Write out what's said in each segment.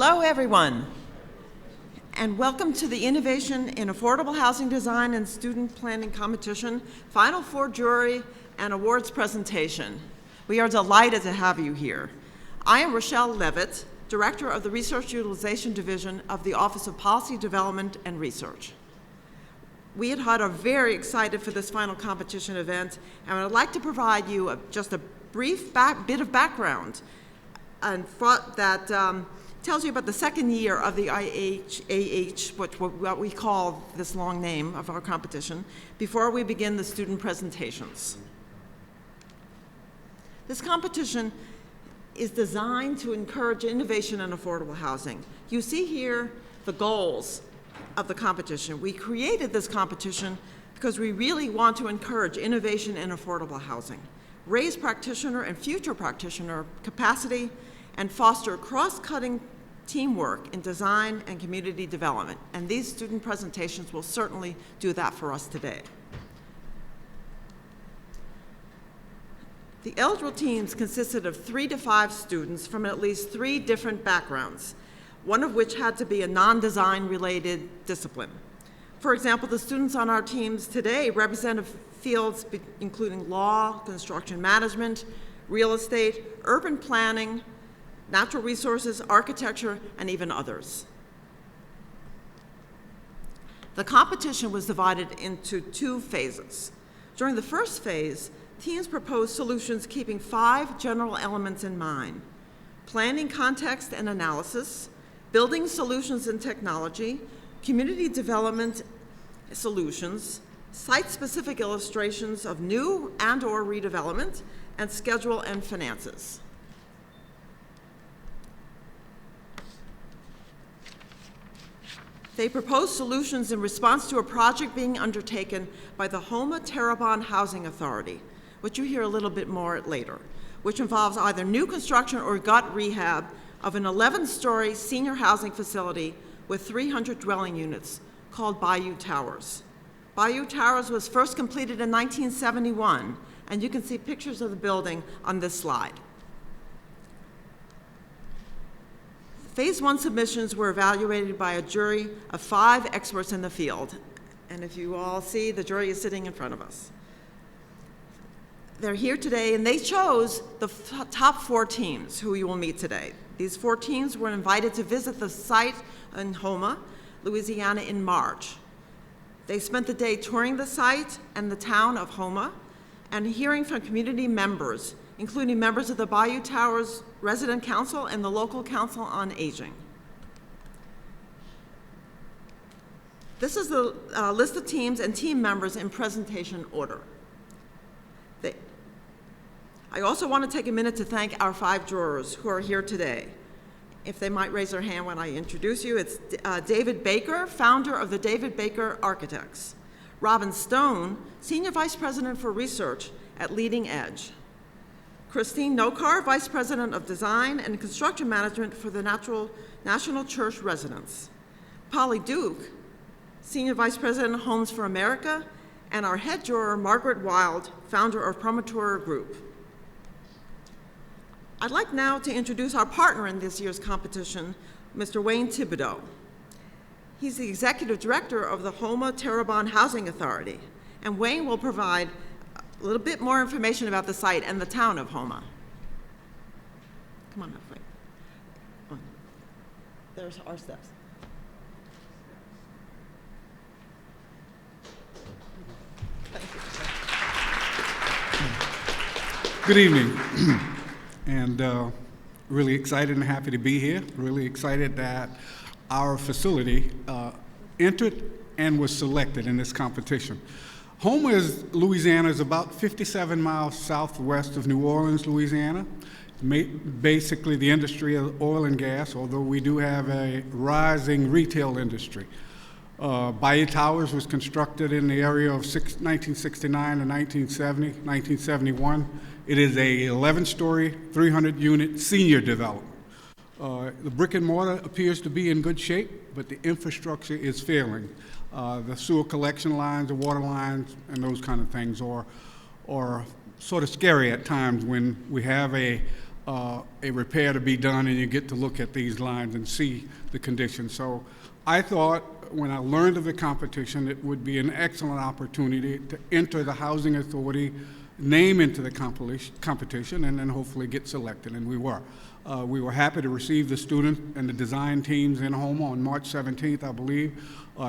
Hello, everyone, and welcome to the Innovation in Affordable Housing Design and Student Planning Competition, Final Four Jury and Awards presentation. We are delighted to have you here. I am Rochelle Levitt, Director of the Research Utilization Division of the Office of Policy Development and Research. We at HUD are very excited for this final competition event, and I would like to provide you just a brief bit of background and thought that tells you about the second year of the IHAH, what we call this long name of our competition, before we begin the student presentations. This competition is designed to encourage innovation in affordable housing. You see here the goals of the competition. We created this competition because we really want to encourage innovation in affordable housing, raise practitioner and future practitioner capacity, and foster cross-cutting teamwork in design and community development. And these student presentations will certainly do that for us today. The eligible teams consisted of 3 to 5 students from at least 3 different backgrounds, one of which had to be a non-design related discipline. For example, the students on our teams today represent fields including law, construction management, real estate, urban planning, natural resources, architecture, and even others. The competition was divided into 2 phases. During the first phase, teams proposed solutions keeping 5 general elements in mind: planning, context, and analysis, building solutions and technology, community development solutions, site-specific illustrations of new and/or redevelopment, and schedule and finances. They proposed solutions in response to a project being undertaken by the Houma-Terrebonne Housing Authority, which you hear a little bit more later, which involves either new construction or gut rehab of an 11-story senior housing facility with 300 dwelling units called Bayou Towers. Bayou Towers was first completed in 1971, and you can see pictures of the building on this slide. Phase 1 submissions were evaluated by a jury of 5 experts in the field. And if you all see, the jury is sitting in front of us. They're here today, and they chose the top 4 teams who you will meet today. These 4 teams were invited to visit the site in Houma, Louisiana in March. They spent the day touring the site and the town of Houma and hearing from community members, including members of the Bayou Towers Resident Council and the local Council on Aging. This is the list of teams and team members in presentation order. I also want to take a minute to thank our 5 jurors who are here today. If they might raise their hand when I introduce you, it's David Baker, founder of the David Baker Architects; Robin Stone, Senior Vice President for Research at Leading Edge; Christine Nokar, Vice President of Design and Construction Management for the National Church Residents; Polly Duke, Senior Vice President of Homes for America; and our head juror, Margaret Wild, founder of Promotor Group. I'd like now to introduce our partner in this year's competition, Mr. Wayne Thibodeau. He's the Executive Director of the Houma-Terrebonne Housing Authority, and Wayne will provide a little bit more information about the site and the town of Houma. Come on up, Wayne. Come on. There's our steps. Thank you. Good evening. And really excited and happy to be here. Really excited that our facility entered and was selected in this competition. Houma, Louisiana, is about 57 miles southwest of New Orleans, Louisiana. Basically the industry of oil and gas, although we do have a rising retail industry. Bayou Towers was constructed in the area of 1969 to 1970, 1971. It is a 11-story, 300-unit senior development. The brick and mortar appears to be in good shape, but the infrastructure is failing. The sewer collection lines, the water lines, and those kind of things are sort of scary at times when we have a a repair to be done, and you get to look at these lines and see the condition. So I thought when I learned of the competition, it would be an excellent opportunity to enter the Housing Authority name into the competition and then hopefully get selected, and we were. We were happy to receive the student and the design teams in Houma on March 17th, I believe.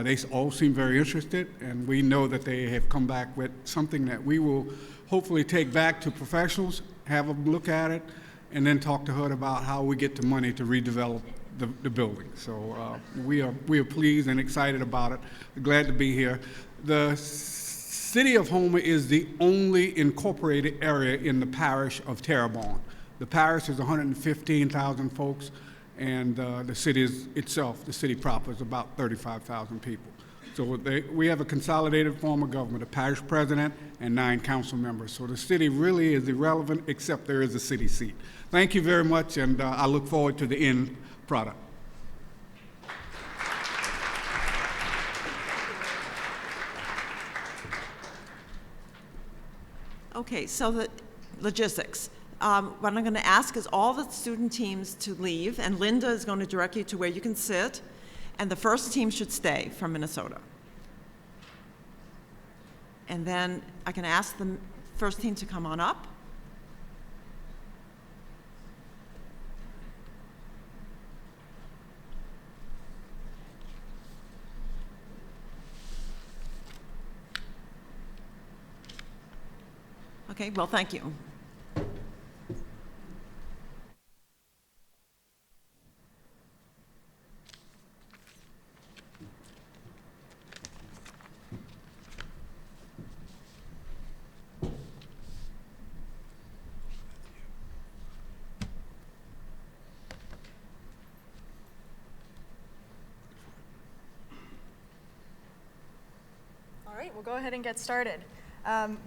They all seem very interested, and we know that they have come back with something that we will hopefully take back to professionals, have a look at it, and then talk to HUD about how we get the money to redevelop the building. So we are pleased and excited about it. Glad to be here. The City of Houma is the only incorporated area in the parish of Terrebonne. The parish is 115,000 folks, and the city itself, the city proper, is about 35,000 people. So we have a consolidated form of government, a parish president and 9 council members. So the city really is irrelevant, except there is a city seat. Thank you very much, and I look forward to the end product. Okay, so the logistics. What I'm going to ask is all the student teams to leave, and Linda is going to direct you to where you can sit, and the first team should stay from Minnesota. And then I can ask the first team to come on up. Okay, well, thank you. All right, we'll go ahead and get started.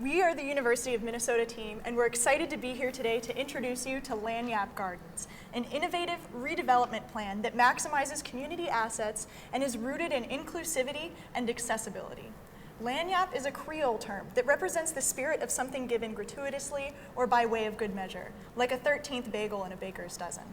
We are the University of Minnesota team, and we're excited to be here today to introduce you to Lagniappe Gardens, an innovative redevelopment plan that maximizes community assets and is rooted in inclusivity and accessibility. Lagniappe is a Creole term that represents the spirit of something given gratuitously or by way of good measure, like a 13th bagel in a baker's dozen.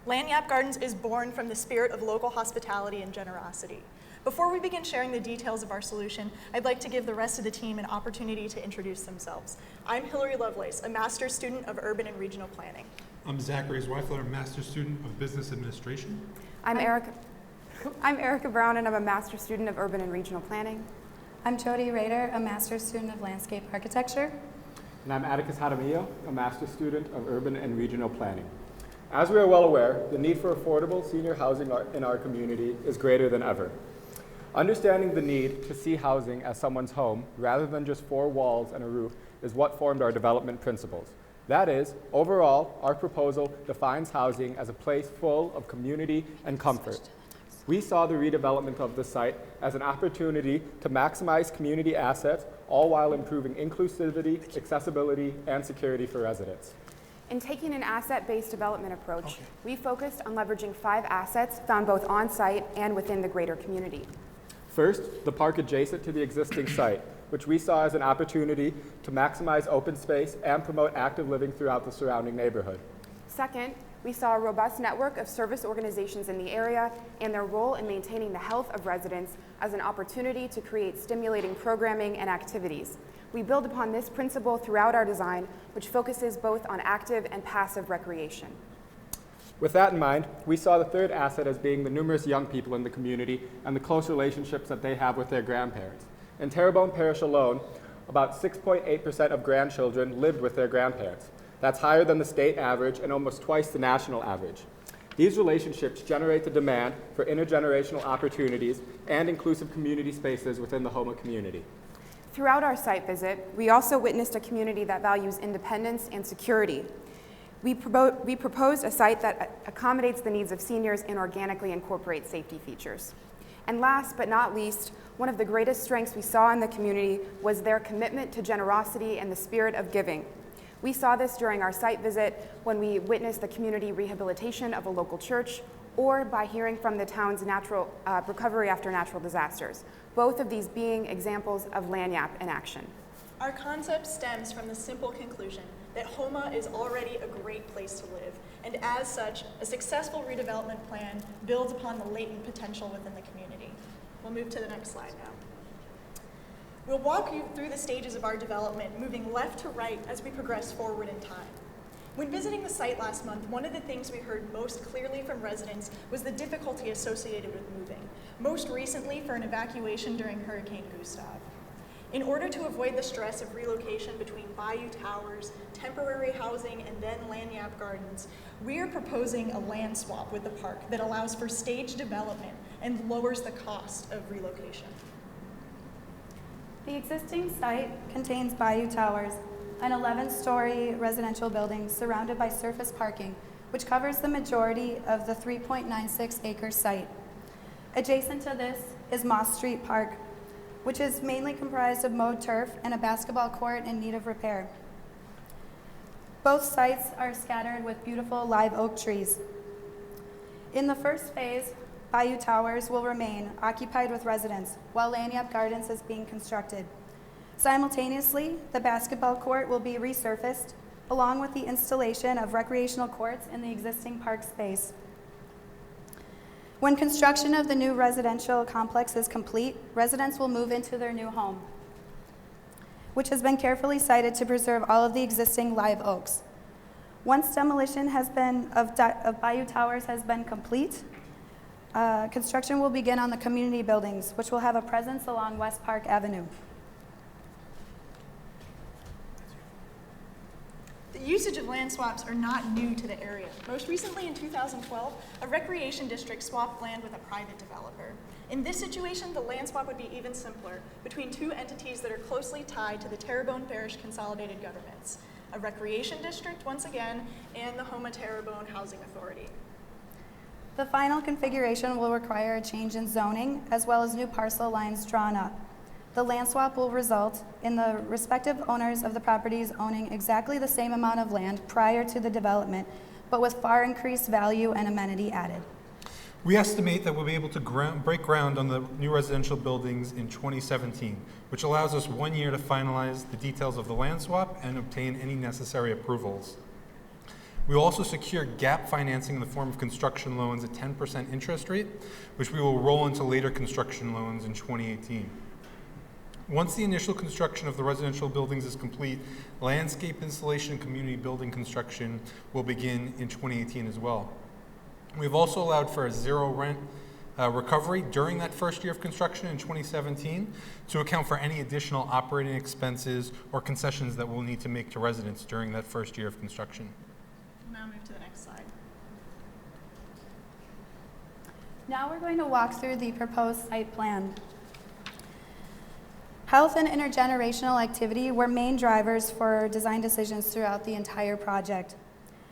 Lagniappe Gardens is born from the spirit of local hospitality and generosity. Before we begin sharing the details of our solution, I'd like to give the rest of the team an opportunity to introduce themselves. I'm Hillary Lovelace, a master's student of urban and regional planning. I'm Zachary Zweifler, a master's student of business administration. I'm Erica Brown, and I'm a master's student of urban and regional planning. I'm Jody Rader, a master's student of landscape architecture. And I'm Atticus Jaramillo, a master's student of urban and regional planning. As we are well aware, the need for affordable senior housing in our community is greater than ever. Understanding the need to see housing as someone's home rather than just 4 walls and a roof is what formed our development principles. That is, overall, our proposal defines housing as a place full of community and comfort. We saw the redevelopment of the site as an opportunity to maximize community assets, all while improving inclusivity, accessibility, and security for residents. In taking an asset-based development approach, we focused on leveraging 5 assets found both on-site and within the greater community. First, the park adjacent to the existing site, which we saw as an opportunity to maximize open space and promote active living throughout the surrounding neighborhood. Second, we saw a robust network of service organizations in the area and their role in maintaining the health of residents as an opportunity to create stimulating programming and activities. We build upon this principle throughout our design, which focuses both on active and passive recreation. With that in mind, we saw the third asset as being the numerous young people in the community and the close relationships that they have with their grandparents. In Terrebonne Parish alone, about 6.8% of grandchildren lived with their grandparents. That's higher than the state average and almost twice the national average. These relationships generate the demand for intergenerational opportunities and inclusive community spaces within the Houma community. Throughout our site visit, we also witnessed a community that values independence and security. We proposed a site that accommodates the needs of seniors and organically incorporates safety features. And last but not least, one of the greatest strengths we saw in the community was their commitment to generosity and the spirit of giving. We saw this during our site visit when we witnessed the community rehabilitation of a local church, or by hearing from the town's recovery after natural disasters, both of these being examples of Lagniappe in action. Our concept stems from the simple conclusion that Houma is already a great place to live, and as such, a successful redevelopment plan builds upon the latent potential within the community. We'll move to the next slide now. We'll walk you through the stages of our development, moving left to right as we progress forward in time. When visiting the site last month, one of the things we heard most clearly from residents was the difficulty associated with moving, most recently for an evacuation during Hurricane Gustav. In order to avoid the stress of relocation between Bayou Towers, temporary housing, and then Lagniappe Gardens, we are proposing a land swap with the park that allows for staged development and lowers the cost of relocation. The existing site contains Bayou Towers, an 11-story residential building surrounded by surface parking, which covers the majority of the 3.96-acre site. Adjacent to this is Moss Street Park, which is mainly comprised of mowed turf and a basketball court in need of repair. Both sites are scattered with beautiful live oak trees. In the first phase, Bayou Towers will remain occupied with residents while Lagniappe Gardens is being constructed. Simultaneously, the basketball court will be resurfaced along with the installation of recreational courts in the existing park space. When construction of the new residential complex is complete, residents will move into their new home, which has been carefully sited to preserve all of the existing live oaks. Once demolition of Bayou Towers has been complete, construction will begin on the community buildings, which will have a presence along West Park Avenue. The usage of land swaps are not new to the area. Most recently in 2012, a recreation district swapped land with a private developer. In this situation, the land swap would be even simpler between two entities that are closely tied to the Terrebonne Parish Consolidated Governments, a recreation district once again, and the Houma Terrebonne Housing Authority. The final configuration will require a change in zoning as well as new parcel lines drawn up. The land swap will result in the respective owners of the properties owning exactly the same amount of land prior to the development, but with far increased value and amenity added. We estimate that we'll be able to break ground on the new residential buildings in 2017, which allows us 1 year to finalize the details of the land swap and obtain any necessary approvals. We will also secure gap financing in the form of construction loans at 10% interest rate, which we will roll into later construction loans in 2018. Once the initial construction of the residential buildings is complete, landscape installation and community building construction will begin in 2018 as well. We've also allowed for a zero rent recovery during that first year of construction in 2017 to account for any additional operating expenses or concessions that we'll need to make to residents during that first year of construction. We'll now move to the next slide. Now we're going to walk through the proposed site plan. Health and intergenerational activity were main drivers for design decisions throughout the entire project.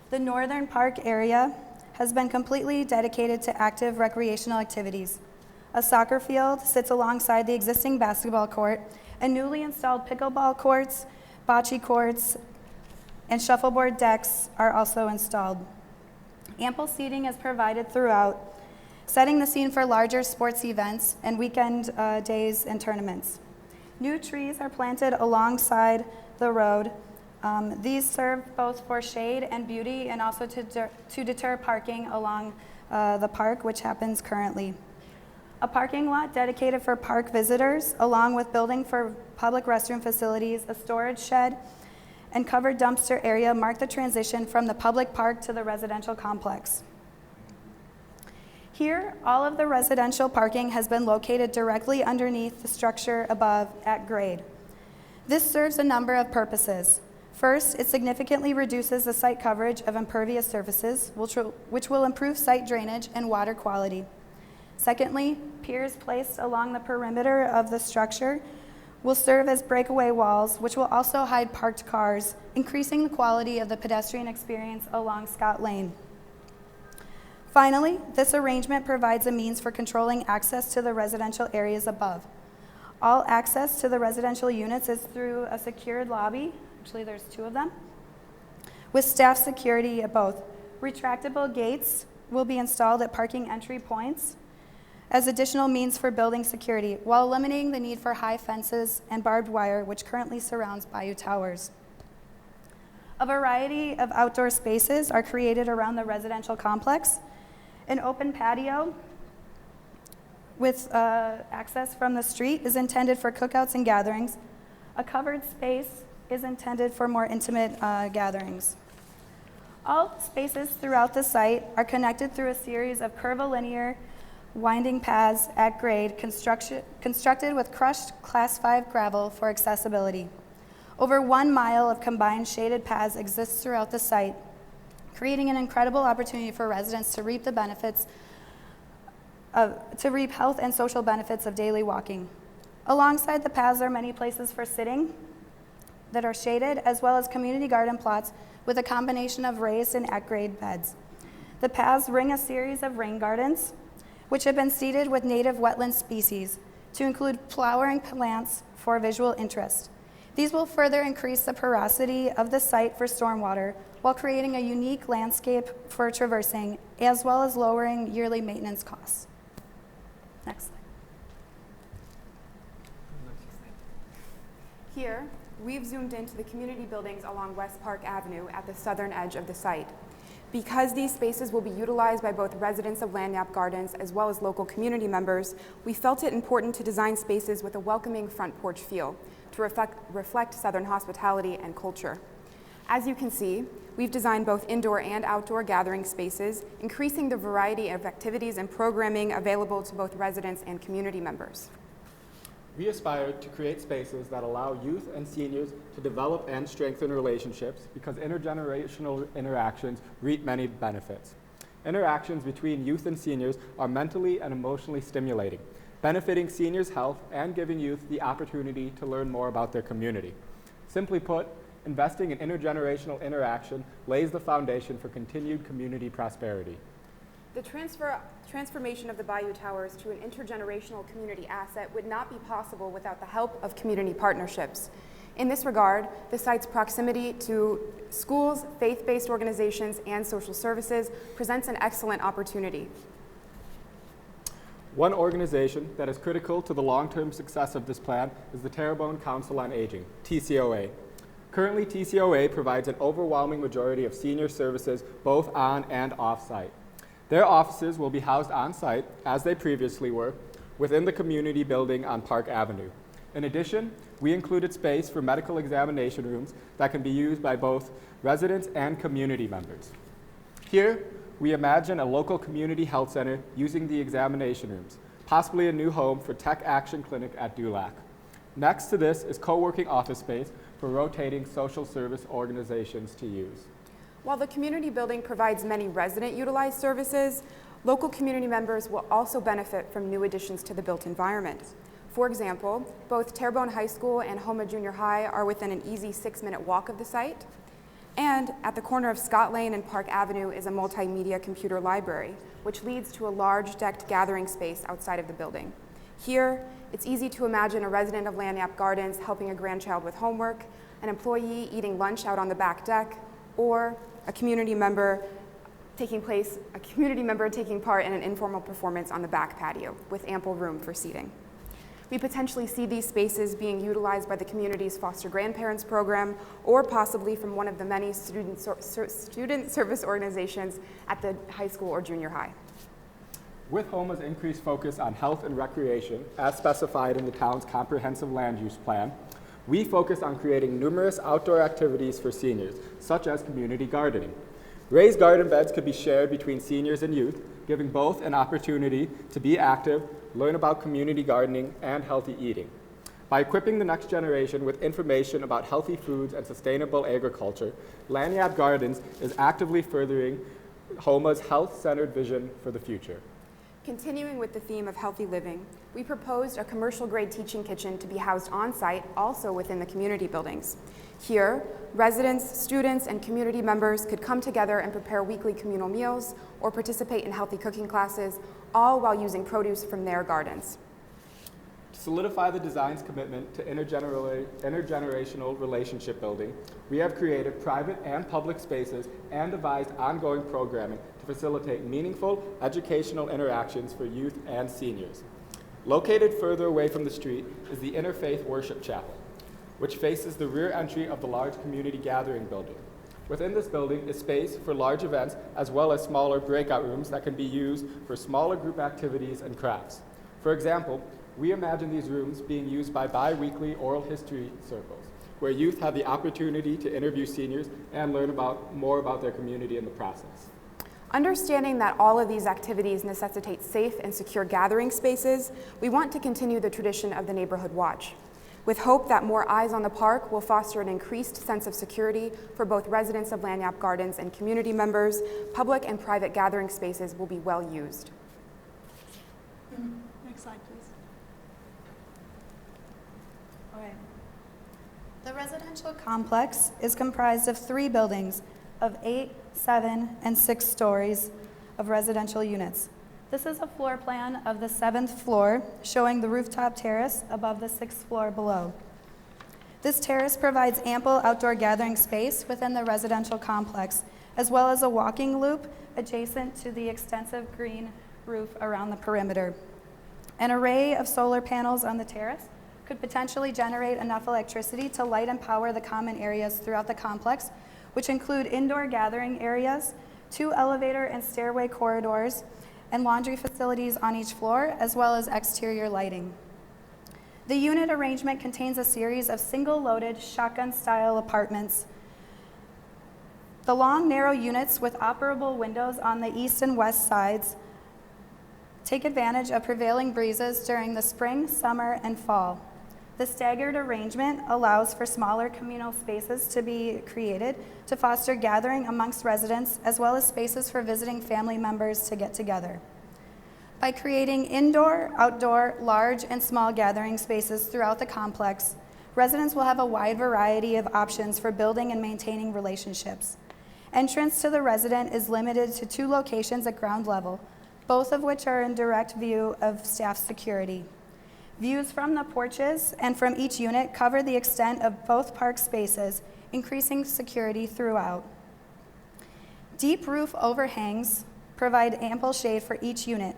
The northern park area has been completely dedicated to active recreational activities. A soccer field sits alongside the existing basketball court, and newly installed pickleball courts, bocce courts, and shuffleboard decks are also installed. Ample seating is provided throughout, setting the scene for larger sports events and weekend days and tournaments. New trees are planted alongside the road. These serve both for shade and beauty and also to deter parking along the park, which happens currently. A parking lot dedicated for park visitors, along with building for public restroom facilities, a storage shed, and covered dumpster area mark the transition from the public park to the residential complex. Here, all of the residential parking has been located directly underneath the structure above at grade. This serves a number of purposes. First, it significantly reduces the site coverage of impervious surfaces, which will improve site drainage and water quality. Secondly, piers placed along the perimeter of the structure will serve as breakaway walls, which will also hide parked cars, increasing the quality of the pedestrian experience along Scott Lane. Finally, this arrangement provides a means for controlling access to the residential areas above. All access to the residential units is through a secured lobby, actually there's two of them, with staff security at both. Retractable gates will be installed at parking entry points as additional means for building security, while eliminating the need for high fences and barbed wire, which currently surrounds Bayou Towers. A variety of outdoor spaces are created around the residential complex. An open patio with access from the street is intended for cookouts and gatherings. A covered space is intended for more intimate gatherings. All spaces throughout the site are connected through a series of curvilinear winding paths at grade constructed with crushed Class 5 gravel for accessibility. Over 1 mile of combined shaded paths exists throughout the site, creating an incredible opportunity for residents to reap health and social benefits of daily walking. Alongside the paths are many places for sitting that are shaded, as well as community garden plots with a combination of raised and at-grade beds. The paths ring a series of rain gardens, which have been seeded with native wetland species to include flowering plants for visual interest. These will further increase the porosity of the site for stormwater while creating a unique landscape for traversing, as well as lowering yearly maintenance costs. Next slide. Here, we've zoomed into the community buildings along West Park Avenue at the southern edge of the site. Because these spaces will be utilized by both residents of Lagniappe Gardens as well as local community members, we felt it important to design spaces with a welcoming front porch feel to reflect Southern hospitality and culture. As you can see, we've designed both indoor and outdoor gathering spaces, increasing the variety of activities and programming available to both residents and community members. We aspire to create spaces that allow youth and seniors to develop and strengthen relationships because intergenerational interactions reap many benefits. Interactions between youth and seniors are mentally and emotionally stimulating, benefiting seniors' health and giving youth the opportunity to learn more about their community. Simply put, investing in intergenerational interaction lays the foundation for continued community prosperity. The transformation of the Bayou Towers to an intergenerational community asset would not be possible without the help of community partnerships. In this regard, the site's proximity to schools, faith-based organizations, and social services presents an excellent opportunity. One organization that is critical to the long-term success of this plan is the Terrebonne Council on Aging, TCOA. Currently, TCOA provides an overwhelming majority of senior services both on and off-site. Their offices will be housed on-site, as they previously were, within the community building on Park Avenue. In addition, we included space for medical examination rooms that can be used by both residents and community members. Here, we imagine a local community health center using the examination rooms, possibly a new home for Tech Action Clinic at Dulac. Next to this is co-working office space for rotating social service organizations to use. While the community building provides many resident-utilized services, local community members will also benefit from new additions to the built environment. For example, both Terrebonne High School and Houma Junior High are within an easy 6-minute walk of the site. And at the corner of Scott Lane and Park Avenue is a multimedia computer library, which leads to a large decked gathering space outside of the building. Here, it's easy to imagine a resident of Lagniappe Gardens helping a grandchild with homework, an employee eating lunch out on the back deck, or a community member taking part in an informal performance on the back patio with ample room for seating. We potentially see these spaces being utilized by the community's foster grandparents program or possibly from one of the many student service organizations at the high school or junior high. With Houma's increased focus on health and recreation, as specified in the town's comprehensive land use plan, we focus on creating numerous outdoor activities for seniors, such as community gardening. Raised garden beds could be shared between seniors and youth, giving both an opportunity to be active, learn about community gardening, and healthy eating. By equipping the next generation with information about healthy foods and sustainable agriculture, Lagniappe Gardens is actively furthering Houma's health-centered vision for the future. Continuing with the theme of healthy living, we proposed a commercial-grade teaching kitchen to be housed on-site, also within the community buildings. Here, residents, students, and community members could come together and prepare weekly communal meals or participate in healthy cooking classes, all while using produce from their gardens. To solidify the design's commitment to intergenerational relationship building, we have created private and public spaces and devised ongoing programming to facilitate meaningful educational interactions for youth and seniors. Located further away from the street is the Interfaith Worship Chapel, which faces the rear entry of the large community gathering building. Within this building is space for large events as well as smaller breakout rooms that can be used for smaller group activities and crafts. For example, we imagine these rooms being used by bi-weekly oral history circles, where youth have the opportunity to interview seniors and learn more about their community in the process. Understanding that all of these activities necessitate safe and secure gathering spaces, we want to continue the tradition of the Neighborhood Watch, with hope that more eyes on the park will foster an increased sense of security for both residents of Lagniappe Gardens and community members. Public and private gathering spaces will be well used. Next slide, please. Okay. The residential complex is comprised of 3 buildings of 8, 7, and 6 stories of residential units. This is a floor plan of the 7th floor, showing the rooftop terrace above the 6th floor below. This terrace provides ample outdoor gathering space within the residential complex, as well as a walking loop adjacent to the extensive green roof around the perimeter. An array of solar panels on the terrace could potentially generate enough electricity to light and power the common areas throughout the complex, which include indoor gathering areas, 2 elevator and stairway corridors, and laundry facilities on each floor, as well as exterior lighting. The unit arrangement contains a series of single-loaded shotgun-style apartments. The long, narrow units with operable windows on the east and west sides take advantage of prevailing breezes during the spring, summer, and fall. The staggered arrangement allows for smaller communal spaces to be created to foster gathering amongst residents, as well as spaces for visiting family members to get together. By creating indoor, outdoor, large, and small gathering spaces throughout the complex, residents will have a wide variety of options for building and maintaining relationships. Entrance to the resident is limited to 2 locations at ground level, both of which are in direct view of staff security. Views from the porches and from each unit cover the extent of both park spaces, increasing security throughout. Deep roof overhangs provide ample shade for each unit,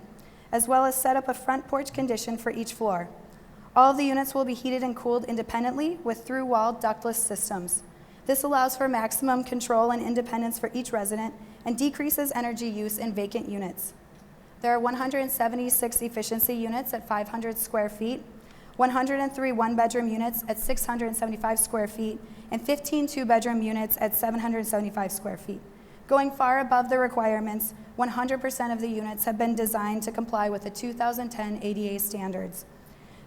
as well as set up a front porch condition for each floor. All of the units will be heated and cooled independently with through-wall ductless systems. This allows for maximum control and independence for each resident and decreases energy use in vacant units. There are 176 efficiency units at 500 square feet, 103 one-bedroom units at 675 square feet, and 15 two-bedroom units at 775 square feet. Going far above the requirements, 100% of the units have been designed to comply with the 2010 ADA standards.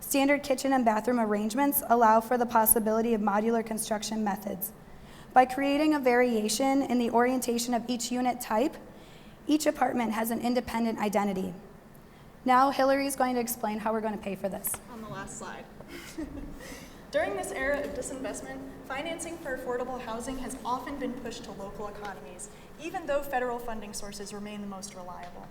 Standard kitchen and bathroom arrangements allow for the possibility of modular construction methods. By creating a variation in the orientation of each unit type, each apartment has an independent identity. Now, Hillary is going to explain how we're going to pay for this. On the last slide. During this era of disinvestment, financing for affordable housing has often been pushed to local economies, even though federal funding sources remain the most reliable.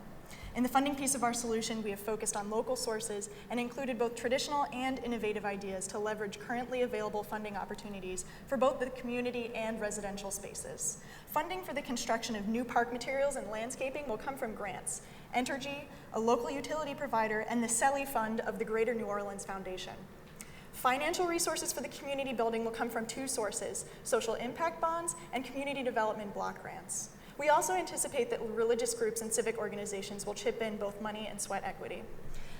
In the funding piece of our solution, we have focused on local sources and included both traditional and innovative ideas to leverage currently available funding opportunities for both the community and residential spaces. Funding for the construction of new park materials and landscaping will come from grants, Entergy, a local utility provider, and the CELI Fund of the Greater New Orleans Foundation. Financial resources for the community building will come from 2 sources, social impact bonds and community development block grants. We also anticipate that religious groups and civic organizations will chip in both money and sweat equity.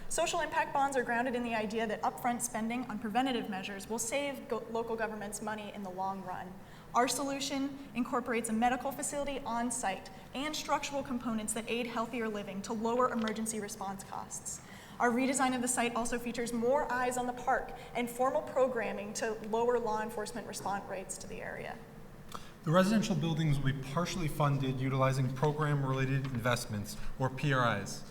Social impact bonds are grounded in the idea that upfront spending on preventative measures will save local governments money in the long run. Our solution incorporates a medical facility on site and structural components that aid healthier living to lower emergency response costs. Our redesign of the site also features more eyes on the park and formal programming to lower law enforcement response rates to the area. The residential buildings will be partially funded utilizing program-related investments, or PRIs.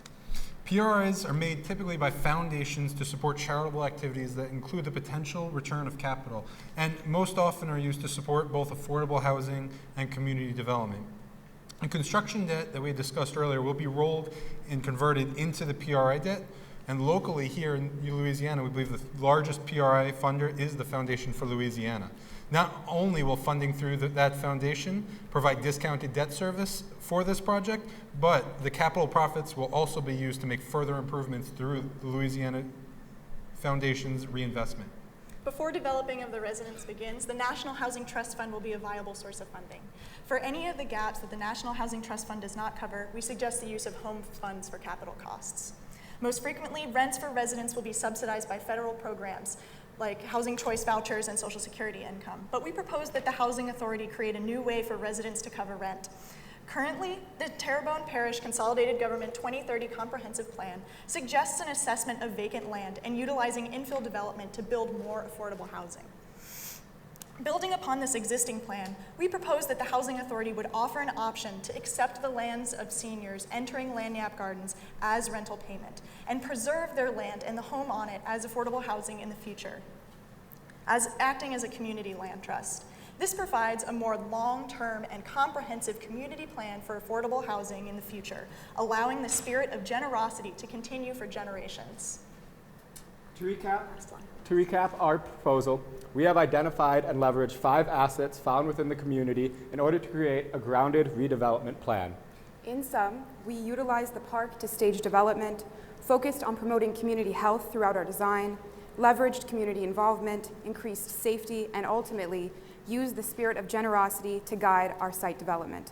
PRIs are made typically by foundations to support charitable activities that include the potential return of capital, and most often are used to support both affordable housing and community development. And construction debt that we discussed earlier will be rolled and converted into the PRI debt, and locally here in Louisiana, we believe the largest PRI funder is the Foundation for Louisiana. Not only will funding through that foundation provide discounted debt service for this project, but the capital profits will also be used to make further improvements through the Louisiana Foundation's reinvestment. Before developing of the residence begins, the National Housing Trust Fund will be a viable source of funding. For any of the gaps that the National Housing Trust Fund does not cover, we suggest the use of home funds for capital costs. Most frequently, rents for residents will be subsidized by federal programs like housing choice vouchers and Social Security income. But we propose that the Housing Authority create a new way for residents to cover rent. Currently, the Terrebonne Parish Consolidated Government 2030 Comprehensive Plan suggests an assessment of vacant land and utilizing infill development to build more affordable housing. Building upon this existing plan, we propose that the Housing Authority would offer an option to accept the lands of seniors entering Lagniappe Gardens as rental payment and preserve their land and the home on it as affordable housing in the future, as acting as a community land trust. This provides a more long-term and comprehensive community plan for affordable housing in the future, allowing the spirit of generosity to continue for generations. To recap our proposal, we have identified and leveraged 5 assets found within the community in order to create a grounded redevelopment plan. In sum, we utilized the park to stage development, focused on promoting community health throughout our design, leveraged community involvement, increased safety, and ultimately used the spirit of generosity to guide our site development.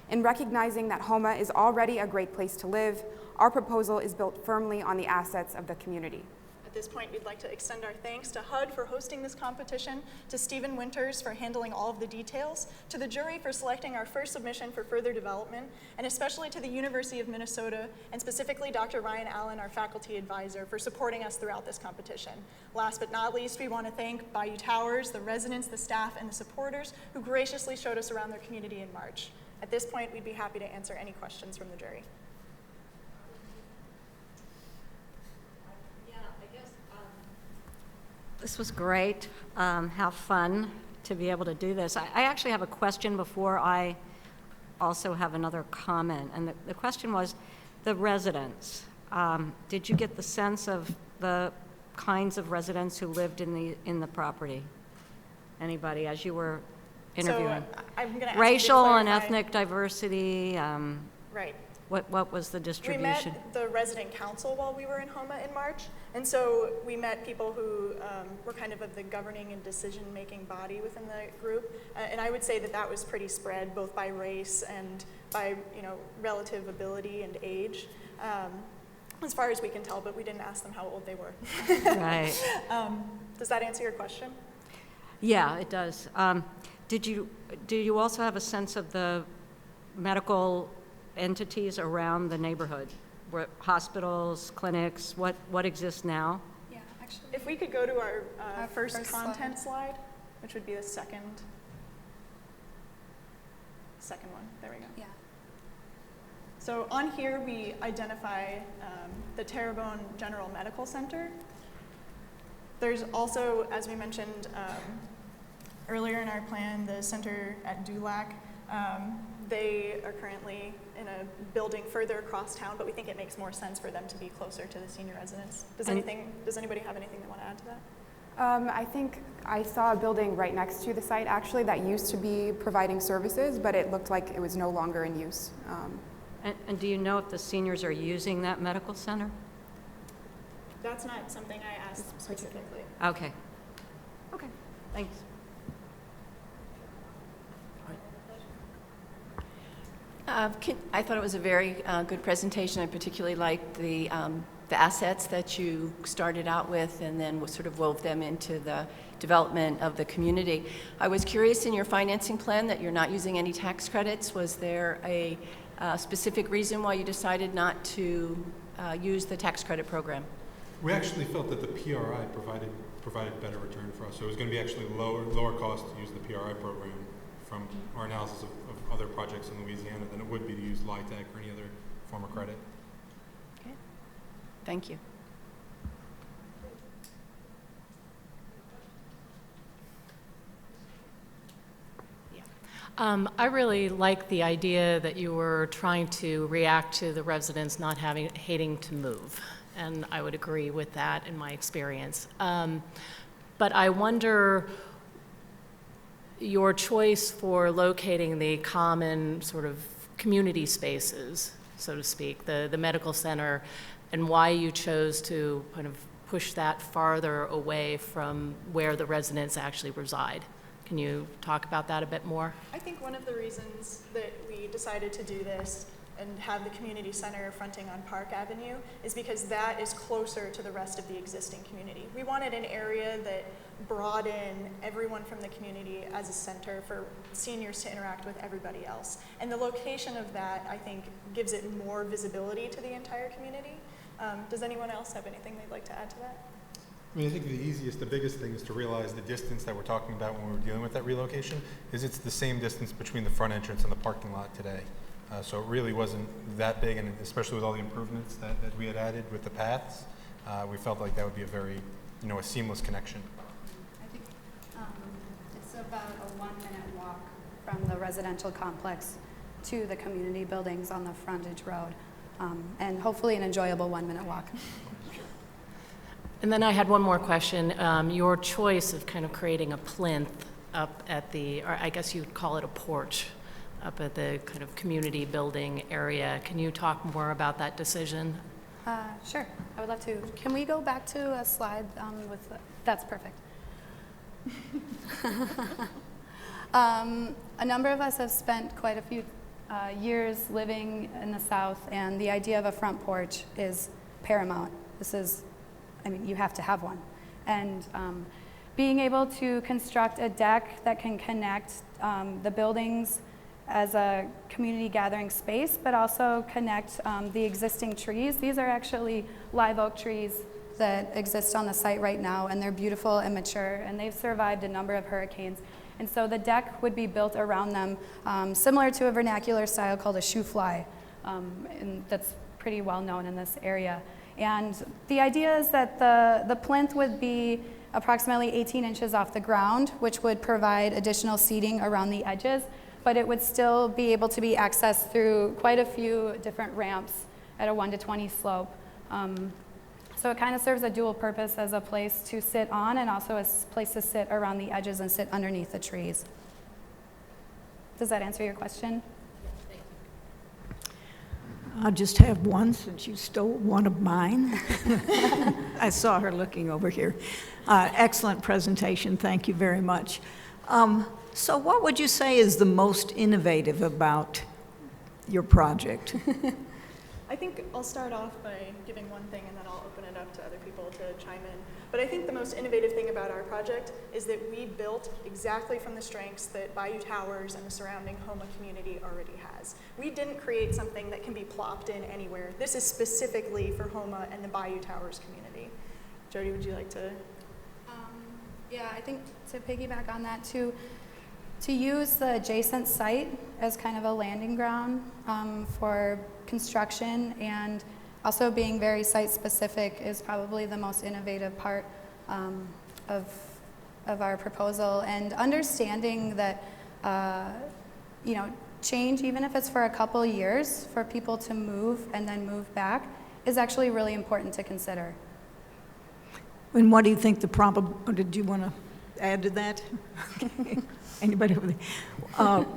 In recognizing that Houma is already a great place to live, our proposal is built firmly on the assets of the community. At this point, we'd like to extend our thanks to HUD for hosting this competition, to Stephen Winters for handling all of the details, to the jury for selecting our first submission for further development, and especially to the University of Minnesota, and specifically Dr. Ryan Allen, our faculty advisor, for supporting us throughout this competition. Last but not least, we want to thank Bayou Towers, the residents, the staff, and the supporters who graciously showed us around their community in March. At this point, we'd be happy to answer any questions from the jury. This was great. How fun to be able to do this. I actually have a question before I also have another comment. And the question was, the residents. Did you get the sense of the kinds of residents who lived in the property? Anybody, as you were interviewing? So I'm going to ask Racial you to and clarify. ethnic diversity. Right. What was the We distribution? met the resident council while we were in Houma in March, and so we met people who were kind of the governing and decision-making body within the group, and I would say that that was pretty spread, both by race and by relative ability and age, as far as we can tell, but we didn't ask them how old they were. Right. Does that answer your question? Yeah, it does. Do you also have a sense of the medical entities around the neighborhood? Hospitals, clinics, what exists now? Yeah, actually. If we could go to our first content slide. slide, which would be the second one. There we go. Yeah. So on here, we identify the Terrebonne General Medical Center. There's also, as we mentioned earlier in our plan, the center at Dulac. They are currently in a building further across town, but we think it makes more sense for them to be closer to the senior residents. Does anybody have anything they want to add to that? I think I saw a building right next to the site actually that used to be providing services, but it looked like it was no longer in use. And do you know if the seniors are using that medical center? That's not something I asked specifically. Okay. Okay, thanks. I thought it was a very good presentation. I particularly liked the assets that you started out with and then sort of wove them into the development of the community. I was curious in your financing plan that you're not using any tax credits. Was there a specific reason why you decided not to use the tax credit program? We actually felt that the PRI provided better return for us. So it was going to be actually lower cost to use the PRI program from our analysis of other projects in Louisiana than it would be to use LIHTC or any other form of credit. Okay. Thank you. I really like the idea that you were trying to react to the residents not hating to move, and I would agree with that in my experience. But I wonder your choice for locating the common sort of community spaces, so to speak, the medical center, and why you chose to kind of push that farther away from where the residents actually reside. Can you talk about that a bit more? I think one of the reasons that we decided to do this and have the community center fronting on Park Avenue is because that is closer to the rest of the existing community. We wanted an area that brought in everyone from the community as a center for seniors to interact with everybody else. And the location of that, I think, gives it more visibility to the entire community. Does anyone else have anything they'd like to add to that? I mean, I think the biggest thing is to realize the distance that we're talking about when we're dealing with that relocation is it's the same distance between the front entrance and the parking lot today. So it really wasn't that big, and especially with all the improvements that we had added with the paths, we felt like that would be a very, a seamless connection. I think it's about a 1-minute walk from the residential complex to the community buildings on the frontage road, and hopefully an enjoyable 1-minute walk. And then I had one more question. Your choice of kind of creating a plinth up at the, or I guess you'd call it a porch, up at the kind of community building area. Can you talk more about that decision? Sure, I would love to. Can we go back to a slide that's perfect. A number of us have spent quite a few years living in the South, and the idea of a front porch is paramount. You have to have one. And being able to construct a deck that can connect the buildings as a community gathering space, but also connect the existing trees. These are actually live oak trees that exist on the site right now, and they're beautiful and mature, and they've survived a number of hurricanes. And so the deck would be built around them, similar to a vernacular style called a shoe fly, and that's pretty well known in this area. And the idea is that the plinth would be approximately 18 inches off the ground, which would provide additional seating around the edges, but it would still be able to be accessed through quite a few different ramps at a 1 to 20 slope. So it kind of serves a dual purpose as a place to sit on and also a place to sit around the edges and sit underneath the trees. Does that answer your question? I'll just have one since you stole one of mine. I saw her looking over here. Excellent presentation. Thank you very much. So what would you say is the most innovative about your project? I think I'll start off by giving one thing and then I'll open it up to other people to chime in. But I think the most innovative thing about our project is that we built exactly from the strengths that Bayou Towers and the surrounding Homa community already has. We didn't create something that can be plopped in anywhere. This is specifically for Homa and the Bayou Towers community. Jody, would you like to? Yeah, I think to piggyback on that too, to use the adjacent site as kind of a landing ground for construction, and also being very site specific is probably the most innovative part of our proposal. And understanding that change, even if it's for a couple years, for people to move and then move back, is actually really important to consider. And what do you think did you want to add to that? Anybody over there?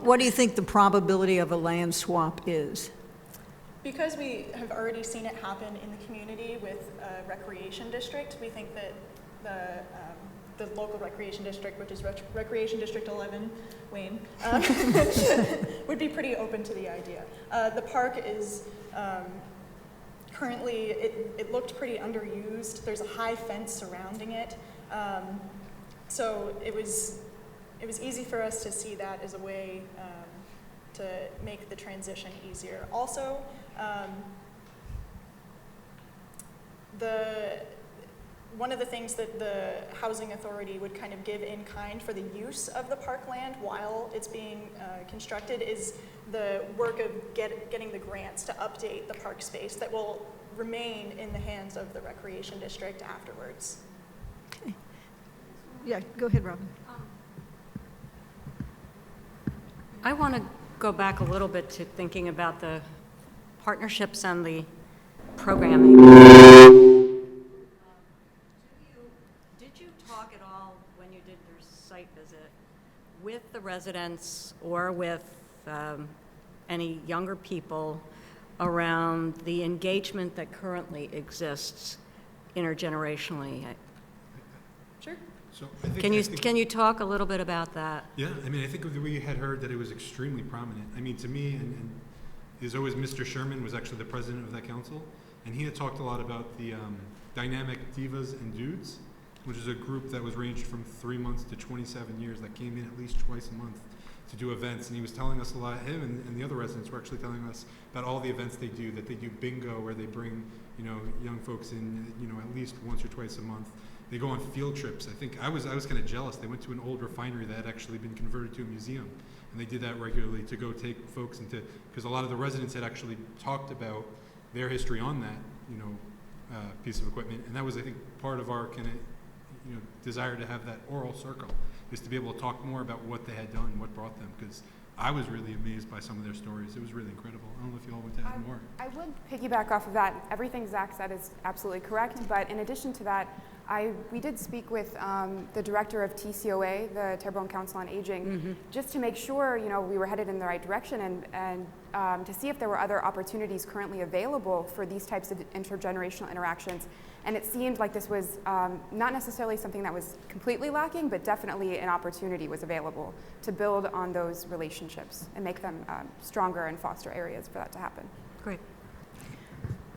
What do you think the probability of a land swap is? Because we have already seen it happen in the community with a recreation district, we think that the local recreation district, which is Recreation District 11, Wayne, would be pretty open to the idea. The park is currently, it looked pretty underused. There's a high fence surrounding it. So it was easy for us to see that as a way to make the transition easier. Also, one of the things that the housing authority would kind of give in kind for the use of the parkland while it's being constructed is the work of getting the grants to update the park space that will remain in the hands of the recreation district afterwards. Okay. Yeah, go ahead, Robin. I want to go back a little bit to thinking about the partnerships and the programming. Did you talk at all when you did your site visit with the residents or with any younger people around the engagement that currently exists intergenerationally. Sure. So I think, Can you talk a little bit about that? Yeah, I mean, I think we had heard that it was extremely prominent. I mean, to me, and there's always Mr. Sherman was actually the president of that council, and he had talked a lot about the dynamic divas and dudes, which is a group that was ranged from 3 months to 27 years that came in at least twice a month to do events. And he was telling us a lot, him and the other residents were actually telling us about all the events they do, that they do bingo where they bring, young folks in, at least once or twice a month. They go on field trips. I think I was kind of jealous. They went to an old refinery that had actually been converted to a museum, and they did that regularly to go take folks into, because a lot of the residents had actually talked about their history on that, piece of equipment, and that was, I think, part of our kind of, desire to have that oral circle, is to be able to talk more about what they had done, what brought them, because I was really amazed by some of their stories. It was really incredible. I don't know if you all want to add more. I would piggyback off of that. Everything Zach said is absolutely correct, but in addition to that, we did speak with the director of TCOA, the Terrebonne Council on Aging, just to make sure we were headed in the right direction and to see if there were other opportunities currently available for these types of intergenerational interactions. And it seemed like this was not necessarily something that was completely lacking, but definitely an opportunity was available to build on those relationships and make them stronger and foster areas for that to happen. Great.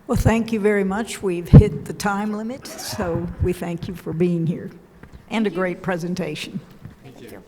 Well, thank you very much. We've hit the time limit, so we thank you for being here. And a great presentation. Thank you.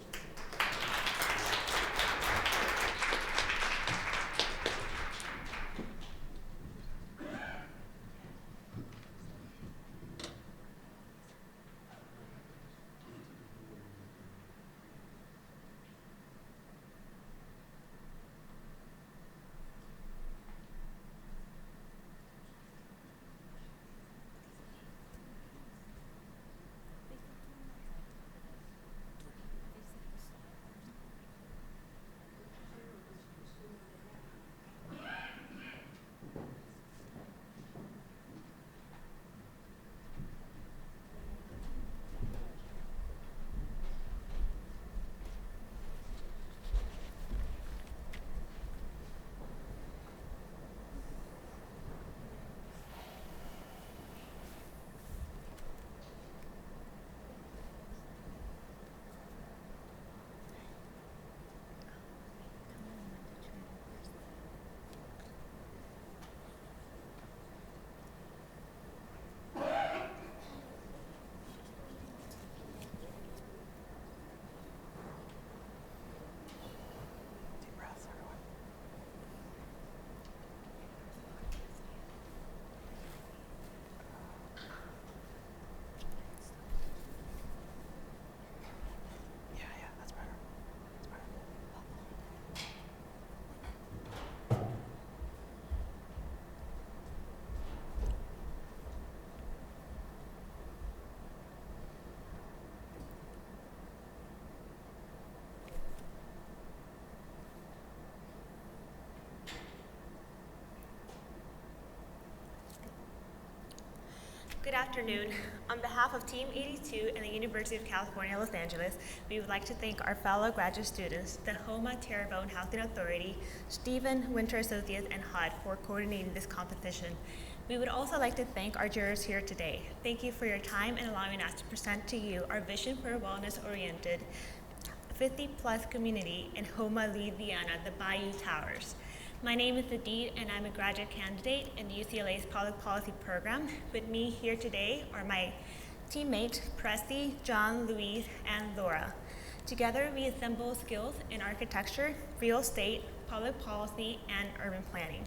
Good afternoon. On behalf of Team 82 and the University of California, Los Angeles, we would like to thank our fellow graduate students, the HOMA Terrebonne Housing Authority, Stephen Winter Associates, and HUD for coordinating this competition. We would also like to thank our jurors here today. Thank you for your time and allowing us to present to you our vision for a wellness-oriented 50-plus community in HOMA, Louisiana, the Bayou Towers. My name is Adid, and I'm a graduate candidate in UCLA's Public Policy program. With me here today are my teammates, Presti, John, Louise, and Laura. Together, we assemble skills in architecture, real estate, public policy, and urban planning.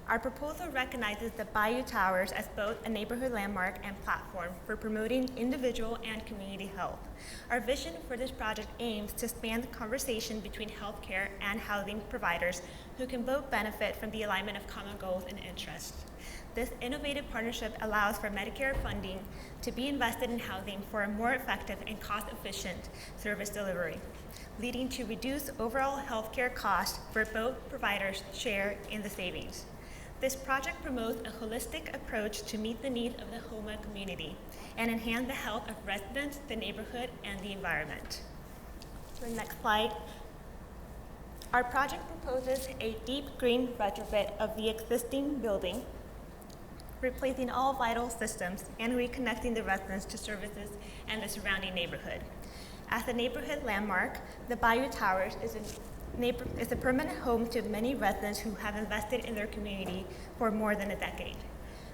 Our proposal recognizes the Bayou Towers as both a neighborhood landmark and platform for promoting individual and community health. Our vision for this project aims to span the conversation between healthcare and housing providers who can both benefit from the alignment of common goals and interests. This innovative partnership allows for Medicare funding to be invested in housing for a more effective and cost-efficient service delivery, leading to reduced overall healthcare costs for both providers share in the savings. This project promotes a holistic approach to meet the needs of the HOMA community and enhance the health of residents, the neighborhood, and the environment. The next slide. Our project proposes a deep green retrofit of the existing building replacing all vital systems and reconnecting the residents to services and the surrounding neighborhood. As a neighborhood landmark, the Bayou Towers is a permanent home to many residents who have invested in their community for more than a decade.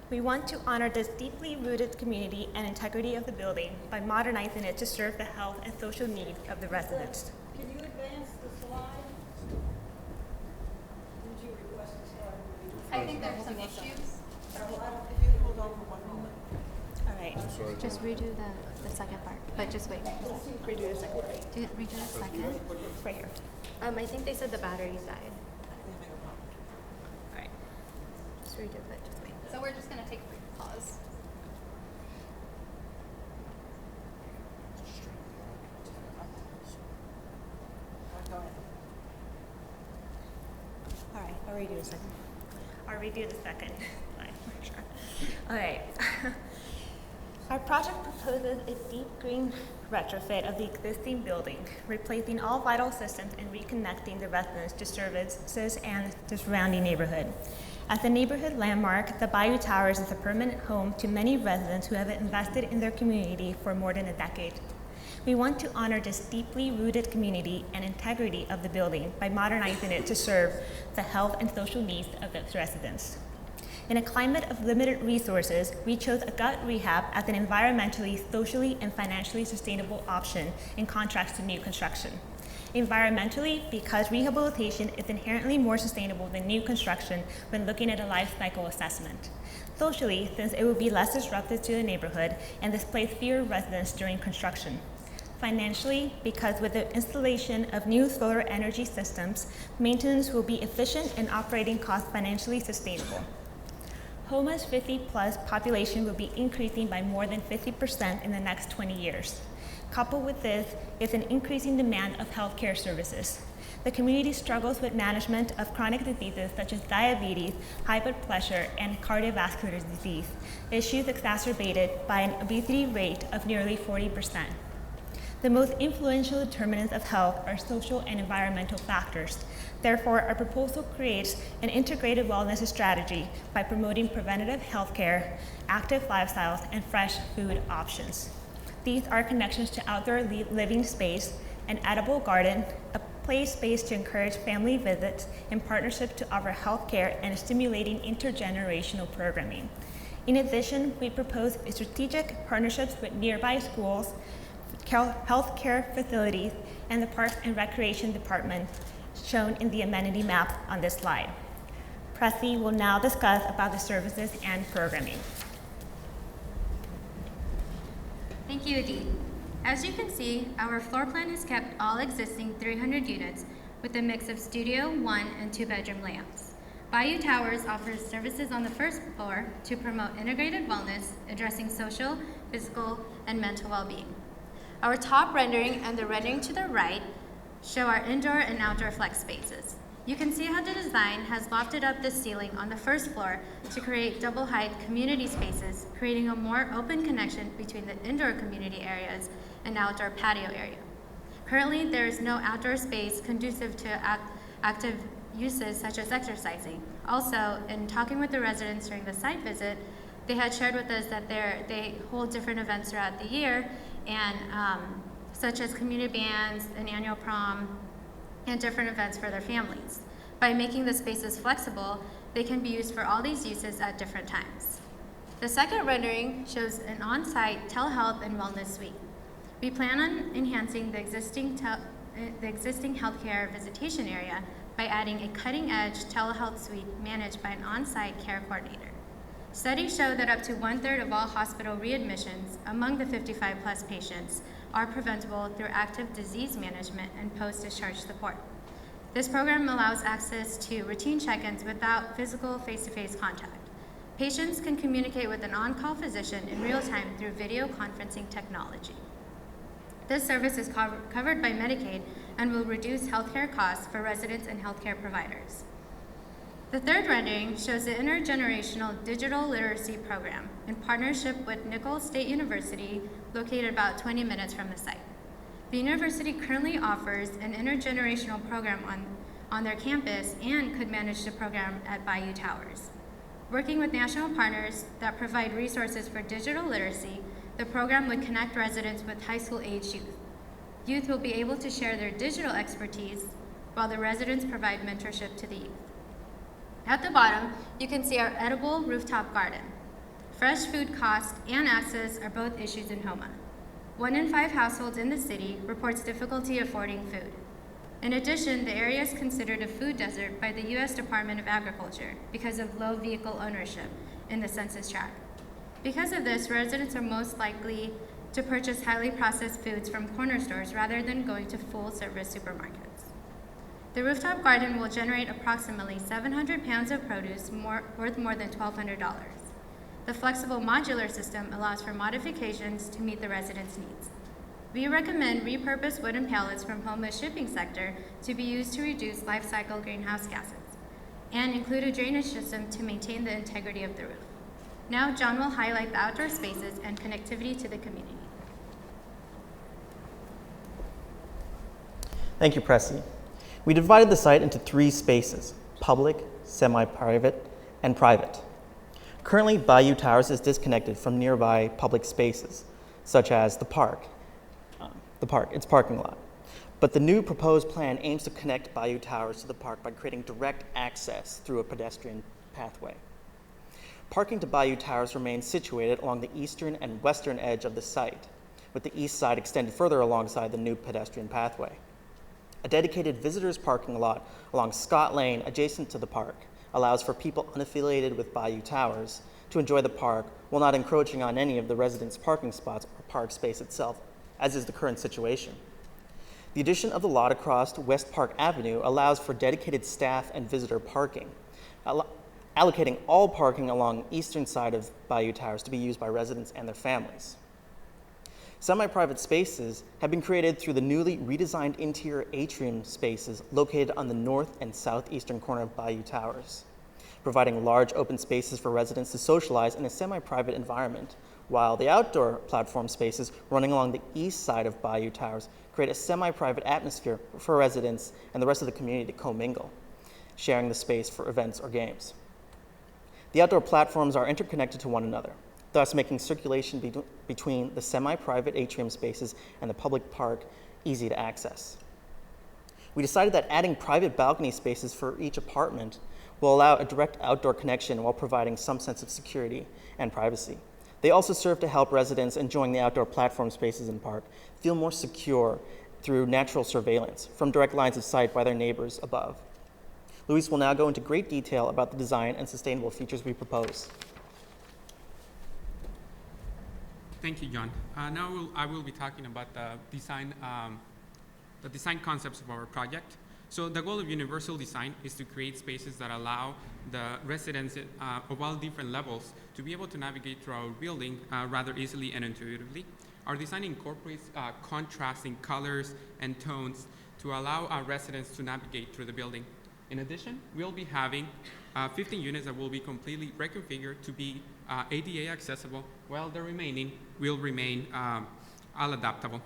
We want to honor this deeply rooted community and integrity of the building by modernizing it to serve the health and social needs of the residents. Can you advance the slide? Did you request a slide? I think there's some issues. All right. Just redo the second part, but just wait. Redo the second part. Redo the second. Right here. I think they said the batteries died. All right. Just redo it, just wait. So we're just gonna take a brief pause. All right, I'll redo the second. I'll redo the second slide for sure. All right. Our project proposes a deep green retrofit of the existing building, replacing all vital systems and reconnecting the residents to services and the surrounding neighborhood. As a neighborhood landmark, the Bayou Towers is a permanent home to many residents who have invested in their community for more than a decade. We want to honor this deeply rooted community and integrity of the building by modernizing it to serve the health and social needs of its residents. In a climate of limited resources, we chose a gut rehab as an environmentally, socially, and financially sustainable option in contrast to new construction. Environmentally, because rehabilitation is inherently more sustainable than new construction when looking at a life cycle assessment. Socially, since it would be less disruptive to the neighborhood and displace fewer residents during construction. Financially, because with the installation of new solar energy systems, maintenance will be efficient and operating costs financially sustainable. Homa's 50-plus population will be increasing by more than 50% in the next 20 years. Coupled with this is an increasing demand of healthcare services. The community struggles with management of chronic diseases such as diabetes, high blood pressure, and cardiovascular disease, issues exacerbated by an obesity rate of nearly 40%. The most influential determinants of health are social and environmental factors. Therefore, our proposal creates an integrated wellness strategy by promoting preventative health care, active lifestyles, and fresh food options. These are connections to outdoor living space, an edible garden, a play space to encourage family visits, and partnership to offer health care and stimulating intergenerational programming. In addition, we propose strategic partnerships with nearby schools, healthcare facilities, and the Parks and Recreation Department, shown in the amenity map on this slide. Pressy will now discuss about the services and programming. Thank you, Aditi. As you can see, our floor plan has kept all existing 300 units with a mix of studio, 1 and 2 bedroom layouts. Bayou Towers offers services on the first floor to promote integrated wellness, addressing social, physical, and mental well-being. Our top rendering and the rendering to the right show our indoor and outdoor flex spaces. You can see how the design has lofted up the ceiling on the first floor to create double height community spaces, creating a more open connection between the indoor community areas and outdoor patio area. Currently, there is no outdoor space conducive to active uses such as exercising. Also, in talking with the residents during the site visit, they had shared with us that they hold different events throughout the year, and such as community bands, an annual prom, and different events for their families. By making the spaces flexible, they can be used for all these uses at different times. The second rendering shows an on-site telehealth and wellness suite. We plan on enhancing the existing healthcare visitation area by adding a cutting-edge telehealth suite managed by an on-site care coordinator. Studies show that up to 1/3 of all hospital readmissions among the 55-plus patients are preventable through active disease management and post-discharge support. This program allows access to routine check-ins without physical face-to-face contact. Patients can communicate with an on-call physician in real time through video conferencing technology. This service is covered by Medicaid and will reduce healthcare costs for residents and healthcare providers. The third rendering shows the intergenerational digital literacy program in partnership with Nichols State University, located about 20 minutes from the site. The university currently offers an intergenerational program on their campus and could manage the program at Bayou Towers. Working with national partners that provide resources for digital literacy, the program would connect residents with high school-aged youth. Youth will be able to share their digital expertise while the residents provide mentorship to the youth. At the bottom, you can see our edible rooftop garden. Fresh food cost and access are both issues in Houma. 1 in 5 households in the city reports difficulty affording food. In addition, the area is considered a food desert by the U.S. Department of Agriculture because of low vehicle ownership in the census tract. Because of this, residents are most likely to purchase highly processed foods from corner stores rather than going to full-service supermarkets. The rooftop garden will generate approximately 700 pounds of produce worth more than $1,200. The flexible modular system allows for modifications to meet the residents' needs. We recommend repurposed wooden pallets from Houma's shipping sector to be used to reduce life cycle greenhouse gases, and include a drainage system to maintain the integrity of the roof. Now, John will highlight the outdoor spaces and connectivity to the community. Thank you, Pressy. We divided the site into 3 spaces: public, semi-private, and private. Currently, Bayou Towers is disconnected from nearby public spaces, such as the park, its parking lot. But the new proposed plan aims to connect Bayou Towers to the park by creating direct access through a pedestrian pathway. Parking to Bayou Towers remains situated along the eastern and western edge of the site, with the east side extended further alongside the new pedestrian pathway. A dedicated visitors parking lot along Scott Lane adjacent to the park allows for people unaffiliated with Bayou Towers to enjoy the park while not encroaching on any of the residents' parking spots or park space itself, as is the current situation. The addition of the lot across West Park Avenue allows for dedicated staff and visitor parking, allocating all parking along the eastern side of Bayou Towers to be used by residents and their families. Semi-private spaces have been created through the newly redesigned interior atrium spaces located on the north and southeastern corner of Bayou Towers, providing large open spaces for residents to socialize in a semi-private environment, while the outdoor platform spaces running along the east side of Bayou Towers create a semi-private atmosphere for residents and the rest of the community to commingle, sharing the space for events or games. The outdoor platforms are interconnected to one another, thus making circulation between the semi-private atrium spaces and the public park easy to access. We decided that adding private balcony spaces for each apartment will allow a direct outdoor connection while providing some sense of security and privacy. They also serve to help residents enjoying the outdoor platform spaces in park feel more secure through natural surveillance from direct lines of sight by their neighbors above. Luis will now go into great detail about the design and sustainable features we propose. Thank you, John. Now I will be talking about the design concepts of our project. So the goal of universal design is to create spaces that allow the residents of all different levels to be able to navigate through our building rather easily and intuitively. Our design incorporates contrasting colors and tones to allow our residents to navigate through the building. In addition, we'll be having 15 units that will be completely reconfigured to be ADA accessible, while the remaining will remain all adaptable.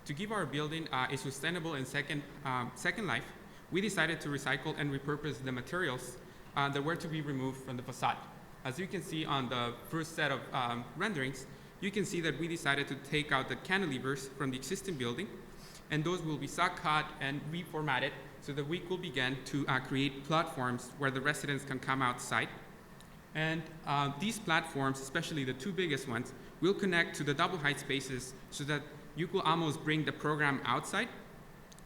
To give our building a sustainable and second life, we decided to recycle and repurpose the materials that were to be removed from the facade. As you can see on the first set of renderings, you can see that we decided to take out the cantilevers from the existing building, and those will be saw cut and reformatted so that we could begin to create platforms where the residents can come outside. And these platforms, especially the 2 biggest ones, will connect to the double height spaces so that you could almost bring the program outside.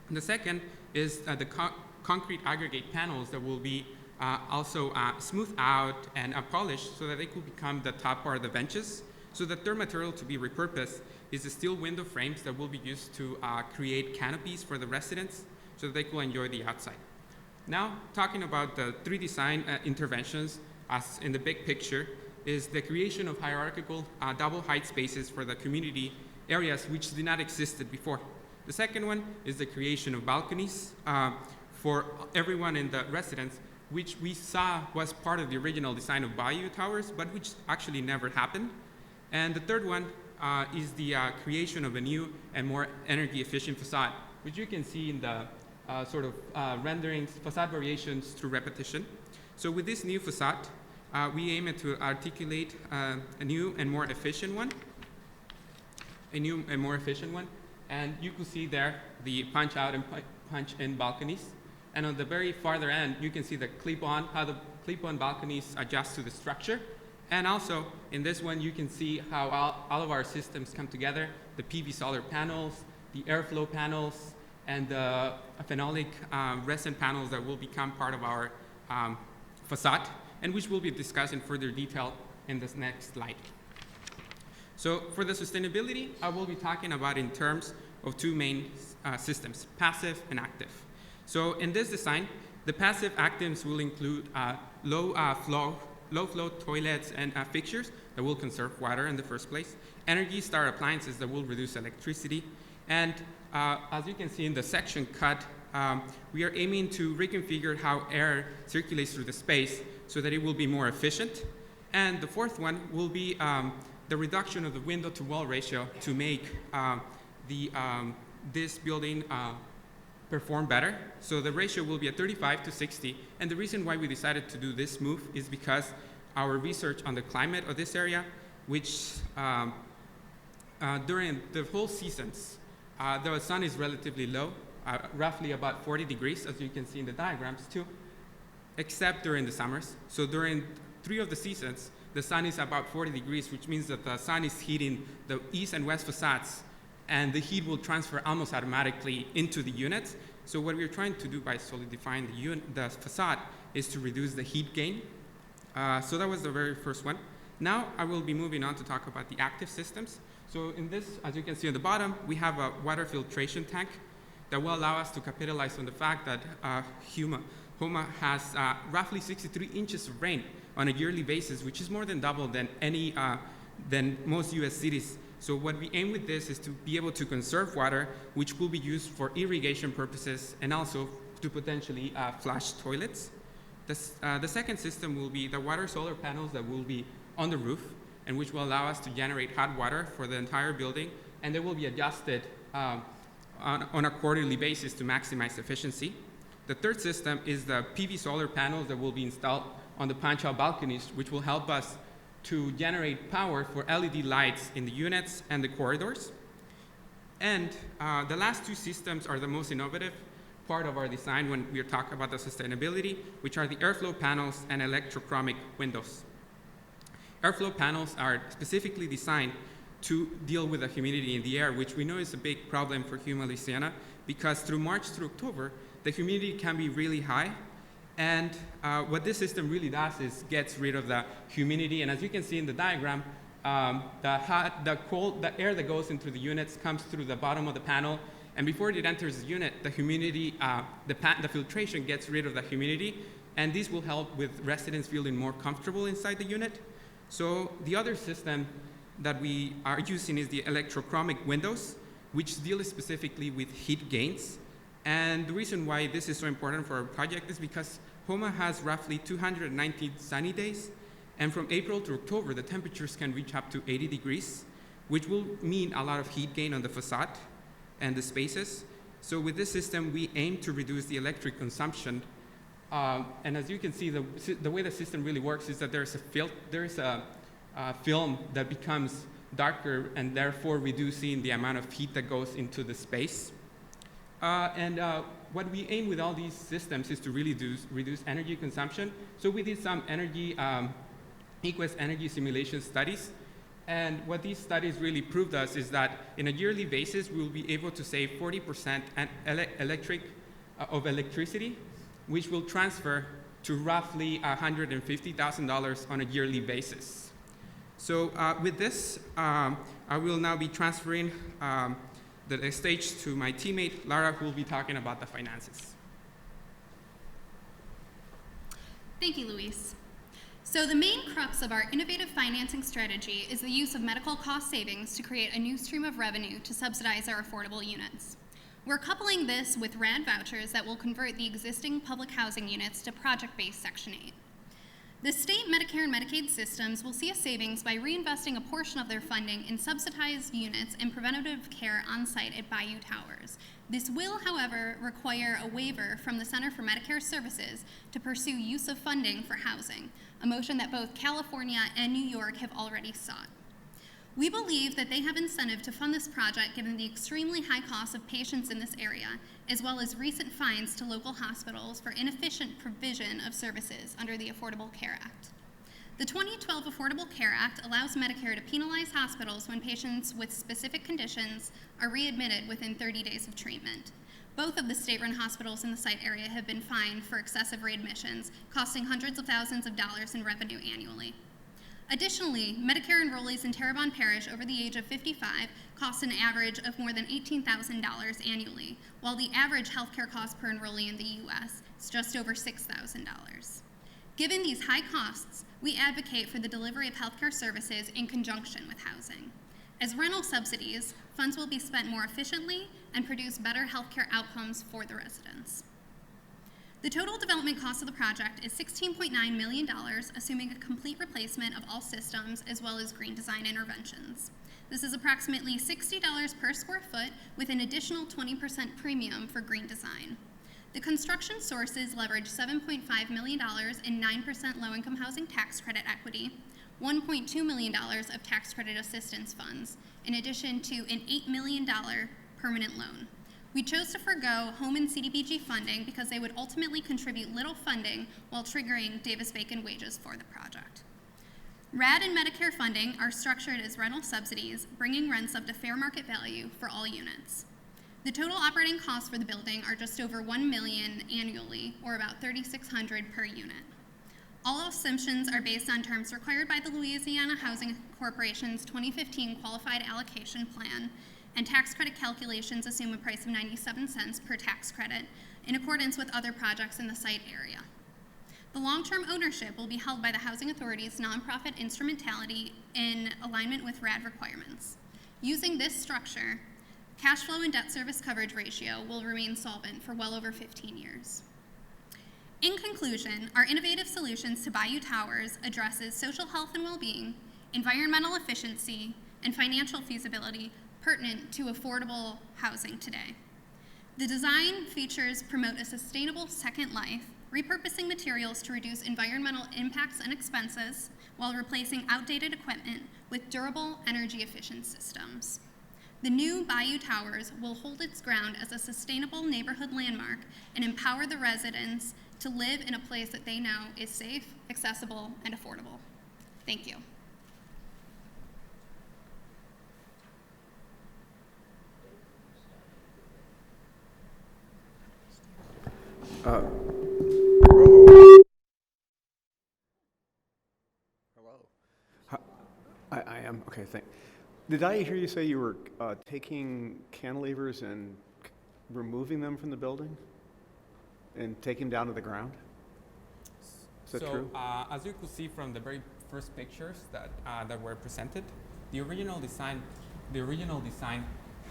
And the second is the concrete aggregate panels that will be also smoothed out and polished so that they could become the top part of the benches. So the third material to be repurposed is the steel window frames that will be used to create canopies for the residents so that they could enjoy the outside. Now, talking about the 3 design interventions, as in the big picture, is the creation of hierarchical double height spaces for the community areas which did not exist before. The second one is the creation of balconies for everyone in the residence, which we saw was part of the original design of Bayou Towers, but which actually never happened. And the third one is the creation of a new and more energy efficient facade, which you can see in the renderings, facade variations through repetition. So with this new facade, we aim to articulate a new and more efficient one. And you can see there the punch out and punch in balconies. And on the very farther end, you can see the clip-on, how the clip-on balconies adjust to the structure. And also, in this one, you can see how all of our systems come together, the PV solar panels, the airflow panels, and the phenolic resin panels that will become part of our facade, and which will be discussed in further detail in this next slide. So for the sustainability, I will be talking about in terms of two main systems, passive and active. So in this design, the passive actives will include low flow toilets and fixtures that will conserve water in the first place, Energy Star appliances that will reduce electricity, and as you can see in the section cut, we are aiming to reconfigure how air circulates through the space so that it will be more efficient. And the fourth one will be the reduction of the window to wall ratio to make this building perform better. So the ratio will be at 35 to 60. And the reason why we decided to do this move is because our research on the climate of this area, which during the whole seasons, the sun is relatively low, roughly about 40 degrees, as you can see in the diagrams too, except during the summers. So during 3 of the seasons, the sun is about 40 degrees, which means that the sun is heating the east and west facades, and the heat will transfer almost automatically into the units. So what we're trying to do by solidifying the facade is to reduce the heat gain. So that was the very first one. Now I will be moving on to talk about the active systems. So in this, as you can see on the bottom, we have a water filtration tank that will allow us to capitalize on the fact that Houma has roughly 63 inches of rain on a yearly basis, which is more than double than most US cities. So what we aim with this is to be able to conserve water, which will be used for irrigation purposes and also to potentially flush toilets. The second system will be the water solar panels that will be on the roof, and which will allow us to generate hot water for the entire building, and they will be adjusted on a quarterly basis to maximize efficiency. The third system is the PV solar panels that will be installed on the punch-out balconies, which will help us to generate power for LED lights in the units and the corridors. And the last two systems are the most innovative part of our design when we are talking about the sustainability, which are the airflow panels and electrochromic windows. Airflow panels are specifically designed to deal with the humidity in the air, which we know is a big problem for Houma, Louisiana, because through March through October, the humidity can be really high. And what this system really does is gets rid of the humidity. And as you can see in the diagram, the air that goes into the units comes through the bottom of the panel. And before it enters the unit, the humidity, the filtration gets rid of the humidity. And this will help with residents feeling more comfortable inside the unit. So the other system that we are using is the electrochromic windows, which deal specifically with heat gains. And the reason why this is so important for our project is because Houma has roughly 290 sunny days, and from April to October, the temperatures can reach up to 80 degrees, which will mean a lot of heat gain on the facade and the spaces. So with this system, we aim to reduce the electric consumption. And as you can see, the way the system really works is that there's a film that becomes darker and therefore reducing the amount of heat that goes into the space. What we aim with all these systems is to really reduce energy consumption. So we did some EQUEST energy simulation studies. And what these studies really proved us is that in a yearly basis, we will be able to save 40% of electricity, which will transfer to roughly $150,000 on a yearly basis. So with this, I will now be transferring the stage to my teammate, Lara, who will be talking about the finances. Thank you, Luis. So the main crux of our innovative financing strategy is the use of medical cost savings to create a new stream of revenue to subsidize our affordable units. We're coupling this with RAD vouchers that will convert the existing public housing units to project-based Section 8. The state Medicare and Medicaid systems will see a savings by reinvesting a portion of their funding in subsidized units and preventative care on site at Bayou Towers. This will, however, require a waiver from the Center for Medicare Services to pursue use of funding for housing, a motion that both California and New York have already sought. We believe that they have incentive to fund this project given the extremely high cost of patients in this area, as well as recent fines to local hospitals for inefficient provision of services under the Affordable Care Act. The 2012 Affordable Care Act allows Medicare to penalize hospitals when patients with specific conditions are readmitted within 30 days of treatment. Both of the state-run hospitals in the site area have been fined for excessive readmissions, costing hundreds of thousands of dollars in revenue annually. Additionally, Medicare enrollees in Terrebonne Parish over the age of 55 cost an average of more than $18,000 annually, while the average healthcare cost per enrollee in the U.S. is just over $6,000. Given these high costs, we advocate for the delivery of healthcare services in conjunction with housing. As rental subsidies, funds will be spent more efficiently and produce better healthcare outcomes for the residents. The total development cost of the project is $16.9 million, assuming a complete replacement of all systems as well as green design interventions. This is approximately $60 per square foot with an additional 20% premium for green design. The construction sources leverage $7.5 million in 9% low-income housing tax credit equity, $1.2 million of tax credit assistance funds, in addition to an $8 million permanent loan. We chose to forego home and CDBG funding because they would ultimately contribute little funding while triggering Davis-Bacon wages for the project. RAD and Medicare funding are structured as rental subsidies, bringing rents up to fair market value for all units. The total operating costs for the building are just over $1 million annually, or about $3,600 per unit. All assumptions are based on terms required by the Louisiana Housing Corporation's 2015 Qualified Allocation Plan, and tax credit calculations assume a price of 97 cents per tax credit in accordance with other projects in the site area. The long-term ownership will be held by the Housing Authority's nonprofit instrumentality in alignment with RAD requirements. Using this structure, cash flow and debt service coverage ratio will remain solvent for well over 15 years. In conclusion, our innovative solutions to Bayou Towers addresses social health and well-being, environmental efficiency, and financial feasibility pertinent to affordable housing today. The design features promote a sustainable second life, repurposing materials to reduce environmental impacts and expenses while replacing outdated equipment with durable, energy-efficient systems. The new Bayou Towers will hold its ground as a sustainable neighborhood landmark and empower the residents to live in a place that they know is safe, accessible, and affordable. Thank you. Hello. I am, okay, Did I hear you say you were taking cantilevers and removing them from the building and taking them down to the ground? Is that true? As you could see from the very first pictures that were presented, the original design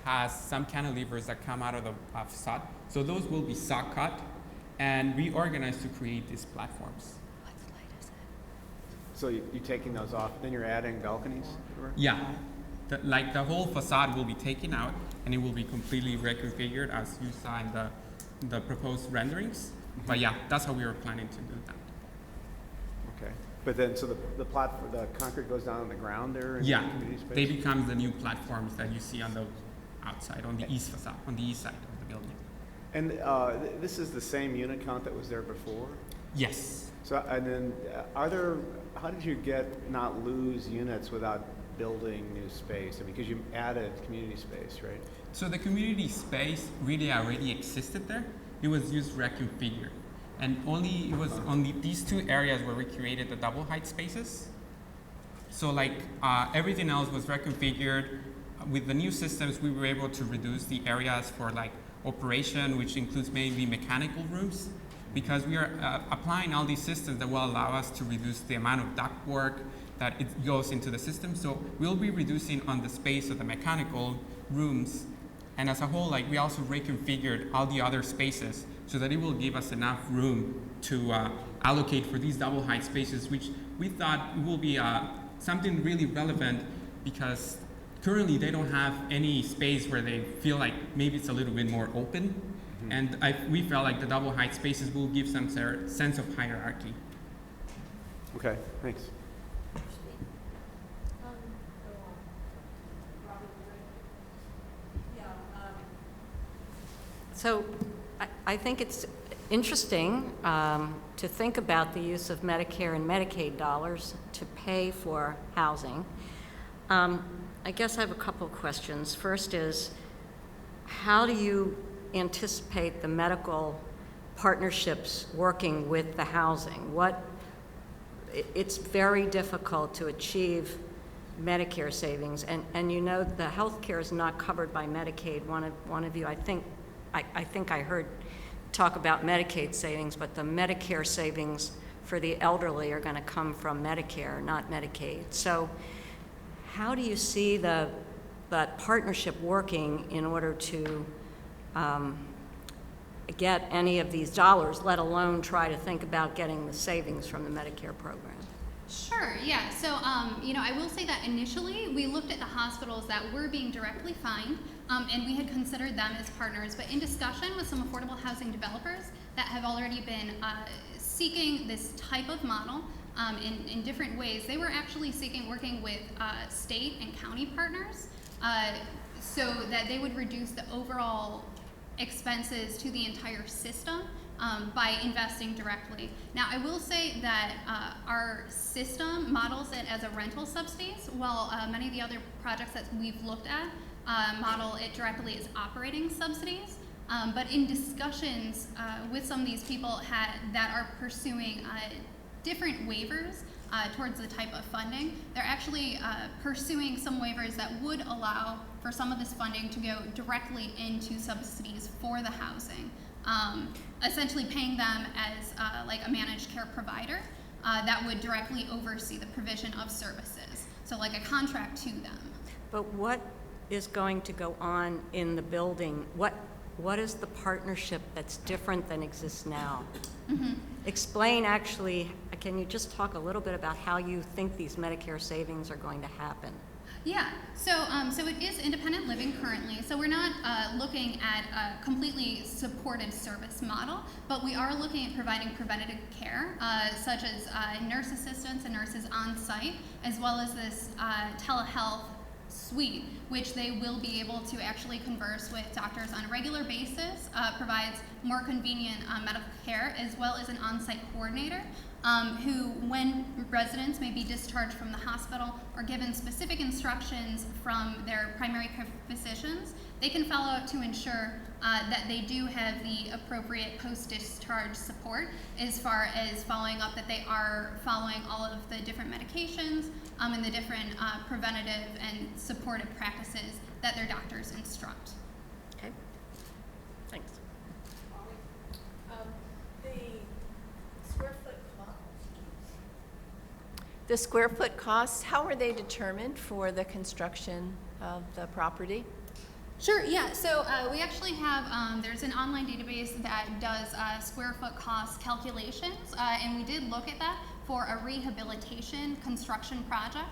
has some cantilevers that come out of the facade. So those will be saw cut and reorganized to create these platforms. What slide is it? So you're taking those off, then you're adding balconies? Yeah, the whole facade will be taken out and it will be completely reconfigured as you saw in the proposed renderings. But yeah, that's how we were planning to do that. Okay, but then so the concrete goes down on the ground there in the community space? They become the new platforms that you see on the outside, on the east facade, on the east side of the building. And this is the same unit count that was there before? Yes. So, and then how did you not lose units without building new space? I mean, because you added community space, right? So the community space really already existed there. It was just reconfigured. And it was only these two areas where we created the double height spaces. So everything else was reconfigured. With the new systems, we were able to reduce the areas for operation, which includes mainly mechanical rooms, because we are applying all these systems that will allow us to reduce the amount of duct work that it goes into the system. So we'll be reducing on the space of the mechanical rooms. And as a whole, we also reconfigured all the other spaces so that it will give us enough room to allocate for these double height spaces, which we thought will be something really relevant because currently they don't have any space where they feel like maybe it's a little bit more open. And we felt like the double height spaces will give some sense of hierarchy. Okay, thanks. So I think it's interesting to think about the use of Medicare and Medicaid dollars to pay for housing. I guess I have a couple of questions. First is, how do you anticipate the medical partnerships working with the housing? It's very difficult to achieve Medicare savings, and you know the health care is not covered by Medicaid. One of you, I think I heard talk about Medicaid savings, but the Medicare savings for the elderly are going to come from Medicare, not Medicaid. So how do you see that partnership working in order to get any of these dollars, let alone try to think about getting the savings from the Medicare program? Sure, yeah. So, I will say that initially we looked at the hospitals that were being directly fined, and we had considered them as partners. But in discussion with some affordable housing developers that have already been seeking this type of model in different ways, they were actually working with state and county partners so that they would reduce the overall expenses to the entire system by investing directly. Now, I will say that our system models it as a rental subsidies, while many of the other projects that we've looked at model it directly as operating subsidies. But in discussions with some of these people that are pursuing different waivers towards the type of funding, they're actually pursuing some waivers that would allow for some of this funding to go directly into subsidies for the housing, essentially paying them as like a managed care provider that would directly oversee the provision of services, so like a contract to them. But what is going to go on in the building? What is the partnership that's different than exists now? Mm-hmm. Explain, actually, can you just talk a little bit about how you think these Medicare savings are going to happen? Yeah, so it is independent living currently. So we're not looking at a completely supported service model, but we are looking at providing preventative care, such as nurse assistants and nurses on site, as well as this telehealth suite, which they will be able to actually converse with doctors on a regular basis, provides more convenient medical care, as well as an on-site coordinator who, when residents may be discharged from the hospital or given specific instructions from their primary care physicians, they can follow up to ensure that they do have the appropriate post-discharge support as far as following up that they are following all of the different medications and the different preventative and supportive practices that their doctors instruct. Okay, thanks. The square foot costs, how are they determined for the construction of the property? Sure, yeah, so we actually have, there's an online database that does square foot cost calculations, and we did look at that for a rehabilitation construction project.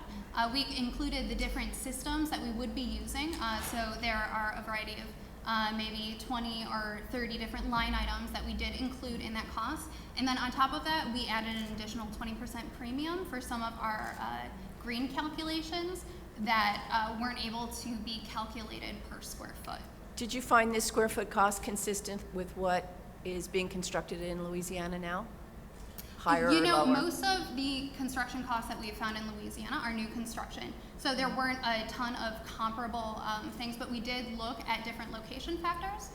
We included the different systems that we would be using, so there are a variety of maybe 20 or 30 different line items that we did include in that cost. And then on top of that, we added an additional 20% premium for some of our green calculations that weren't able to be calculated per square foot. Did you find this square foot cost consistent with what is being constructed in Louisiana now? Higher or lower? Most of the construction costs that we have found in Louisiana are new construction. So there weren't a ton of comparable things, but we did look at different location factors.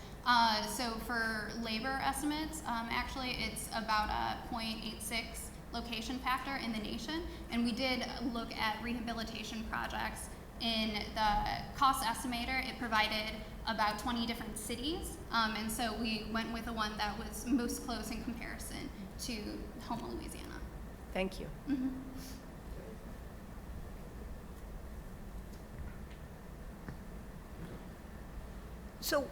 So for labor estimates, actually it's about a 0.86 location factor in the nation, and we did look at rehabilitation projects. In the cost estimator, it provided about 20 different cities, and so we went with the one that was most close in comparison to Houma, Louisiana. Thank you. Mm-hmm. So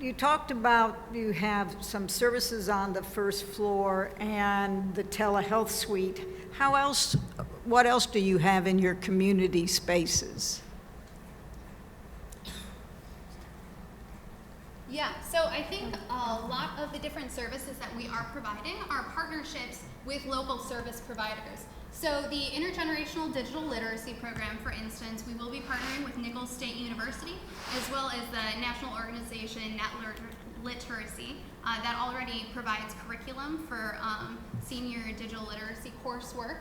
you talked about you have some services on the first floor and the telehealth suite. What else do you have in your community spaces? Yeah, so I think a lot of the different services that we are providing are partnerships with local service providers. So the Intergenerational Digital Literacy Program, for instance, we will be partnering with Nichols State University, as well as the national organization Net Literacy that already provides curriculum for senior digital literacy coursework.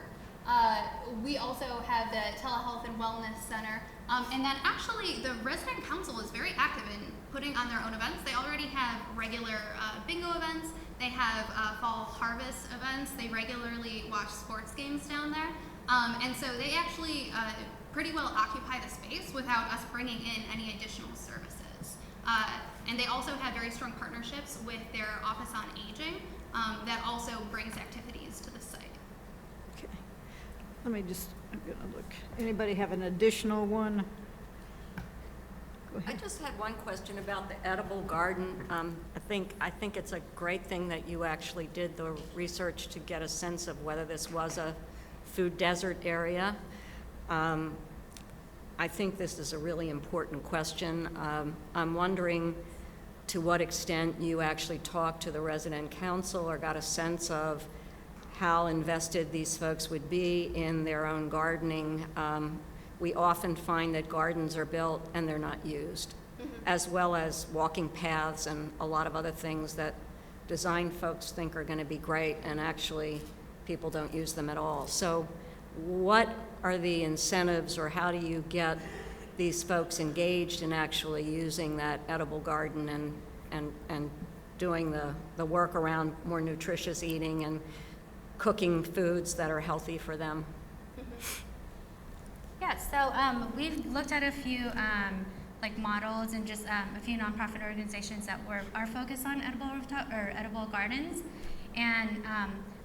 We also have the Telehealth and Wellness Center. And then actually the resident council is very active in putting on their own events. They already have regular bingo events. They have fall harvest events. They regularly watch sports games down there. And so they actually pretty well occupy the space without us bringing in any additional services. And they also have very strong partnerships with their Office on Aging that also brings activities to the site. Okay. I'm gonna look. Anybody have an additional one? Go ahead. I just had one question about the edible garden. I think it's a great thing that you actually did the research to get a sense of whether this was a food desert area. I think this is a really important question. I'm wondering to what extent you actually talked to the resident council or got a sense of how invested these folks would be in their own gardening. We often find that gardens are built and they're not used, as well as walking paths and a lot of other things that design folks think are going to be great, and actually people don't use them at all. So what are the incentives, or how do you get these folks engaged in actually using that edible garden and doing the work around more nutritious eating and cooking foods that are healthy for them? Yeah, so we've looked at a few like models and just a few nonprofit organizations that are focused on edible rooftop or edible gardens, and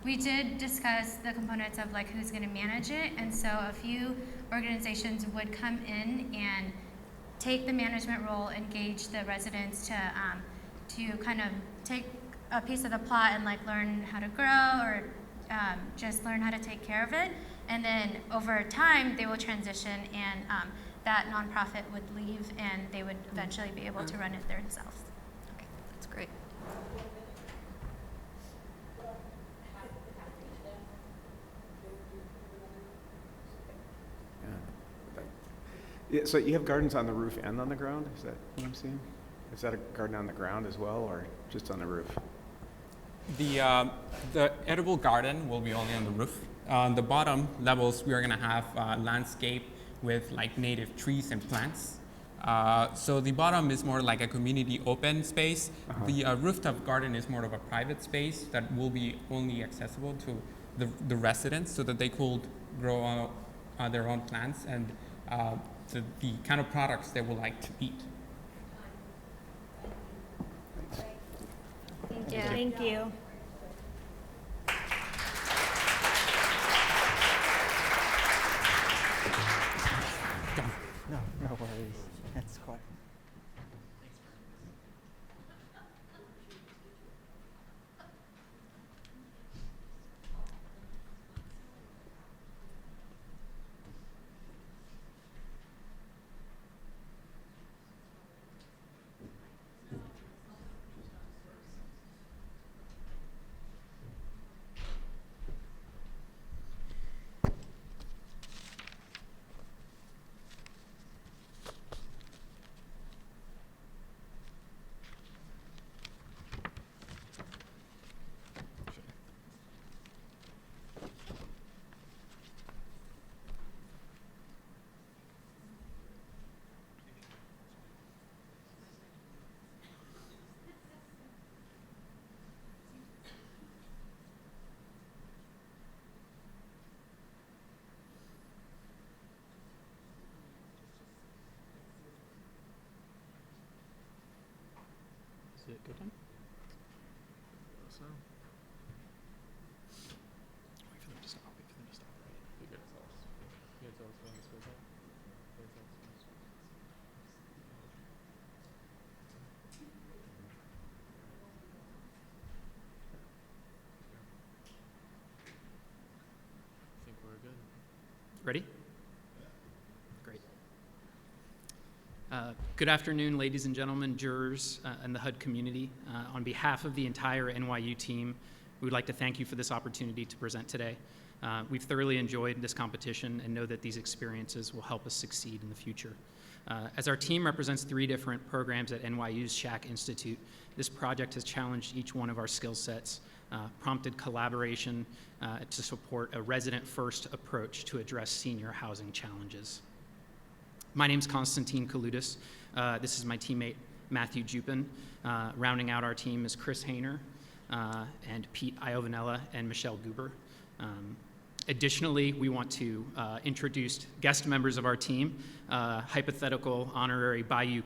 we did discuss the components of like who's going to manage it, and so a few organizations would come in and take the management role, engage the residents to kind of take a piece of the plot and like learn how to grow or just learn how to take care of it. And then over time, they will transition, and that nonprofit would leave, and they would eventually be able to run it themselves. Okay, that's great. Yeah, so you have gardens on the roof and on the ground? Is that what I'm seeing? Is that a garden on the ground as well, or just on the roof? The edible garden will be only on the roof. On the bottom levels, we are going to have landscape with like native trees and plants. So the bottom is more like a community open space. The rooftop garden is more of a private space that will be only accessible to the residents, so that they could grow their own plants and the kind of products they would like to eat. Thank you. Thank you. No worries. That's quite. Is it good then? So. Wait for them to stop. Wait for them to stop. Ready? Great. Good afternoon, ladies and gentlemen, jurors, and the HUD community. On behalf of the entire NYU team, we would like to thank you for this opportunity to present today. We've thoroughly enjoyed this competition and know that these experiences will help us succeed in the future. As our team represents 3 different programs at NYU's Shack Institute, this project has challenged each one of our skill sets, prompted collaboration to support a resident-first approach to address senior housing challenges. My name is Konstantin Kaludis. This is my teammate, Matthew Jupin. Rounding out our team is Chris Hayner, and Pete Iovanella, and Michelle Goober. Additionally, we want to introduce guest members of our team, hypothetical honorary Bayou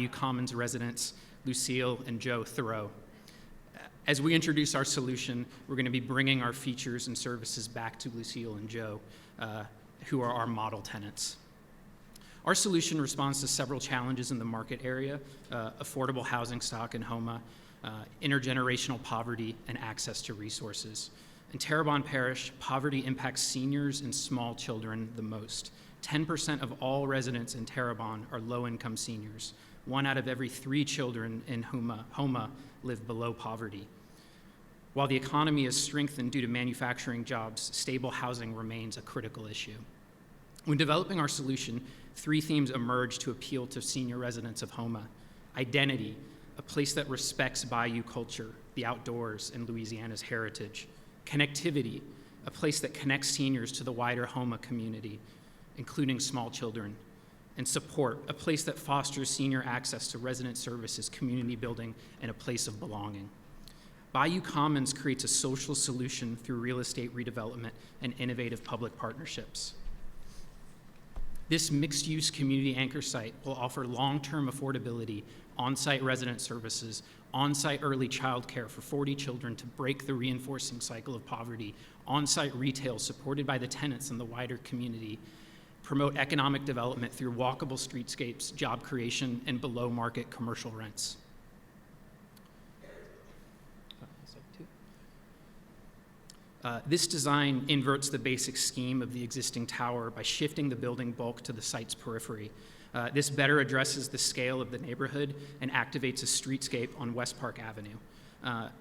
Commons residents, Lucille and Joe Thoreau. As we introduce our solution, we're going to be bringing our features and services back to Lucille and Joe, who are our model tenants. Our solution responds to several challenges in the market area: affordable housing stock in Houma, intergenerational poverty, and access to resources. In Terrebonne Parish, poverty impacts seniors and small children the most. 10% of all residents in Terrebonne are low-income seniors. 1 out of every 3 children in Houma live below poverty. While the economy is strengthened due to manufacturing jobs, stable housing remains a critical issue. When developing our solution, 3 themes emerged to appeal to senior residents of Houma: identity, a place that respects Bayou culture, the outdoors, and Louisiana's heritage; connectivity, a place that connects seniors to the wider Houma community, including small children; and support, a place that fosters senior access to resident services, community building, and a place of belonging. Bayou Commons creates a social solution through real estate redevelopment and innovative public partnerships. This mixed-use community anchor site will offer long-term affordability, on-site resident services, on-site early childcare for 40 children to break the reinforcing cycle of poverty, on-site retail supported by the tenants and the wider community, promote economic development through walkable streetscapes, job creation, and below-market commercial rents. This design inverts the basic scheme of the existing tower by shifting the building bulk to the site's periphery. This better addresses the scale of the neighborhood and activates a streetscape on West Park Avenue.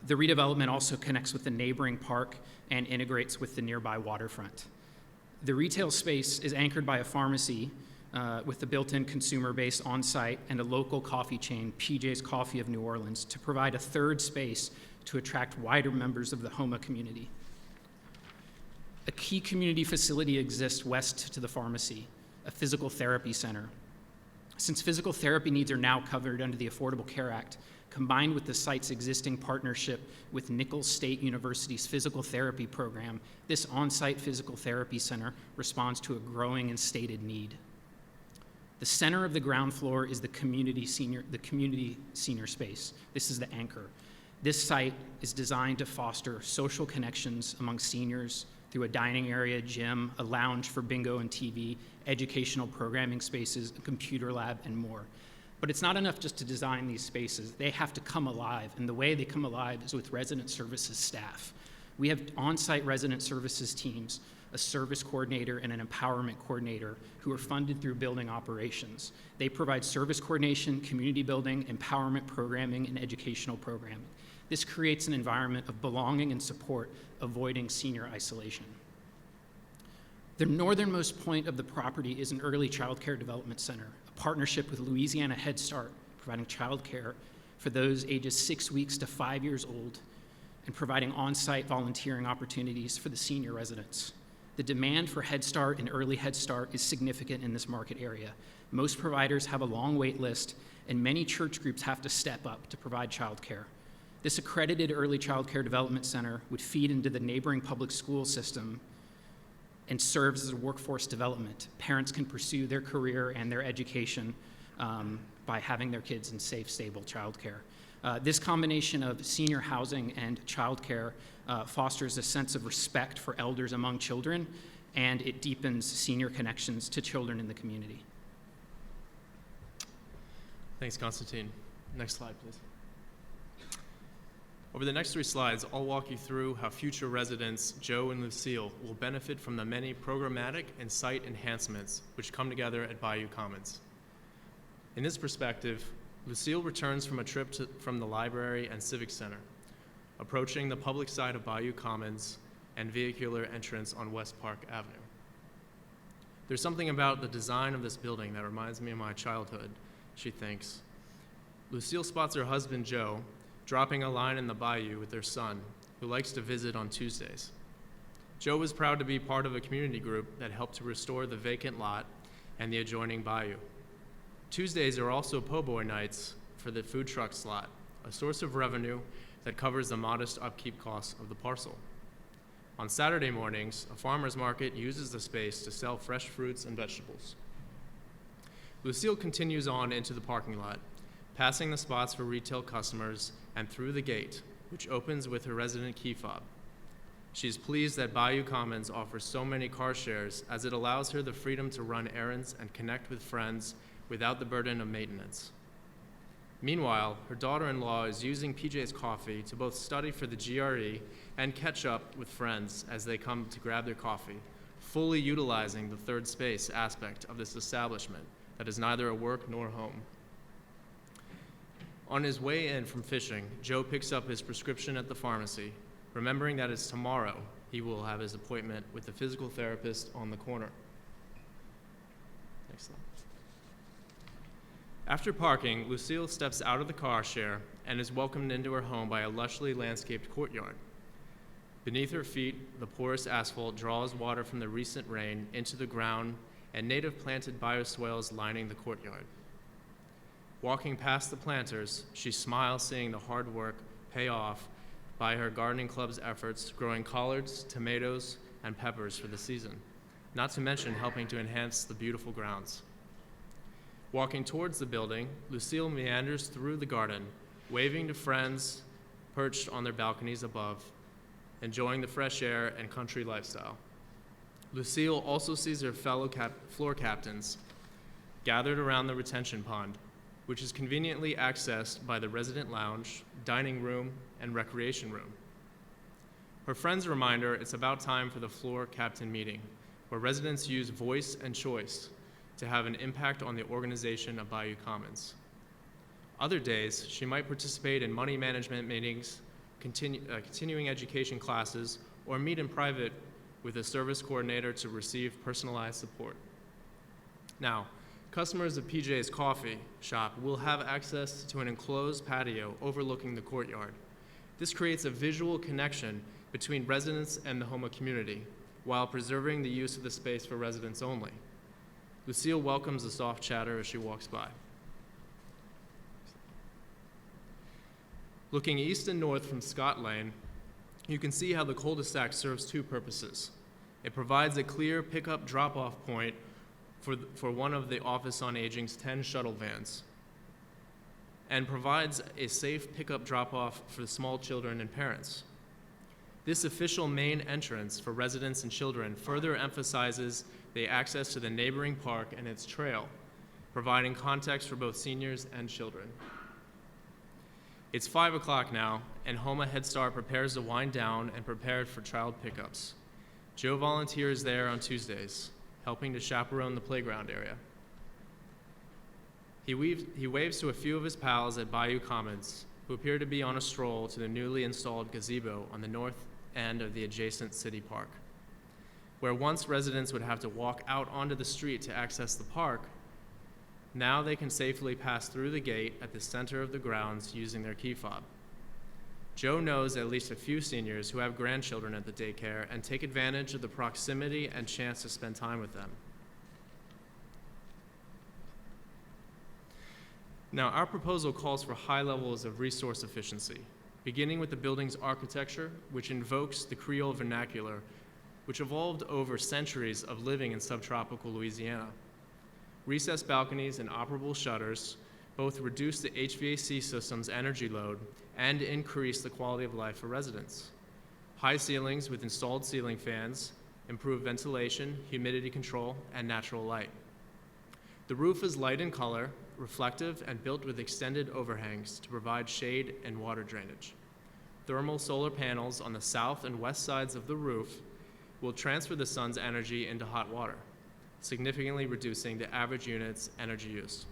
The redevelopment also connects with the neighboring park and integrates with the nearby waterfront. The retail space is anchored by a pharmacy with the built-in consumer base on site and a local coffee chain, PJ's Coffee of New Orleans, to provide a third space to attract wider members of the Houma community. A key community facility exists west to the pharmacy, a physical therapy center. Since physical therapy needs are now covered under the Affordable Care Act, combined with the site's existing partnership with Nichols State University's physical therapy program, this on-site physical therapy center responds to a growing and stated need. The center of the ground floor is the community senior space. This is the anchor. This site is designed to foster social connections among seniors through a dining area, gym, a lounge for bingo and TV, educational programming spaces, a computer lab, and more. But it's not enough just to design these spaces. They have to come alive, and the way they come alive is with resident services staff. We have on-site resident services teams, a service coordinator and an empowerment coordinator who are funded through building operations. They provide service coordination, community building, empowerment programming, and educational programming. This creates an environment of belonging and support, avoiding senior isolation. The northernmost point of the property is an early child care development center, a partnership with Louisiana Head Start, providing child care for those ages 6 weeks to 5 years old, and providing on-site volunteering opportunities for the senior residents. The demand for Head Start and early Head Start is significant in this market area. Most providers have a long wait list, and many church groups have to step up to provide child care. This accredited early child care development center would feed into the neighboring public school system and serves as a workforce development. Parents can pursue their career and their education by having their kids in safe, stable child care. This combination of senior housing and child care fosters a sense of respect for elders among children, and it deepens senior connections to children in the community. Thanks, Konstantin. Next slide, please. Over the next 3 slides, I'll walk you through how future residents Joe and Lucille will benefit from the many programmatic and site enhancements which come together at Bayou Commons. In this perspective, Lucille returns from a trip from the library and civic center, approaching the public side of Bayou Commons and vehicular entrance on West Park Avenue. There's something about the design of this building that reminds me of my childhood, she thinks. Lucille spots her husband, Joe, dropping a line in the bayou with their son, who likes to visit on Tuesdays. Joe was proud to be part of a community group that helped to restore the vacant lot and the adjoining bayou. Tuesdays are also po' boy nights for the food truck slot, a source of revenue that covers the modest upkeep costs of the parcel. On Saturday mornings, a farmer's market uses the space to sell fresh fruits and vegetables. Lucille continues on into the parking lot, passing the spots for retail customers and through the gate, which opens with her resident key fob. She is pleased that Bayou Commons offers so many car shares, as it allows her the freedom to run errands and connect with friends without the burden of maintenance. Meanwhile, her daughter-in-law is using PJ's Coffee to both study for the GRE and catch up with friends as they come to grab their coffee, fully utilizing the third space aspect of this establishment that is neither a work nor home. On his way in from fishing, Joe picks up his prescription at the pharmacy, remembering that it's tomorrow he will have his appointment with the physical therapist on the corner. Next slide. After parking, Lucille steps out of the car share and is welcomed into her home by a lushly landscaped courtyard. Beneath her feet, the porous asphalt draws water from the recent rain into the ground and native planted bioswales lining the courtyard. Walking past the planters, she smiles seeing the hard work pay off by her gardening club's efforts growing collards, tomatoes, and peppers for the season, not to mention helping to enhance the beautiful grounds. Walking towards the building, Lucille meanders through the garden, waving to friends perched on their balconies above, enjoying the fresh air and country lifestyle. Lucille also sees her fellow floor captains gathered around the retention pond, which is conveniently accessed by the resident lounge, dining room, and recreation room. Her friends remind her it's about time for the floor captain meeting, where residents use voice and choice to have an impact on the organization of Bayou Commons. Other days, she might participate in money management meetings, continuing education classes, or meet in private with a service coordinator to receive personalized support. Now, customers of PJ's Coffee Shop will have access to an enclosed patio overlooking the courtyard. This creates a visual connection between residents and the Houma community, while preserving the use of the space for residents only. Lucille welcomes the soft chatter as she walks by. Looking east and north from Scott Lane, you can see how the cul-de-sac serves 2 purposes. It provides a clear pickup drop-off point for one of the Office on Aging's 10 shuttle vans, and provides a safe pickup drop-off for the small children and parents. This official main entrance for residents and children further emphasizes the access to the neighboring park and its trail, providing context for both seniors and children. It's 5 o'clock now, and Houma Head Start prepares to wind down and prepared for child pickups. Joe volunteers there on Tuesdays, helping to chaperone the playground area. He waves to a few of his pals at Bayou Commons, who appear to be on a stroll to the newly installed gazebo on the north end of the adjacent city park. Where once residents would have to walk out onto the street to access the park, now they can safely pass through the gate at the center of the grounds using their key fob. Joe knows at least a few seniors who have grandchildren at the daycare and take advantage of the proximity and chance to spend time with them. Now, our proposal calls for high levels of resource efficiency, beginning with the building's architecture, which invokes the Creole vernacular, which evolved over centuries of living in subtropical Louisiana. Recessed balconies and operable shutters both reduce the HVAC system's energy load and increase the quality of life for residents. High ceilings with installed ceiling fans improve ventilation, humidity control, and natural light. The roof is light in color, reflective, and built with extended overhangs to provide shade and water drainage. Thermal solar panels on the south and west sides of the roof will transfer the sun's energy into hot water, significantly reducing the average unit's energy use.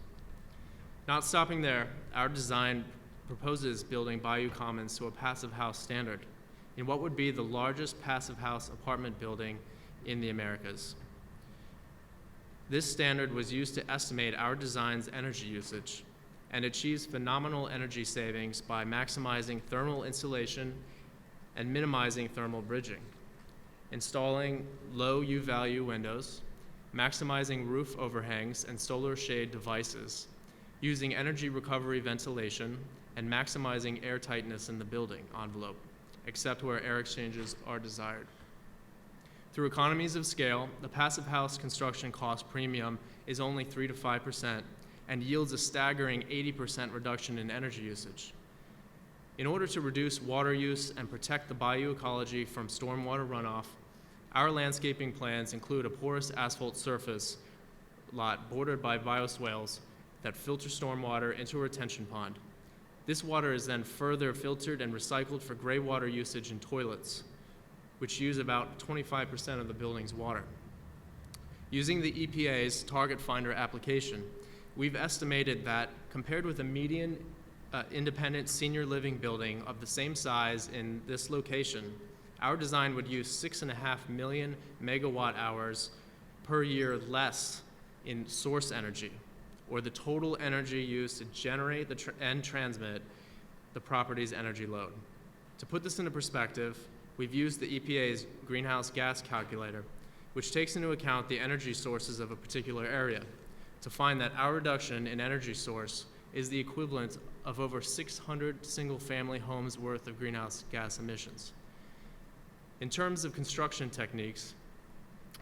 Not stopping there, our design proposes building Bayou Commons to a passive house standard in what would be the largest passive house apartment building in the Americas. This standard was used to estimate our design's energy usage and achieves phenomenal energy savings by maximizing thermal insulation and minimizing thermal bridging, installing low U-value windows, maximizing roof overhangs and solar shade devices, using energy recovery ventilation, and maximizing air tightness in the building envelope, except where air exchanges are desired. Through economies of scale, the passive house construction cost premium is only 3 to 5% and yields a staggering 80% reduction in energy usage. In order to reduce water use and protect the bayou ecology from stormwater runoff, our landscaping plans include a porous asphalt surface lot bordered by bioswales that filter stormwater into a retention pond. This water is then further filtered and recycled for gray water usage in toilets, which use about 25% of the building's water. Using the EPA's Target Finder application, we've estimated that compared with a median independent senior living building of the same size in this location, our design would use 6.5 million megawatt hours per year less in source energy, or the total energy used to generate and transmit the property's energy load. To put this into perspective, we've used the EPA's greenhouse gas calculator, which takes into account the energy sources of a particular area, to find that our reduction in energy source is the equivalent of over 600 single-family homes worth of greenhouse gas emissions. In terms of construction techniques,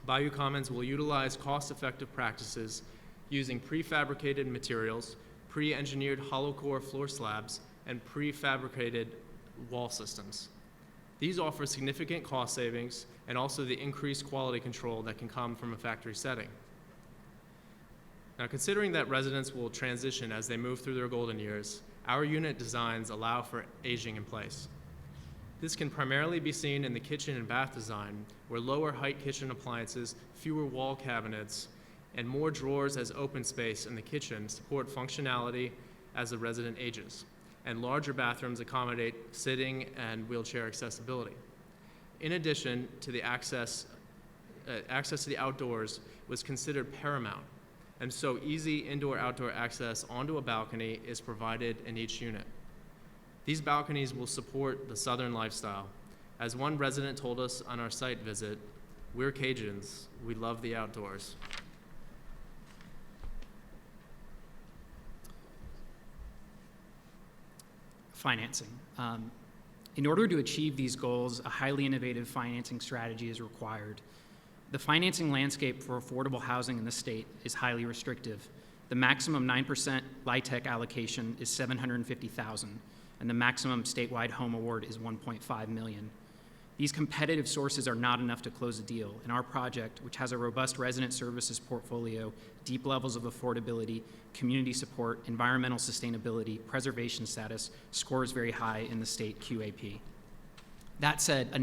Bayou Commons will utilize cost-effective practices using prefabricated materials, pre-engineered hollow core floor slabs, and prefabricated wall systems. These offer significant cost savings and also the increased quality control that can come from a factory setting. Now, considering that residents will transition as they move through their golden years, our unit designs allow for aging in place. This can primarily be seen in the kitchen and bath design, where lower height kitchen appliances, fewer wall cabinets, and more drawers as open space in the kitchen support functionality as the resident ages, and larger bathrooms accommodate sitting and wheelchair accessibility. In addition to the access to the outdoors was considered paramount, and so easy indoor-outdoor access onto a balcony is provided in each unit. These balconies will support the Southern lifestyle. As one resident told us on our site visit, "We're Cajuns, we love the outdoors." Financing. In order to achieve these goals, a highly innovative financing strategy is required. The financing landscape for affordable housing in the state is highly restrictive. The maximum 9% LIHTC allocation is $750,000, and the maximum statewide home award is $1.5 million. These competitive sources are not enough to close a deal, and our project, which has a robust resident services portfolio, deep levels of affordability, community support, environmental sustainability, preservation status, scores very high in the state QAP. That said, a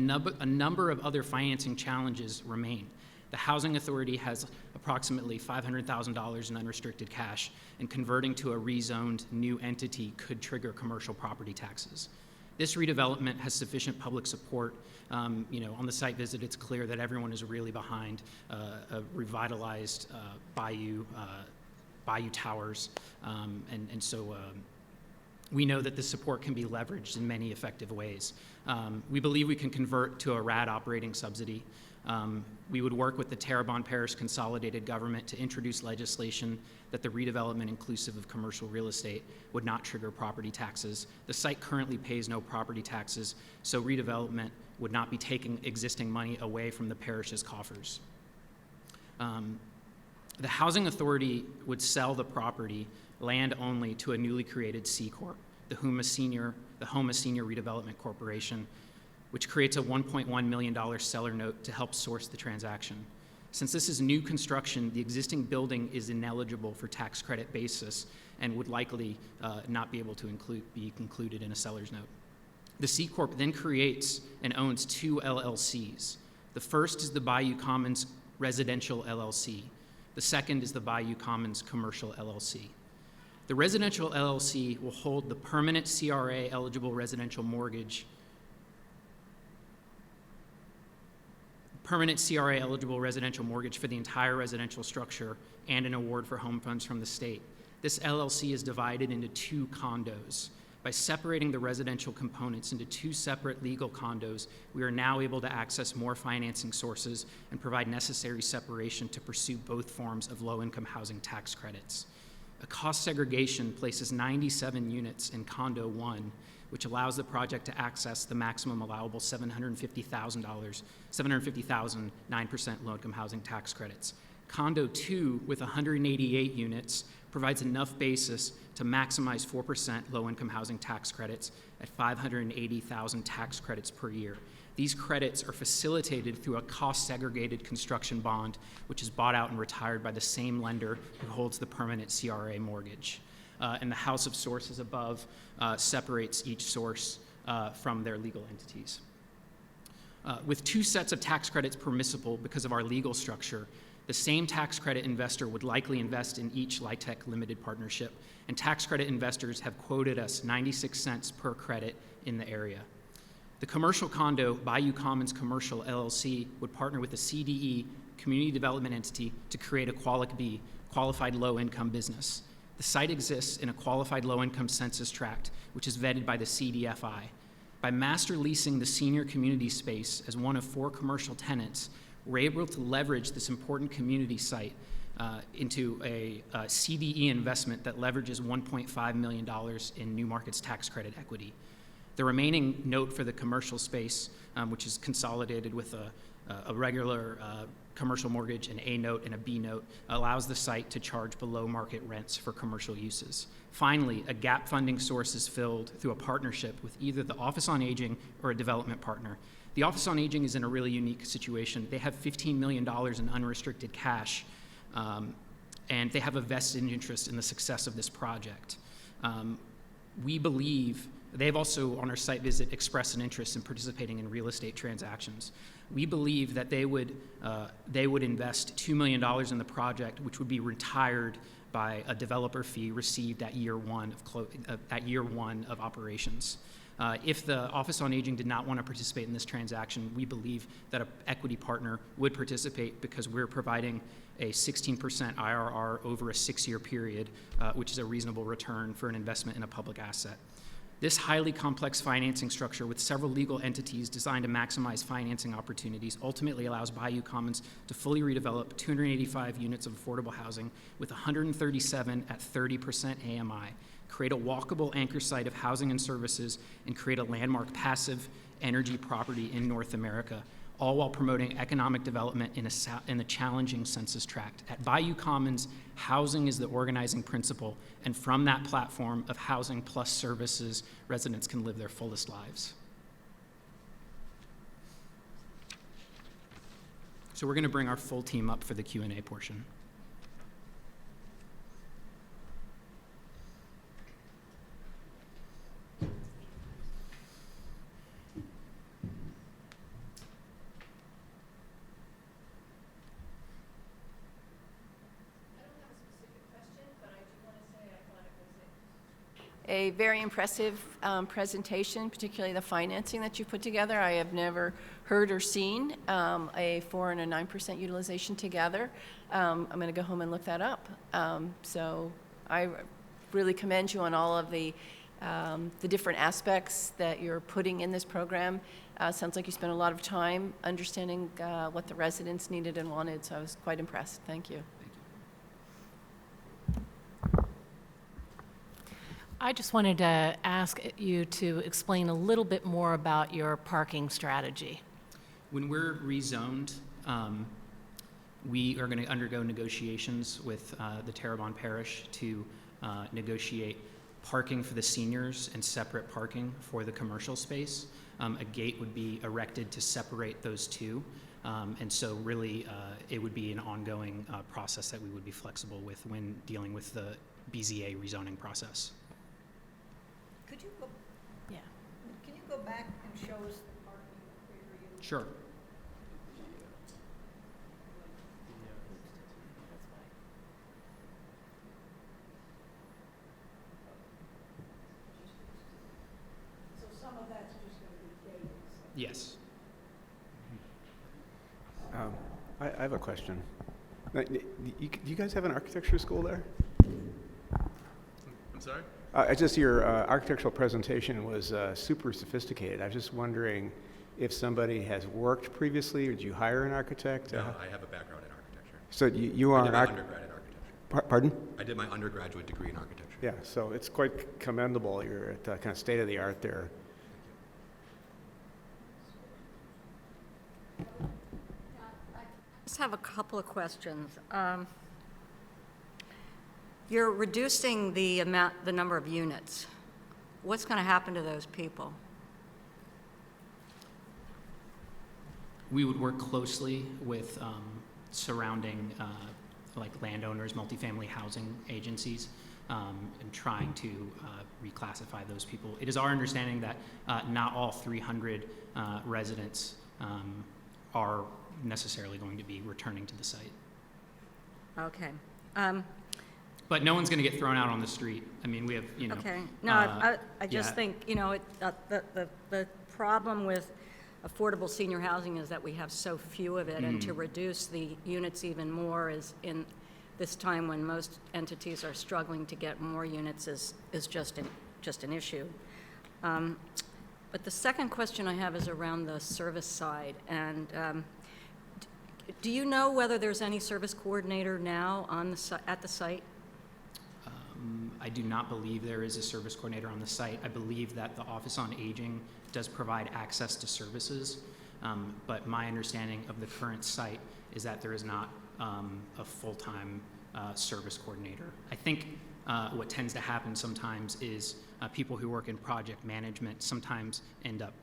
number of other financing challenges remain. The Housing Authority has approximately $500,000 in unrestricted cash, and converting to a rezoned new entity could trigger commercial property taxes. This redevelopment has sufficient public support. On the site visit, it's clear that everyone is really behind a revitalized Bayou Towers, and so we know that this support can be leveraged in many effective ways. We believe we can convert to a RAD operating subsidy. We would work with the Terrebonne Parish Consolidated Government to introduce legislation that the redevelopment inclusive of commercial real estate would not trigger property taxes. The site currently pays no property taxes, so redevelopment would not be taking existing money away from the parish's coffers. The Housing Authority would sell the property, land only, to a newly created C Corp, the Homa Senior Redevelopment Corporation, which creates a $1.1 million seller note to help source the transaction. Since this is new construction, the existing building is ineligible for tax credit basis and would likely not be able to be included in a seller's note. The C Corp then creates and owns 2 LLCs. The first is the Bayou Commons Residential LLC. The second is the Bayou Commons Commercial LLC. The residential LLC will hold the permanent CRA eligible residential mortgage, for the entire residential structure and an award for home funds from the state. This LLC is divided into 2 condos. By separating the residential components into 2 separate legal condos, we are now able to access more financing sources and provide necessary separation to pursue both forms of low-income housing tax credits. A cost segregation places 97 units in Condo 1, which allows the project to access the maximum allowable $750,000, 9% low-income housing tax credits. Condo 2, with 188 units, provides enough basis to maximize 4% low-income housing tax credits at 580,000 tax credits per year. These credits are facilitated through a cost-segregated construction bond, which is bought out and retired by the same lender who holds the permanent CRA mortgage. And the House of Sources above separates each source from their legal entities. With 2 sets of tax credits permissible because of our legal structure, the same tax credit investor would likely invest in each LIHTC limited partnership, and tax credit investors have quoted us 96 cents per credit in the area. The commercial condo, Bayou Commons Commercial LLC, would partner with a CDE, community development entity, to create a Qualic B, qualified low-income business. The site exists in a qualified low-income census tract, which is vetted by the CDFI. By master leasing the senior community space as one of 4 commercial tenants, we're able to leverage this important community site into a CDE investment that leverages $1.5 million in New Markets tax credit equity. The remaining note for the commercial space, which is consolidated with a regular commercial mortgage, an A note and a B note, allows the site to charge below market rents for commercial uses. Finally, a gap funding source is filled through a partnership with either the Office on Aging or a development partner. The Office on Aging is in a really unique situation. They have $15 million in unrestricted cash, and they have a vested interest in the success of this project. We believe they've also, on our site visit, expressed an interest in participating in real estate transactions. We believe that they would invest $2 million in the project, which would be retired by a developer fee received at year one of operations. If the Office on Aging did not want to participate in this transaction, we believe that an equity partner would participate because we're providing a 16% IRR over a 6-year period, which is a reasonable return for an investment in a public asset. This highly complex financing structure with several legal entities designed to maximize financing opportunities ultimately allows Bayou Commons to fully redevelop 285 units of affordable housing with 137 at 30% AMI, create a walkable anchor site of housing and services, and create a landmark passive energy property in North America, all while promoting economic development in a challenging census tract. At Bayou Commons, housing is the organizing principle, and from that platform of housing plus services, residents can live their fullest lives. So we're going to bring our full team up for the Q&A portion. A very impressive presentation, particularly the financing that you put together. I have never heard or seen a 4% and a 9% utilization together. I'm going to go home and look that up. So I really commend you on all of the different aspects that you're putting in this program. Sounds like you spent a lot of time understanding what the residents needed and wanted, so I was quite impressed. Thank you. I just wanted to ask you to explain a little bit more about your parking strategy. When we're rezoned, we are going to undergo negotiations with the Terrebonne Parish to negotiate parking for the seniors and separate parking for the commercial space. A gate would be erected to separate those two. And so really, it would be an ongoing process that we would be flexible with when dealing with the BZA rezoning process. Could you go, go back and show us the parking area? Sure. So some of that's just going to be gated. Yes. I have a question. Do you guys have an architecture school there? I'm sorry? Just your architectural presentation was super sophisticated. I was just wondering if somebody has worked previously, or did you hire an architect? No, I have a background in architecture. So you are I did an my architect? undergrad in architecture. Pardon? I did my undergraduate degree in architecture. Yeah, so it's quite commendable. You're at kind of state of the art there. Just have a couple of questions. You're reducing the number of units. What's going to happen to those people? We would work closely with surrounding like landowners, multifamily housing agencies, and trying to reclassify those people. It is our understanding that not all 300 residents are necessarily going to be returning to the site. Okay. But no one's going to get thrown out on the street. I mean, we have, you know. Okay. No, I just think, you know, the problem with affordable senior housing is that we have so few of it, and to reduce the units even more is in this time when most entities are struggling to get more units is just an issue. But the second question I have is around the service side, and do you know whether there's any service coordinator now on at the site? I do not believe there is a service coordinator on the site. I believe that the Office on Aging does provide access to services, but my understanding of the current site is that there is not a full-time service coordinator. I think what tends to happen sometimes is people who work in project management sometimes end up,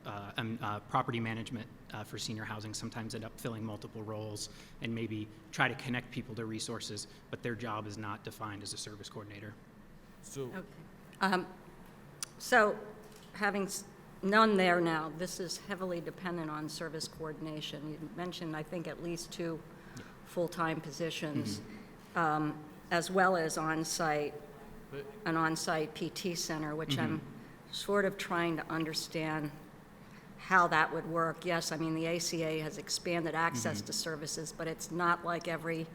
property management for senior housing sometimes end up filling multiple roles and maybe try to connect people to resources, but their job is not defined as a service coordinator. So, okay. So having none there now, this is heavily dependent on service coordination. You mentioned, I think, at least 2 full-time positions, as well as on-site, an on-site PT center, which I'm sort of trying to understand how that would work. Yes, I mean, the ACA has expanded access to services, but it's not like every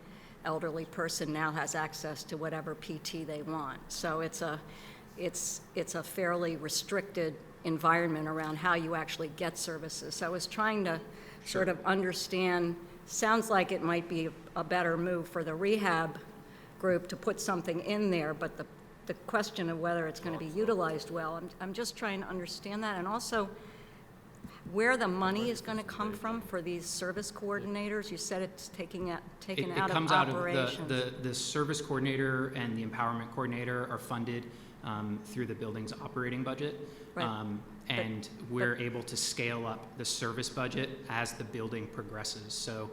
elderly person now has access to whatever PT they want. So it's a fairly restricted environment around how you actually get services. So I was trying to sort of understand, sounds like it might be a better move for the rehab group to put something in there, but the question of whether it's going to be utilized well, I'm just trying to understand that, and also where the money is going to come from for these service coordinators. You said it's taken out It comes of out operations. of the service coordinator and the empowerment coordinator are funded through the building's operating budget. Right. And we're able to scale up the service budget as the building progresses. So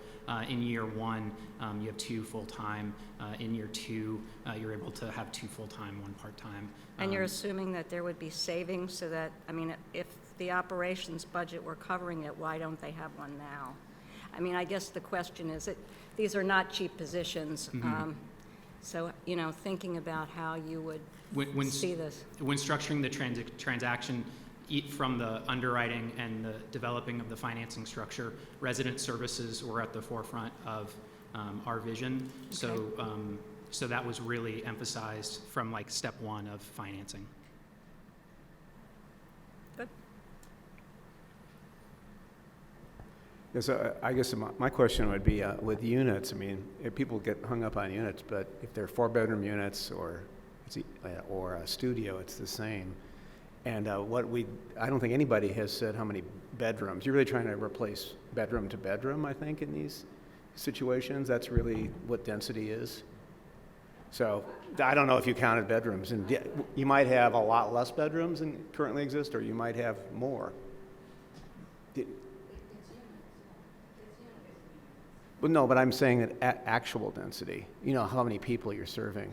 in year 1, you have 2 full-time. In year 2, you're able to have 2 full-time, 1 part-time. And you're assuming that there would be savings so that, I mean, if the operations budget were covering it, why don't they have one now? I mean, I guess the question is, these are not cheap positions. So, you know, thinking about how you would see this. When structuring the transaction, from the underwriting and the developing of the financing structure, resident services were at the forefront of our vision. Okay. So that was really emphasized from like step 1 of financing. Good. Yeah, so I guess my question would be with units. I mean, if people get hung up on units, but if they're 4-bedroom units or a studio, it's the same. And I don't think anybody has said how many bedrooms. You're really trying to replace bedroom to bedroom, I think, in these situations. That's really what density is. So I don't know if you counted bedrooms. And you might have a lot less bedrooms than currently exist, or you might have more. Well, no, but I'm saying that actual density, you know, how many people you're serving.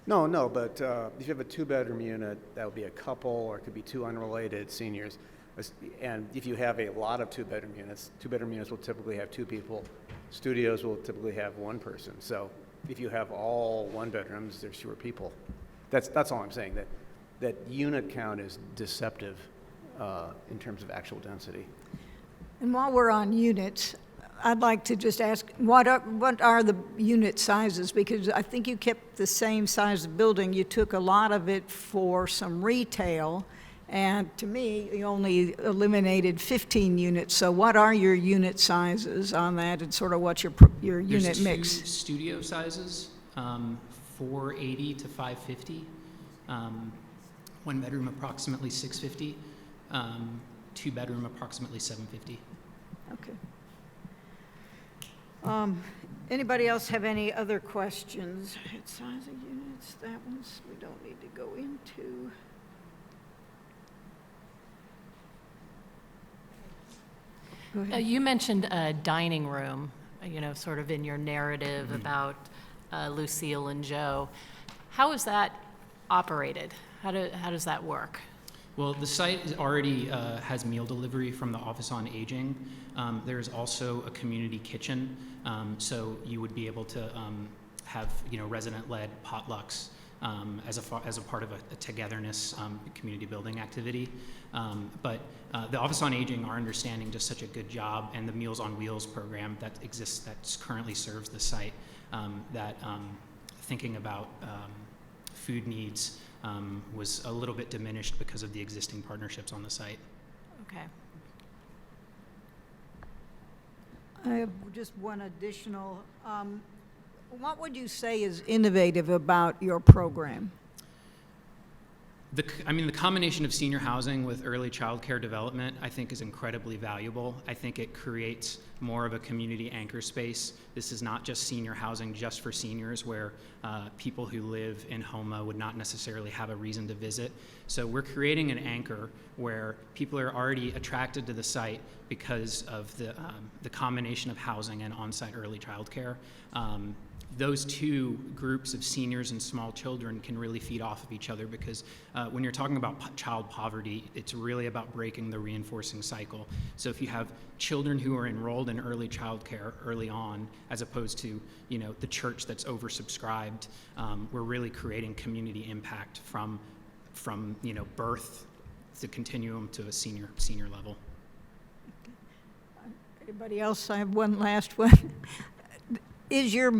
No, but if you have a two-bedroom unit, that would be a couple, or it could be two unrelated seniors. And if you have a lot of two-bedroom units will typically have two people. Studios will typically have one person. So if you have all one-bedrooms, there's fewer people. That's all I'm saying, that unit count is deceptive in terms of actual density. And while we're on units, I'd like to just ask, what are the unit sizes? Because I think you kept the same size of building. You took a lot of it for some retail, and to me, you only eliminated 15 units. So what are your unit sizes on that, and sort of what's your unit mix? There's 2 studio sizes, 480 to 550. 1 bedroom approximately 650. 2 bedroom approximately 750. Okay. Anybody else have any other questions? Size of units, that one's we don't need to go into. Go ahead. You mentioned a dining room, sort of in your narrative about Lucille and Joe. How is that operated? How does that work? Well, the site already has meal delivery from the Office on Aging. There's also a community kitchen, so you would be able to have resident-led potlucks as a part of a togetherness community building activity. But the Office on Aging, our understanding, does such a good job, and the Meals on Wheels program that exists, that currently serves the site, that thinking about food needs was a little bit diminished because of the existing partnerships on the site. Okay. I have just one additional. What would you say is innovative about your program? The combination of senior housing with early child care development, I think, is incredibly valuable. I think it creates more of a community anchor space. This is not just senior housing just for seniors, where people who live in Houma would not necessarily have a reason to visit. So we're creating an anchor where people are already attracted to the site because of the combination of housing and on-site early child care. Those two groups of seniors and small children can really feed off of each other, because when you're talking about child poverty, it's really about breaking the reinforcing cycle. So if you have children who are enrolled in early child care early on, as opposed to the church that's oversubscribed, we're really creating community impact from birth to continuum to a senior level. Anybody else? I have one last one. Is your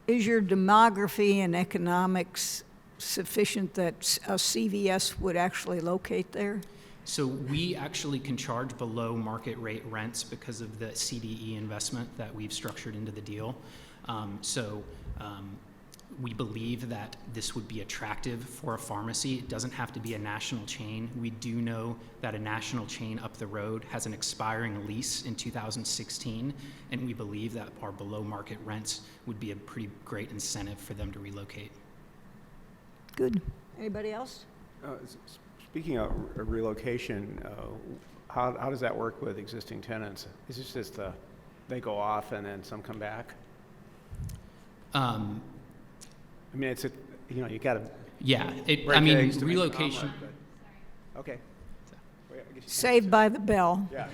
demography and economics sufficient that a CVS would actually locate there? So we actually can charge below market rate rents because of the CDE investment that we've structured into the deal. We believe that this would be attractive for a pharmacy. It doesn't have to be a national chain. We do know that a national chain up the road has an expiring lease in 2016, and we believe that our below market rents would be a pretty great incentive for them to relocate. Good. Anybody else? Speaking of relocation, how does that work with existing tenants? Is this just they go off and then some come back? It's you got to. Yeah, relocation. Okay. Saved by the bell. Yeah.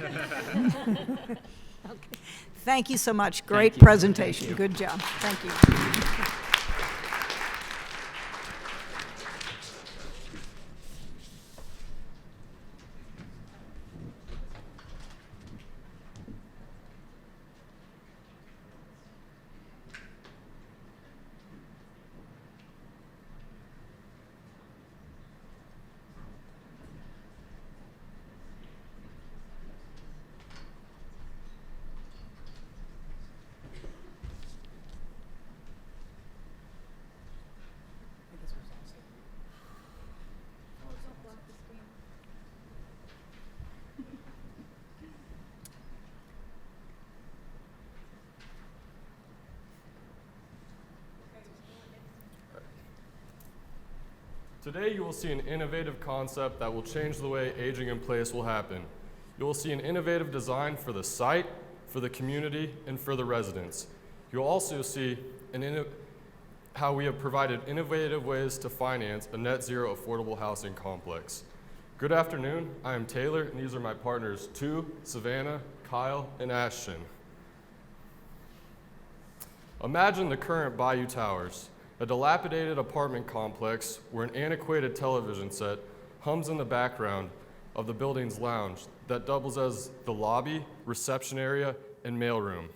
Okay. Thank you so much. Great you. presentation. Thank you. Good job. Thank you. Today you will see an innovative concept that will change the way aging in place will happen. You will see an innovative design for the site, for the community, and for the residents. You will also see how we have provided innovative ways to finance a net zero affordable housing complex. Good afternoon, I am Taylor, and these are my partners, Tu, Savannah, Kyle, and Ashton. Imagine the current Bayou Towers, a dilapidated apartment complex where an antiquated television set hums in the background of the building's lounge that doubles as the lobby, reception area, and mailroom.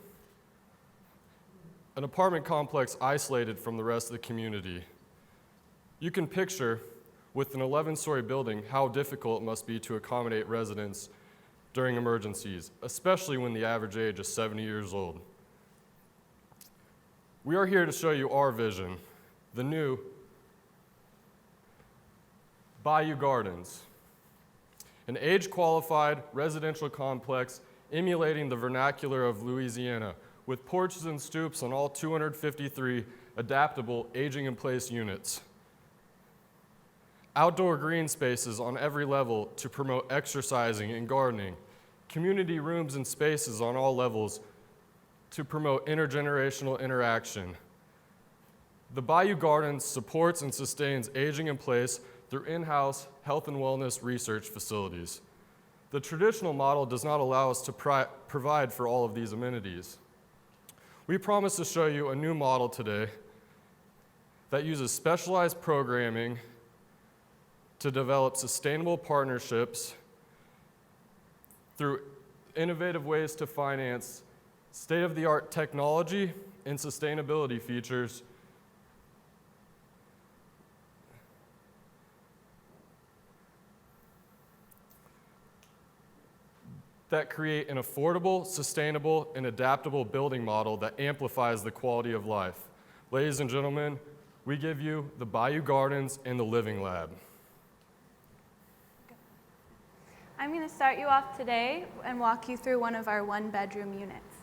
An apartment complex isolated from the rest of the community. You can picture, with an 11-story building, how difficult it must be to accommodate residents during emergencies, especially when the average age is 70 years old. We are here to show you our vision, the new Bayou Gardens, an age-qualified residential complex emulating the vernacular of Louisiana, with porches and stoops on all 253 adaptable aging-in-place units. Outdoor green spaces on every level to promote exercising and gardening, community rooms and spaces on all levels to promote intergenerational interaction. The Bayou Gardens supports and sustains aging in place through in-house health and wellness research facilities. The traditional model does not allow us to provide for all of these amenities. We promise to show you a new model today that uses specialized programming to develop sustainable partnerships through innovative ways to finance state-of-the-art technology and sustainability features that create an affordable, sustainable, and adaptable building model that amplifies the quality of life. Ladies and gentlemen, we give you the Bayou Gardens and the Living Lab. I'm going to start you off today and walk you through one of our one-bedroom units.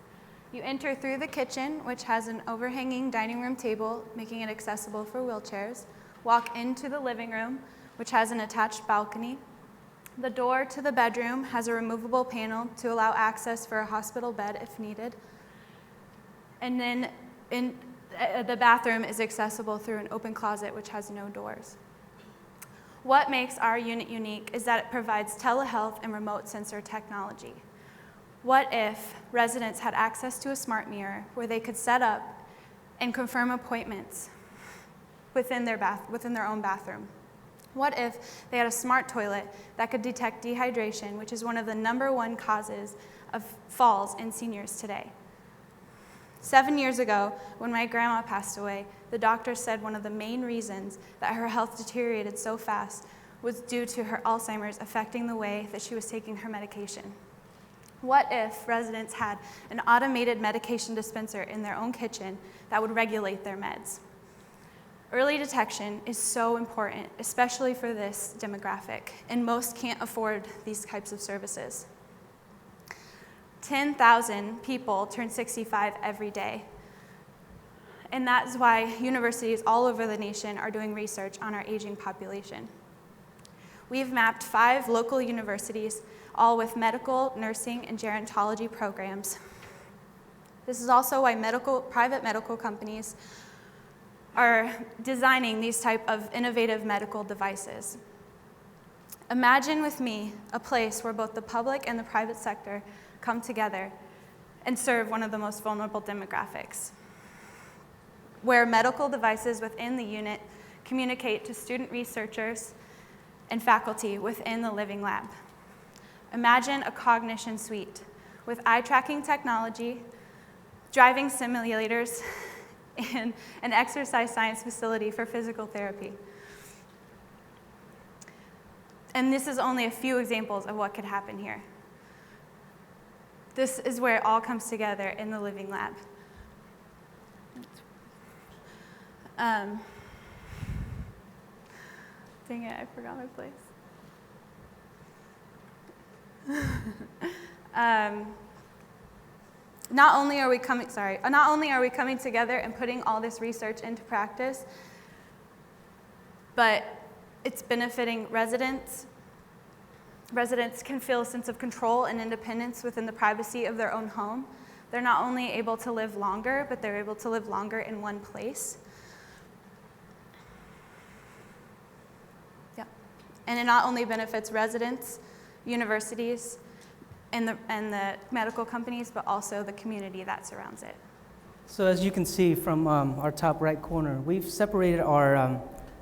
You enter through the kitchen, which has an overhanging dining room table, making it accessible for wheelchairs. Walk into the living room, which has an attached balcony. The door to the bedroom has a removable panel to allow access for a hospital bed if needed. And then the bathroom is accessible through an open closet, which has no doors. What makes our unit unique is that it provides telehealth and remote sensor technology. What if residents had access to a smart mirror where they could set up and confirm appointments within their own bathroom? What if they had a smart toilet that could detect dehydration, which is one of the #1 causes of falls in seniors today? 7 years ago, when my grandma passed away, the doctor said one of the main reasons that her health deteriorated so fast was due to her Alzheimer's affecting the way that she was taking her medication. What if residents had an automated medication dispenser in their own kitchen that would regulate their meds? Early detection is so important, especially for this demographic, and most can't afford these types of services. 10,000 people turn 65 every day, and that's why universities all over the nation are doing research on our aging population. We've mapped 5 local universities, all with medical, nursing, and gerontology programs. This is also why private medical companies are designing these type of innovative medical devices. Imagine with me a place where both the public and the private sector come together and serve one of the most vulnerable demographics, where medical devices within the unit communicate to student researchers and faculty within the Living Lab. Imagine a cognition suite with eye-tracking technology, driving simulators, and an exercise science facility for physical therapy. And this is only a few examples of what could happen here. This is where it all comes together in the Living Lab. Dang it, I forgot my place. Not only are we coming together and putting all this research into practice, but it's benefiting residents. Residents can feel a sense of control and independence within the privacy of their own home. They're not only able to live longer, but they're able to live longer in one place. And it not only benefits residents, universities, and the medical companies, but also the community that surrounds it. So as you can see from our top right corner, we've separated our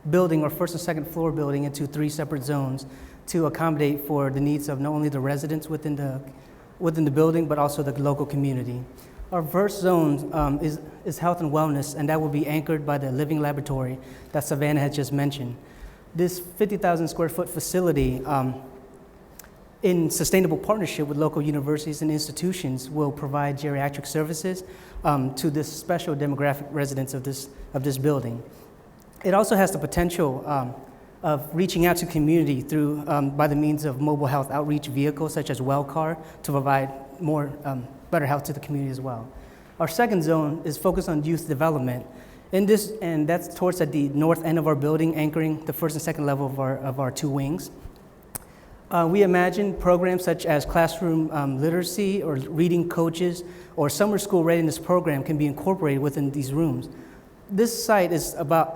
building, our first and second floor building, into 3 separate zones to accommodate for the needs of not only the residents within the building, but also the local community. Our first zone is health and wellness, and that will be anchored by the living laboratory that Savannah had just mentioned. This 50,000 square foot facility, in sustainable partnership with local universities and institutions, will provide geriatric services to this special demographic residents of this building. It also has the potential of reaching out to community through by the means of mobile health outreach vehicles such as WellCar to provide more better health to the community as well. Our second zone is focused on youth development. And that's towards at the north end of our building, anchoring the first and second level of our 2 wings. We imagine programs such as classroom literacy or reading coaches or summer school readiness program can be incorporated within these rooms. This site is about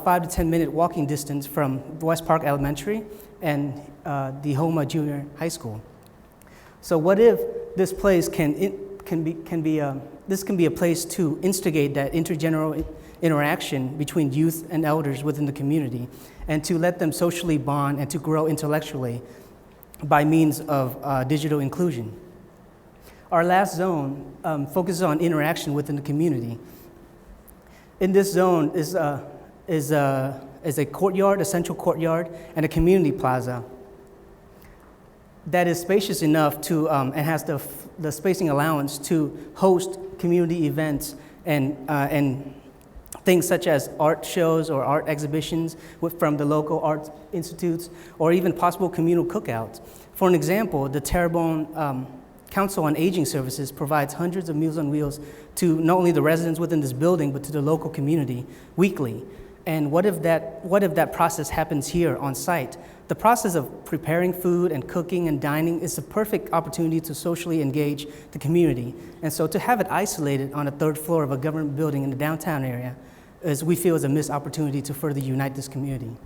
5 to 10 minute walking distance from West Park Elementary and the Homa Junior High School. So what if this place can be a place to instigate that intergenerational interaction between youth and elders within the community, and to let them socially bond and to grow intellectually by means of digital inclusion. Our last zone focuses on interaction within the community. In this zone is a courtyard, a central courtyard, and a community plaza that is spacious enough to and has the spacing allowance to host community events and things such as art shows or art exhibitions from the local art institutes, or even possible communal cookouts. For an example, the Terrebonne Council on Aging Services provides hundreds of Meals on Wheels to not only the residents within this building, but to the local community weekly. And what if that process happens here on site? The process of preparing food and cooking and dining is a perfect opportunity to socially engage the community. And so to have it isolated on a 3rd floor of a government building in the downtown area we feel is a missed opportunity to further unite this community.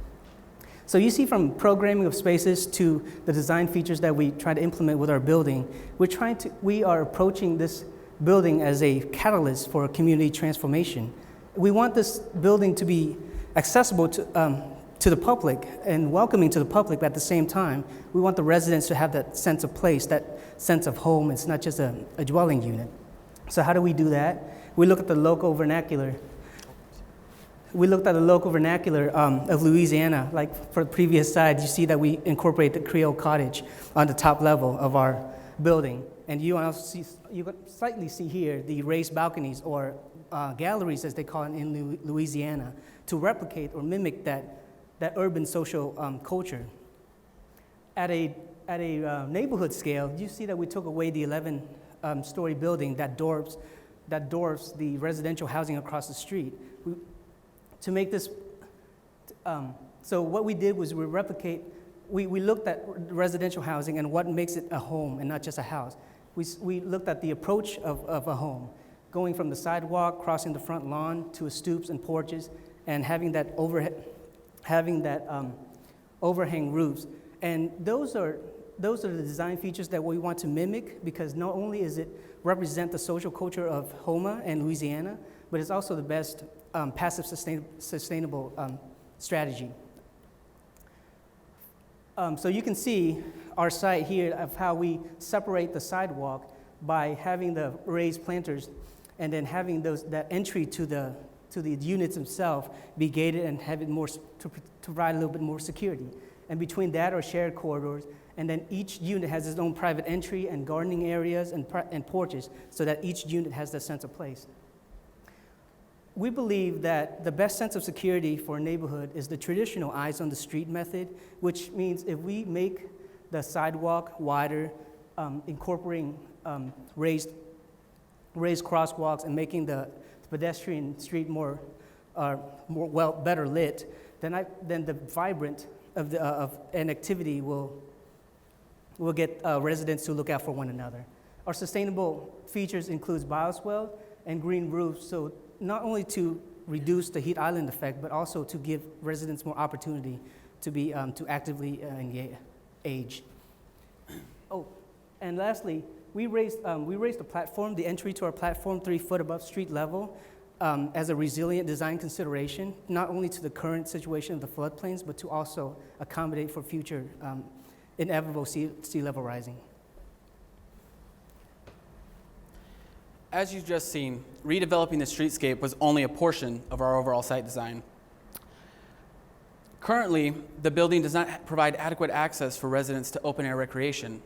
So you see, from programming of spaces to the design features that we try to implement with our building, we are approaching this building as a catalyst for community transformation. We want this building to be accessible to the public and welcoming to the public, but at the same time, we want the residents to have that sense of place, that sense of home. It's not just a dwelling unit. So how do we do that? We look at the local vernacular. Of Louisiana. Like for the previous slide, you see that we incorporate the Creole cottage on the top level of our building. And you slightly see here the raised balconies, or galleries as they call it in Louisiana, to replicate or mimic that urban social culture. At a neighborhood scale, you see that we took away the 11-story building that dwarfs the residential housing across the street. To make this, so what we did was we looked at residential housing and what makes it a home and not just a house. We looked at the approach of a home, going from the sidewalk, crossing the front lawn to stoops and porches, and having that overhang roofs. And those are the design features that we want to mimic, because not only is it represent the social culture of Homa and Louisiana, but it's also the best passive sustainable strategy. So you can see our site here of how we separate the sidewalk by having the raised planters, and then having that entry to the units themselves be gated and have it more to provide a little bit more security. And between that are shared corridors, and then each unit has its own private entry and gardening areas and porches, so that each unit has that sense of place. We believe that the best sense of security for a neighborhood is the traditional eyes on the street method, which means if we make the sidewalk wider, incorporating raised crosswalks and making the pedestrian street better lit, then the vibrant and activity will get residents to look out for one another. Our sustainable features includes bioswale and green roofs, so not only to reduce the heat island effect, but also to give residents more opportunity to actively age. Oh, and lastly, we raised the platform, the entry to our platform 3 foot above street level as a resilient design consideration, not only to the current situation of the floodplains, but to also accommodate for future inevitable sea level rising. As you've just seen, redeveloping the streetscape was only a portion of our overall site design. Currently, the building does not provide adequate access for residents to open air recreation.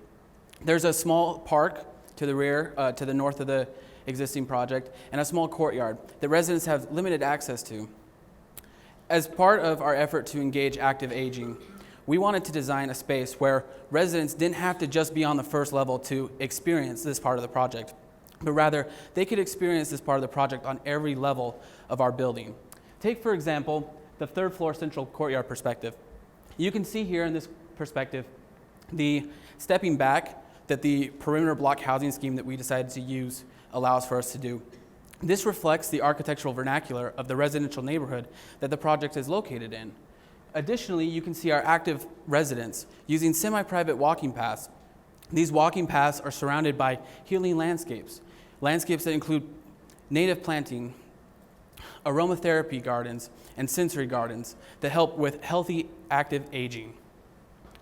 There's a small park to the rear, to the north of the existing project, and a small courtyard that residents have limited access to. As part of our effort to engage active aging, we wanted to design a space where residents didn't have to just be on the first level to experience this part of the project, but rather they could experience this part of the project on every level of our building. Take, for example, the 3rd floor central courtyard perspective. You can see here in this perspective the stepping back that the perimeter block housing scheme that we decided to use allows for us to do. This reflects the architectural vernacular of the residential neighborhood that the project is located in. Additionally, you can see our active residents using semi-private walking paths. These walking paths are surrounded by healing landscapes that include native planting, aromatherapy gardens, and sensory gardens that help with healthy, active aging.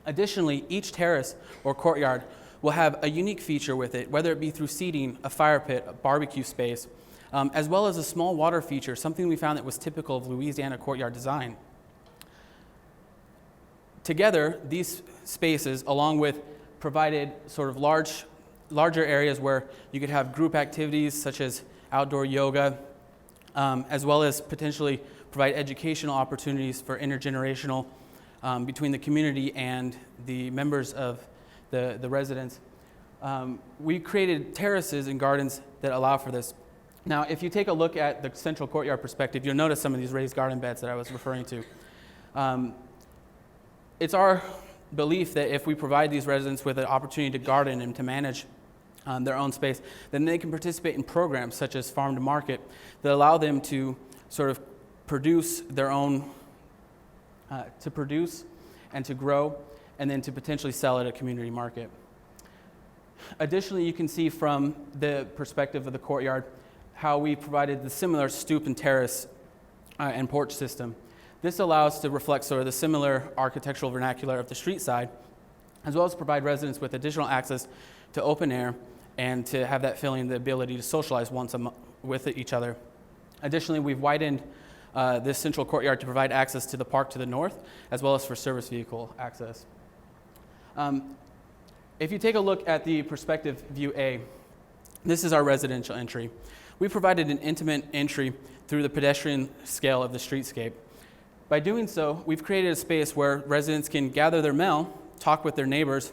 Additionally, each terrace or courtyard will have a unique feature with it, whether it be through seating, a fire pit, a barbecue space, as well as a small water feature, something we found that was typical of Louisiana courtyard design. Together, these spaces, along with provided sort of larger areas where you could have group activities such as outdoor yoga, as well as potentially provide educational opportunities for intergenerational between the community and the members of the residents. We created terraces and gardens that allow for this. Now, if you take a look at the central courtyard perspective, you'll notice some of these raised garden beds that I was referring to. It's our belief that if we provide these residents with an opportunity to garden and to manage their own space, then they can participate in programs such as Farm to Market that allow them to sort of produce their own, to produce and to grow, and then to potentially sell at a community market. Additionally, you can see from the perspective of the courtyard how we provided the similar stoop and terrace and porch system. This allows to reflect sort of the similar architectural vernacular of the street side, as well as provide residents with additional access to open air and to have that feeling, the ability to socialize with each other. Additionally, we've widened this central courtyard to provide access to the park to the north, as well as for service vehicle access. If you take a look at the perspective view A, this is our residential entry. We provided an intimate entry through the pedestrian scale of the streetscape. By doing so, we've created a space where residents can gather their mail, talk with their neighbors,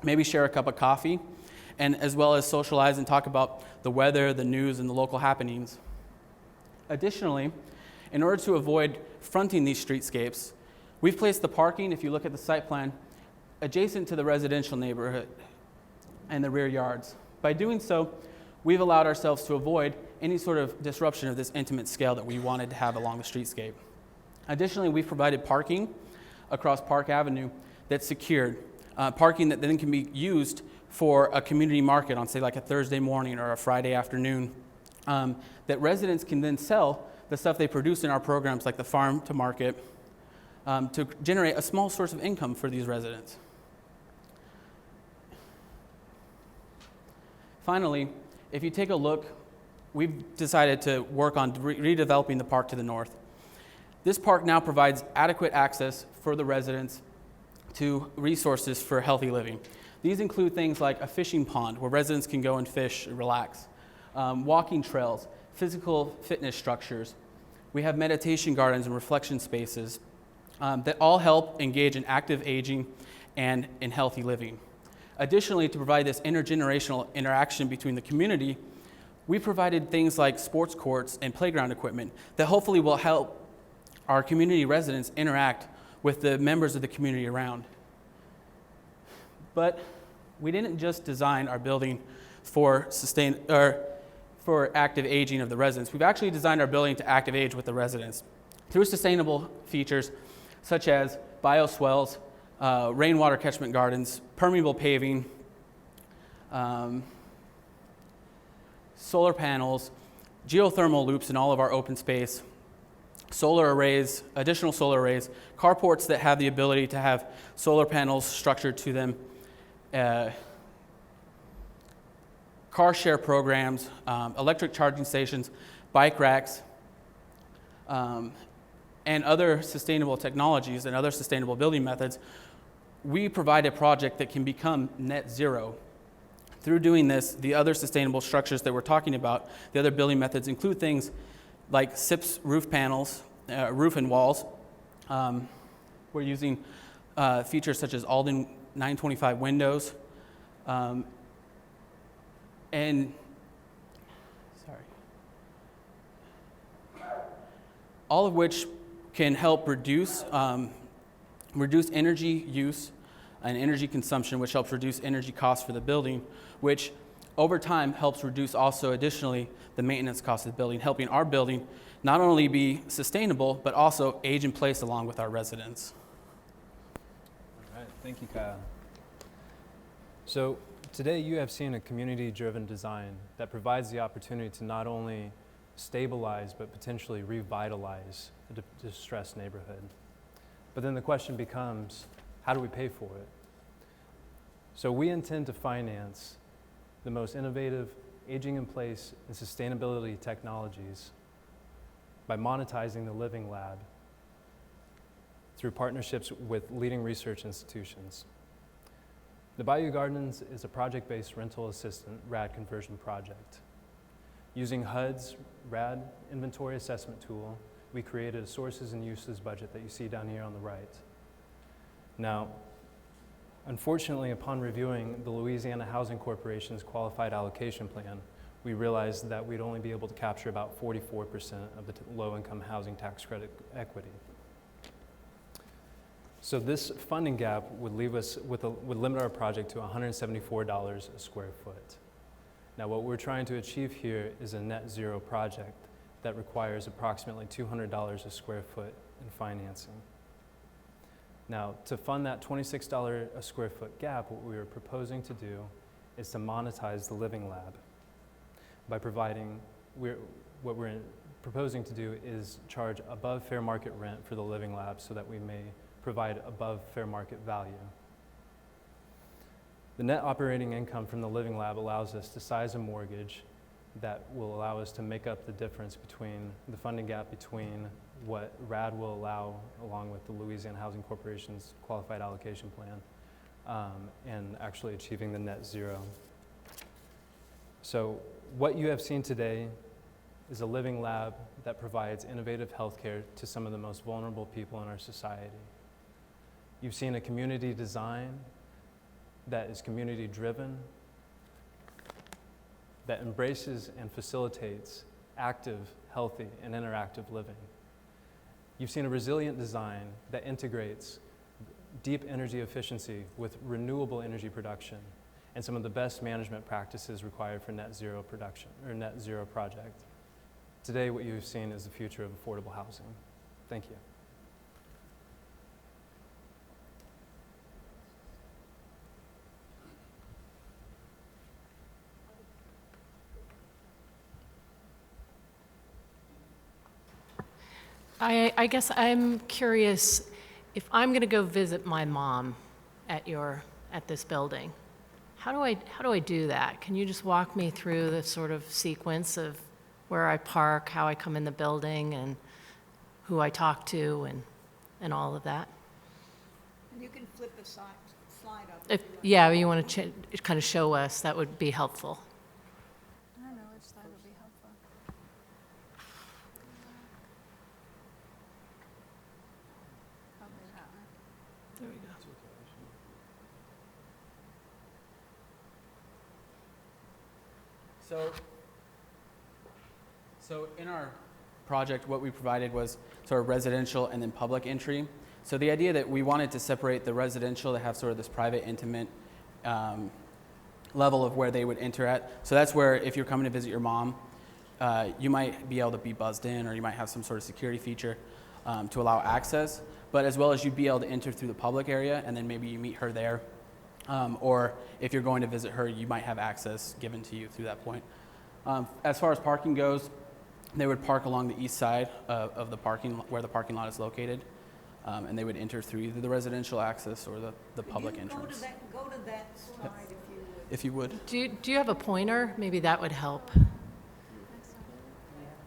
maybe share a cup of coffee, and as well as socialize and talk about the weather, the news, and the local happenings. Additionally, in order to avoid fronting these streetscapes, we've placed the parking, if you look at the site plan, adjacent to the residential neighborhood and the rear yards. By doing so, we've allowed ourselves to avoid any sort of disruption of this intimate scale that we wanted to have along the streetscape. Additionally, we've provided parking across Park Avenue that's secured, parking that then can be used for a community market on, say, like a Thursday morning or a Friday afternoon, that residents can then sell the stuff they produce in our programs like the Farm to Market to generate a small source of income for these residents. Finally, if you take a look, we've decided to work on redeveloping the park to the north. This park now provides adequate access for the residents to resources for healthy living. These include things like a fishing pond where residents can go and fish and relax, walking trails, physical fitness structures. We have meditation gardens and reflection spaces that all help engage in active aging and in healthy living. Additionally, to provide this intergenerational interaction between the community, we provided things like sports courts and playground equipment that hopefully will help our community residents interact with the members of the community around. But we didn't just design our building for active aging of the residents. We've actually designed our building to active age with the residents. Through sustainable features, such as bioswales, rainwater catchment gardens, permeable paving, solar panels, geothermal loops in all of our open space, solar arrays, additional solar arrays, carports that have the ability to have solar panels structured to them, car share programs, electric charging stations, bike racks, and other sustainable technologies and other sustainable building methods. We provide a project that can become net zero. Through doing this, the other sustainable structures that we're talking about, the other building methods include things like SIPS roof panels, roof and walls. We're using features such as Alden 925 windows, all of which can help reduce energy use and energy consumption, which helps reduce energy costs for the building, which over time helps reduce also additionally the maintenance cost of the building, helping our building not only be sustainable, but also age in place along with our residents. All right, thank you, Kyle. So today you have seen a community-driven design that provides the opportunity to not only stabilize, but potentially revitalize a distressed neighborhood. But then the question becomes, how do we pay for it? So we intend to finance the most innovative aging in place and sustainability technologies by monetizing the Living Lab through partnerships with leading research institutions. The Bayou Gardens is a project-based rental assistant RAD conversion project. Using HUD's RAD inventory assessment tool, we created a sources and uses budget that you see down here on the right. Now, unfortunately, upon reviewing the Louisiana Housing Corporation's qualified allocation plan, we realized that we'd only be able to capture about 44% of the low-income housing tax credit equity. So this funding gap would leave us would limit our project to $174 a square foot. Now, what we're trying to achieve here is a net zero project that requires approximately $200 a square foot in financing. Now, to fund that $26 a square foot gap, what we are proposing to do is to monetize the Living Lab by providing, what we're proposing to do is charge above fair market rent for the Living Lab so that we may provide above fair market value. The net operating income from the Living Lab allows us to size a mortgage that will allow us to make up the difference between the funding gap between what RAD will allow along with the Louisiana Housing Corporation's qualified allocation plan and actually achieving the net zero. So what you have seen today is a Living Lab that provides innovative healthcare to some of the most vulnerable people in our society. You've seen a community design that is community driven, that embraces and facilitates active, healthy, and interactive living. You've seen a resilient design that integrates deep energy efficiency with renewable energy production and some of the best management practices required for net zero production or net zero project. Today, what you've seen is the future of affordable housing. Thank you. I guess I'm curious, if I'm going to go visit my mom at this building, how do I do that? Can you just walk me through the sort of sequence of where I park, how I come in the building, and who I talk to, and all of that? And you can flip the slide up. If you want to kind of show us, that would be helpful. I don't know which slide would be helpful. Probably that one. There we go. So in our project, what we provided was sort of residential and then public entry. So the idea that we wanted to separate the residential to have sort of this private, intimate level of where they would enter at. So that's where if you're coming to visit your mom, you might be able to be buzzed in, or you might have some sort of security feature to allow access. but as well as you'd be able to enter through the public area, and then maybe you meet her there. Or if you're going to visit her, you might have access given to you through that point. As far as parking goes, they would park along the east side of the where the parking lot is located, and they would enter through either the residential access or the public entrance. Go to that slide If you would. Do you have a pointer? Maybe that would help.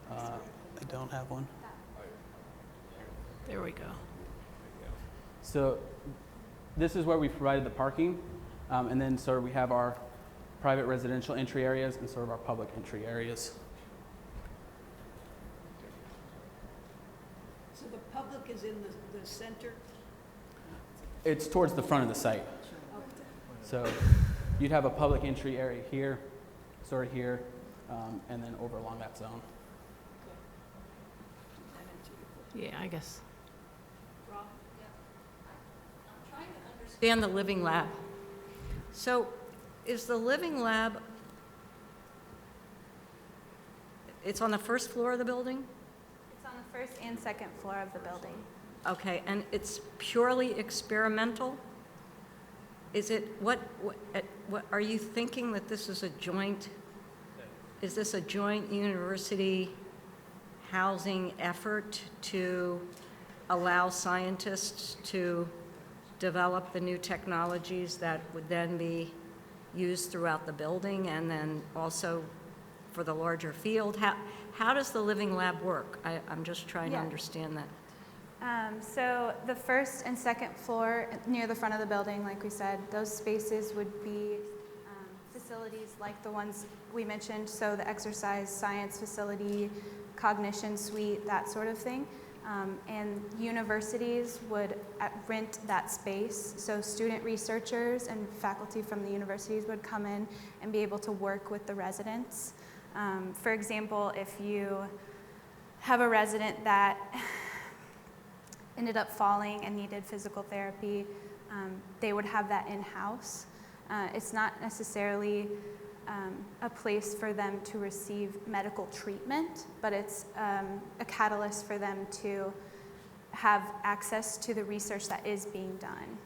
I don't have one. There we go. So this is where we provided the parking, and then sort of we have our private residential entry areas and sort of our public entry areas. So the public is in the center? It's towards the front of the site. So you'd have a public entry area here, sort of here, and then over along that zone. Yeah, I guess. Understand the living lab. So is the living lab, it's on the first floor of the building? It's on the first and second floor of the building. Okay, and it's purely experimental? Is it, what are you thinking that this is is this a joint university housing effort to allow scientists to develop the new technologies that would then be used throughout the building and then also for the larger field? How does the living lab work? I'm just trying to understand that. So the first and second floor near the front of the building, like we said, those spaces would be facilities like the ones we mentioned, so the exercise science facility, cognition suite, that sort of thing. And universities would rent that space, so student researchers and faculty from the universities would come in and be able to work with the residents. For example, if you have a resident that ended up falling and needed physical therapy, they would have that in-house. It's not necessarily a place for them to receive medical treatment, but it's a catalyst for them to have access to the research that is being done.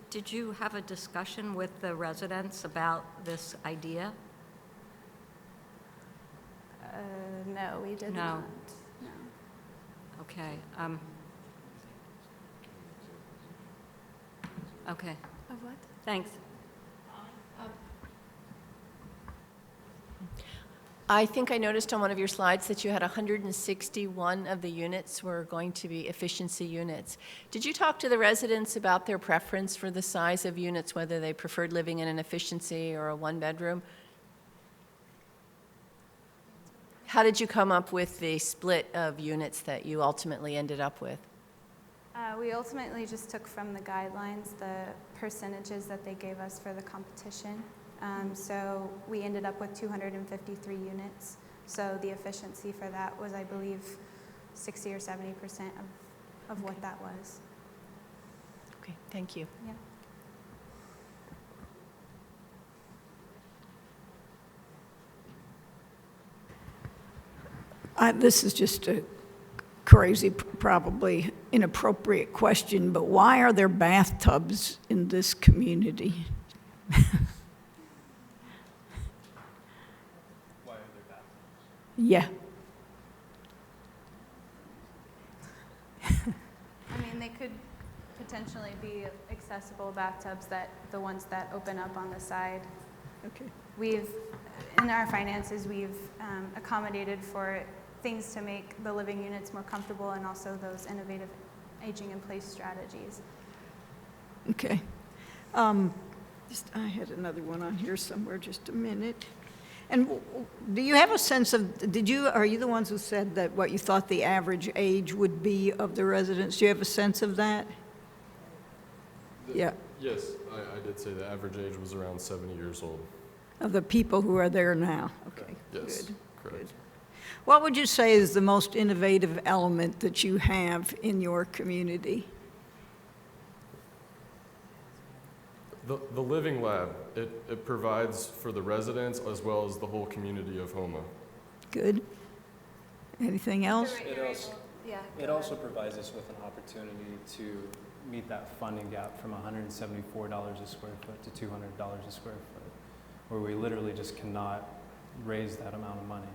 Did you have a discussion with the residents about this idea? No, we did No. not. No. Okay. Okay. Of what? Thanks. I think I noticed on one of your slides that you had 161 of the units were going to be efficiency units. Did you talk to the residents about their preference for the size of units, whether they preferred living in an efficiency or a one-bedroom? How did you come up with the split of units that you ultimately ended up with? We ultimately just took from the guidelines the percentages that they gave us for the competition. So we ended up with 253 units. So the efficiency for that was, I believe, 60 or 70% of what that was. Okay, thank you. Yeah. This is just a crazy, probably inappropriate question, but why are there bathtubs in this community? Why are there bathrooms? Yeah. I mean, they could potentially be accessible bathtubs, the ones that open up on the side. Okay. In our finances, we've accommodated for things to make the living units more comfortable and also those innovative aging in place strategies. Okay. I had another one on here somewhere, just a minute. And do you have a sense of, are you the ones who said that what you thought the average age would be of the residents? Do you have a sense of that? Yeah. Yes, I did say the average age was around 70 years old. Of the people who are there now? Okay, Yes, good. correct. Good. What would you say is the most innovative element that you have in your community? The Living Lab, it provides for the residents as well as the whole community of Houma. Good. Anything else? Yeah. It also provides us with an opportunity to meet that funding gap from $174 a square foot to $200 a square foot, where we literally just cannot raise that amount of money.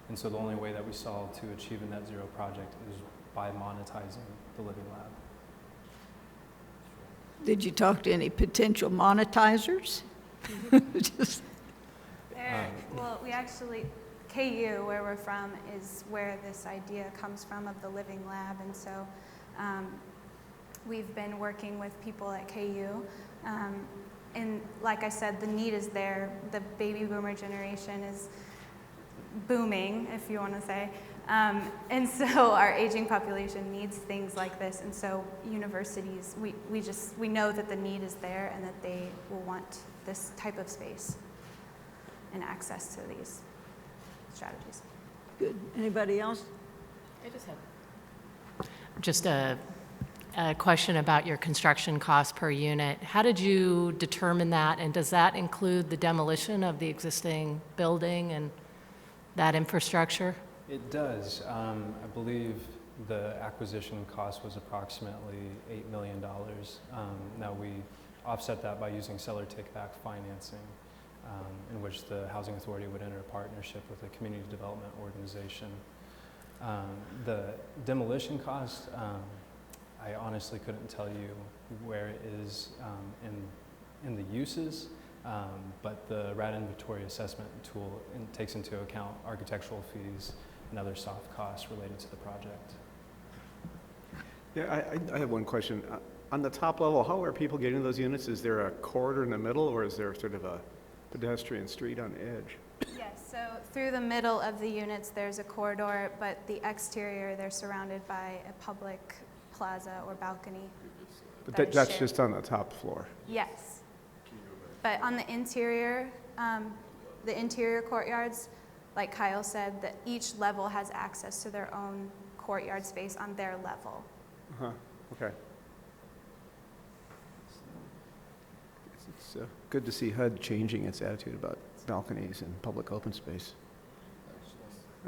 And so the only way that we saw to achieve a net zero project is by monetizing the Living Lab. Did you talk to any potential monetizers? Just- Well, we actually, KU, where we're from, is where this idea comes from of the Living Lab, and so we've been working with people at KU. And like I said, the need is there. The baby boomer generation is booming, if you want to say. And so our aging population needs things like this. And so universities, we know that the need is there and that they will want this type of space and access to these strategies. Good. Anybody else? I just have Just a question about your construction cost per unit. How did you determine that, and does that include the demolition of the existing building and that infrastructure? It does. I believe the acquisition cost was approximately $8 million. Now we offset that by using seller take-back financing, in which the Housing Authority would enter a partnership with a community development organization. The demolition cost, I honestly couldn't tell you where it is in the uses, but the RAD inventory assessment tool takes into account architectural fees and other soft costs related to the project. Yeah, I have one question. On the top level, how are people getting those units? Is there a corridor in the middle, or is there sort of a pedestrian street on the edge? Yes, so through the middle of the units, there's a corridor, but the exterior, they're surrounded by a public plaza or balcony. But that is that's shared. just on the top floor. Yes. But on the interior courtyards, like Kyle said, that each level has access to their own courtyard space on their level. Uh-huh, okay. It's good to see HUD changing its attitude about balconies and public open space.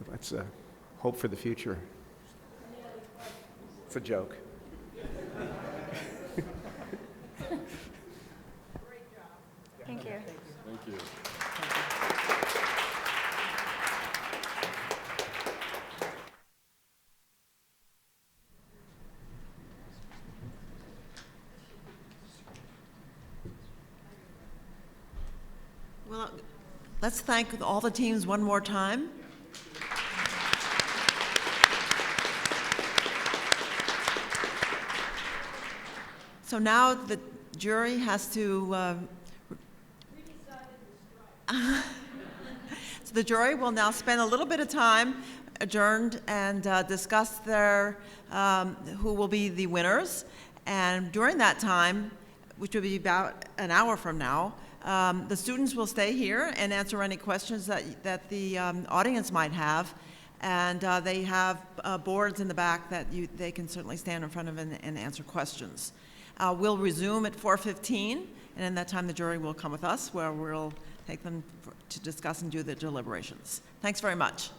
That's a hope for the future. It's a joke. Thank you. Thank you. Well, let's thank all the teams one more time. So now the jury has to, so the jury will now spend a little bit of time adjourned and discuss who will be the winners. And during that time, which will be about an hour from now, the students will stay here and answer any questions that the audience might have. And they have boards in the back that they can certainly stand in front of and answer questions. We'll resume at 4:15, and in that time the jury will come with us, where we'll take them to discuss and do the deliberations. Thanks very much.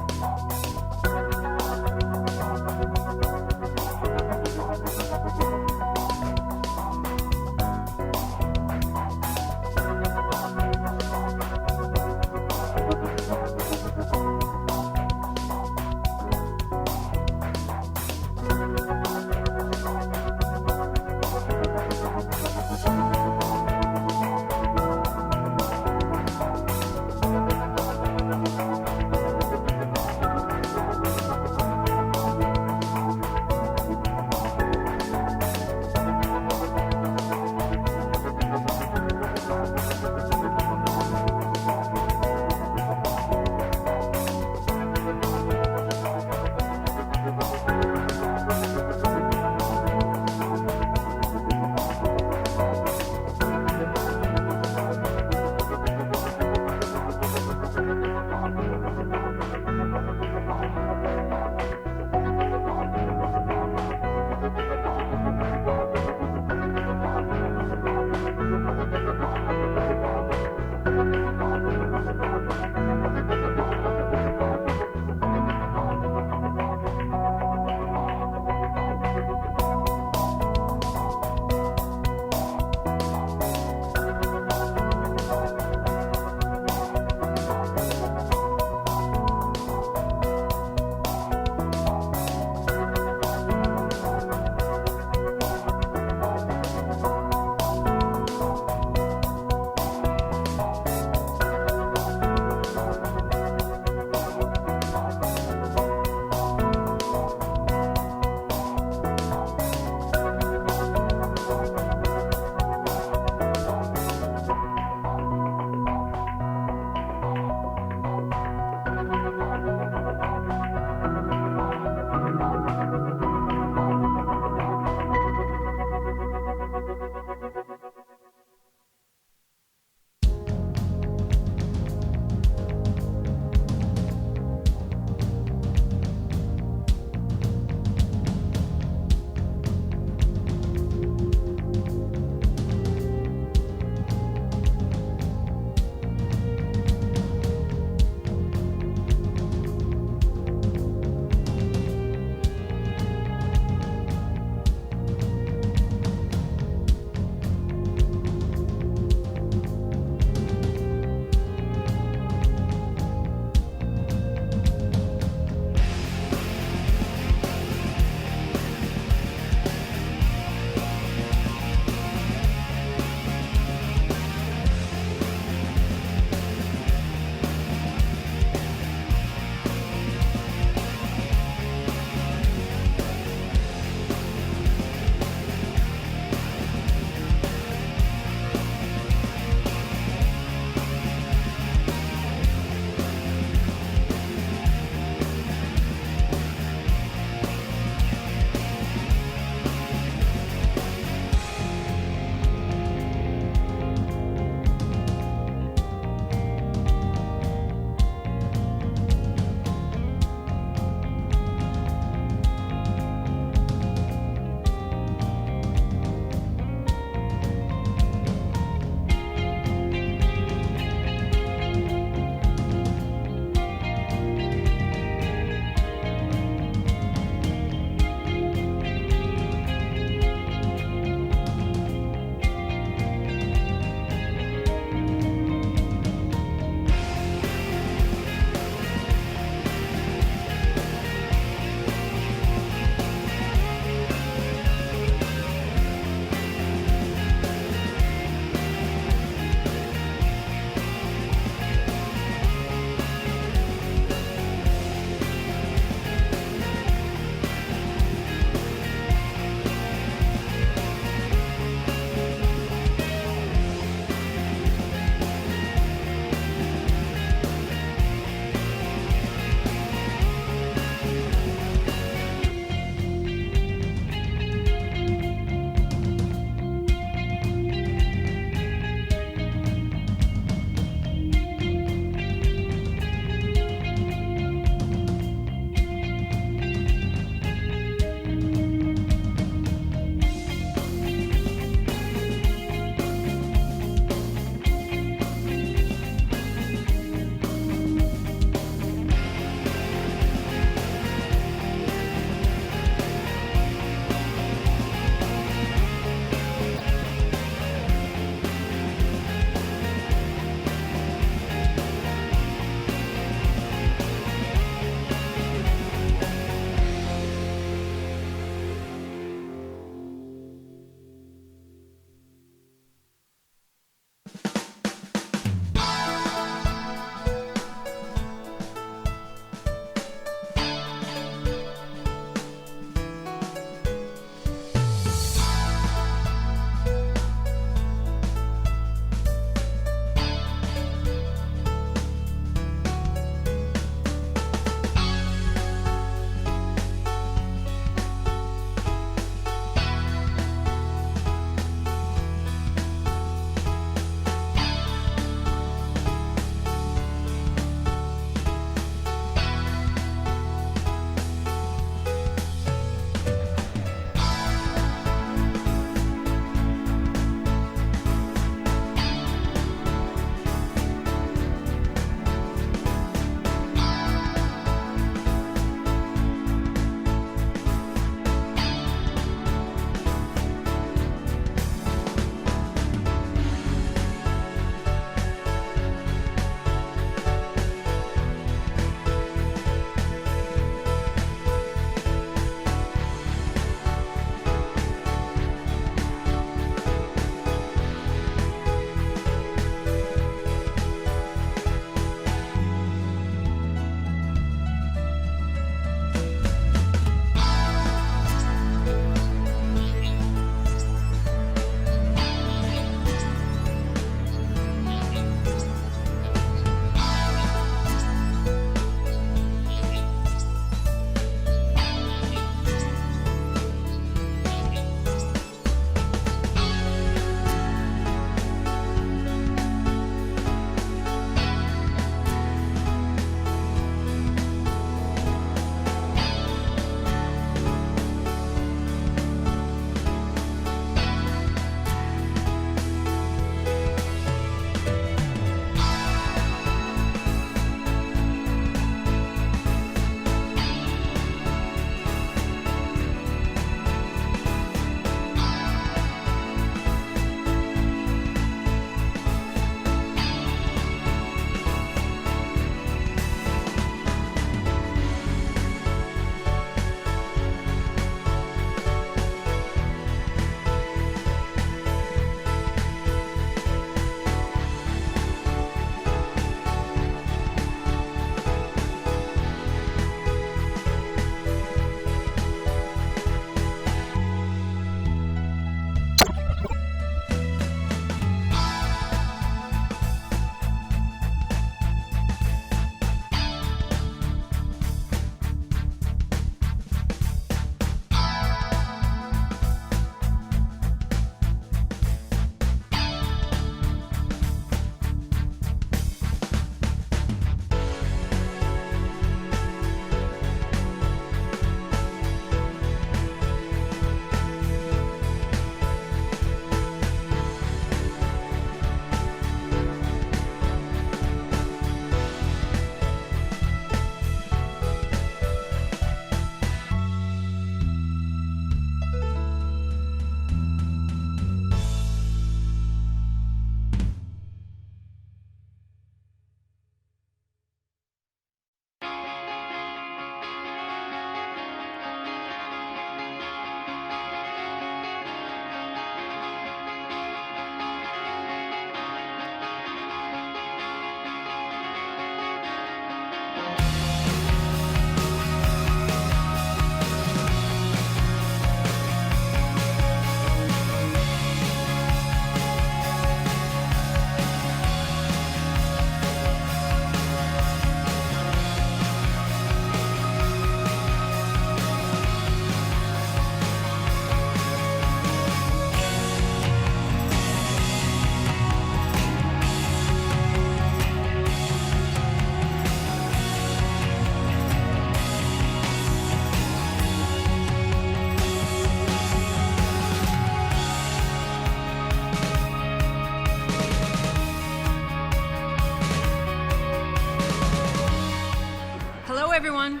everyone.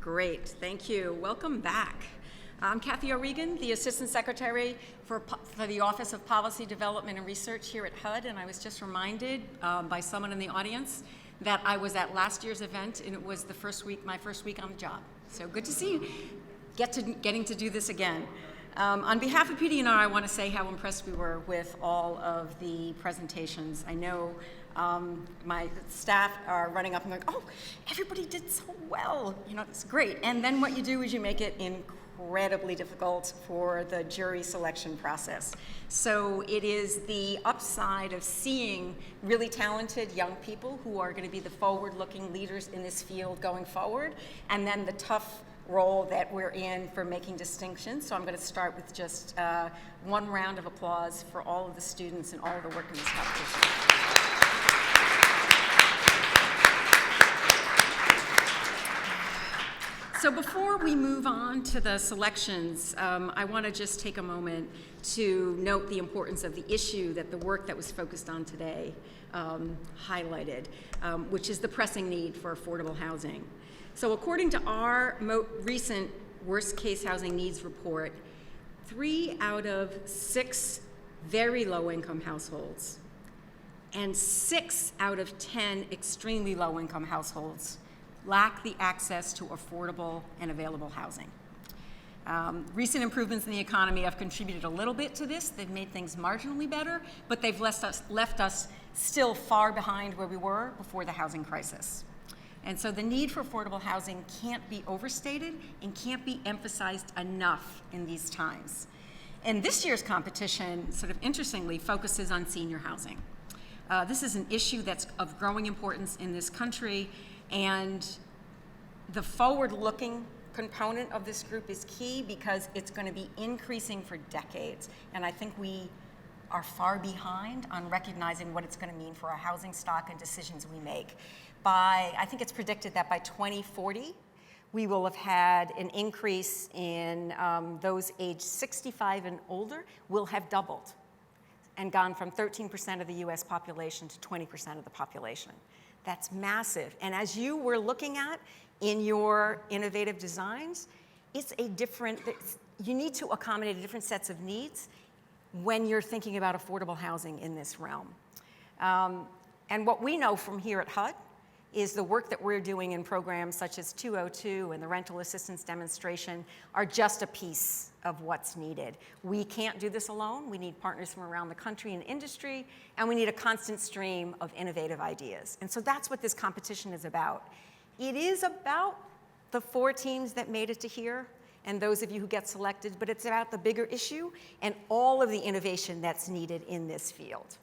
Great, thank you. Welcome back. I'm Kathy O'Regan, the Assistant Secretary for the Office of Policy Development and Research here at HUD, and I was just reminded by someone in the audience that I was at last year's event, and it was my first week on the job. So good to see you. Getting to do this again. On behalf of PD&R, I want to say how impressed we were with all of the presentations. I know my staff are running up and going, oh, everybody did so well. You know, it's great. And then what you do is you make it incredibly difficult for the jury selection process. So it is the upside of seeing really talented young people who are going to be the forward-looking leaders in this field going forward, and then the tough role that we're in for making distinctions. So I'm going to start with just one round of applause for all of the students and all of the work in this competition. So before we move on to the selections, I want to just take a moment to note the importance of the issue that the work that was focused on today highlighted, which is the pressing need for affordable housing. So according to our recent worst case housing needs report, 3 out of 6 very low income households and 6 out of 10 extremely low income households lack the access to affordable and available housing. Recent improvements in the economy have contributed a little bit to this. They've made things marginally better, but they've left us still far behind where we were before the housing crisis. And so the need for affordable housing can't be overstated and can't be emphasized enough in these times. And this year's competition, sort of interestingly, focuses on senior housing. This is an issue that's of growing importance in this country, and the forward-looking component of this group is key because it's going to be increasing for decades. And I think we are far behind on recognizing what it's going to mean for our housing stock and decisions we make. I think it's predicted that by 2040, we will have had an increase in those aged 65 and older will have doubled and gone from 13% of the US population to 20% of the population. That's massive. And as you were looking at in your innovative designs, you need to accommodate different sets of needs when you're thinking about affordable housing in this realm. And what we know from here at HUD is the work that we're doing in programs such as 202 and the rental assistance demonstration are just a piece of what's needed. We can't do this alone. We need partners from around the country and industry, and we need a constant stream of innovative ideas. And so that's what this competition is about. It is about the 4 teams that made it to here and those of you who get selected, but it's about the bigger issue and all of the innovation that's needed in this field.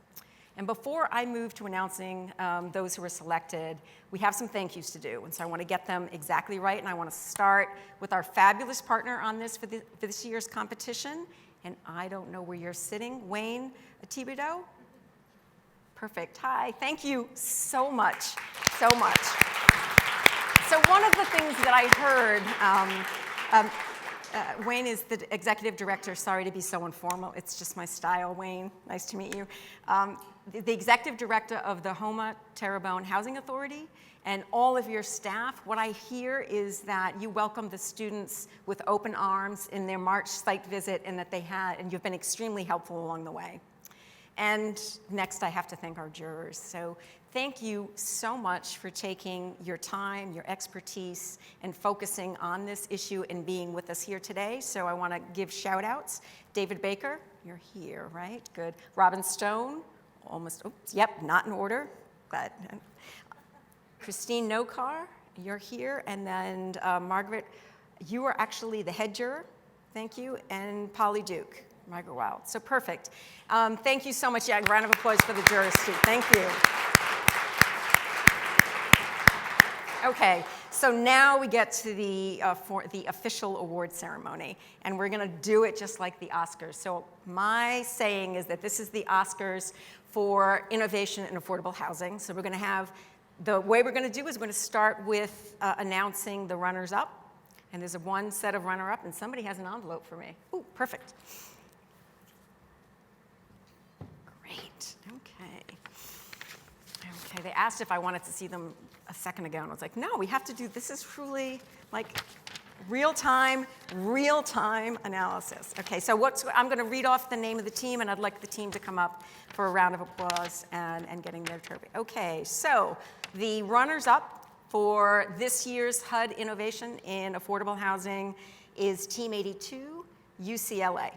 And before I move to announcing those who are selected, we have some thank yous to do. And so I want to get them exactly right. And I want to start with our fabulous partner on this for this year's competition. And I don't know where you're sitting. Wayne Thibodeau? Perfect. Hi. Thank you so much. So much. So one of the things that I heard, Wayne is the executive director. Sorry to be so informal. It's just my style, Wayne. Nice to meet you. The executive director of the Houma Terrebonne Housing Authority, and all of your staff. What I hear is that you welcomed the students with open arms in their March site visit, and and you've been extremely helpful along the way. And next, I have to thank our jurors. So thank you so much for taking your time, your expertise, and focusing on this issue and being with us here today. So I want to give shout outs. David Baker, you're here, right? Good. Robin Stone, almost, oops, yep, not in order. Glad. Christine Nokar, you're here. And then Margaret, you are actually the head juror. Thank you. And Polly Duke. Margaret Wild. So perfect. Thank you so much. Yeah, a round of applause for the jurors too. Thank you. Okay, so now we get to the official award ceremony, and we're going to do it just like the Oscars. So my saying is that this is the Oscars for innovation and affordable housing. So we're going to have, the way we're going to do is we're going to start with announcing the runners-up, and there's one set of runner-up, and somebody has an envelope for me. Ooh, perfect. Great. Okay. Okay, they asked if I wanted to see them a second ago, and I was like, no, we have to do, this is truly like real-time analysis. Okay, so I'm going to read off the name of the team, and I'd like the team to come up for a round of applause and getting their trophy. Okay, so the runners-up for this year's HUD Innovation in Affordable Housing is Team 82, UCLA.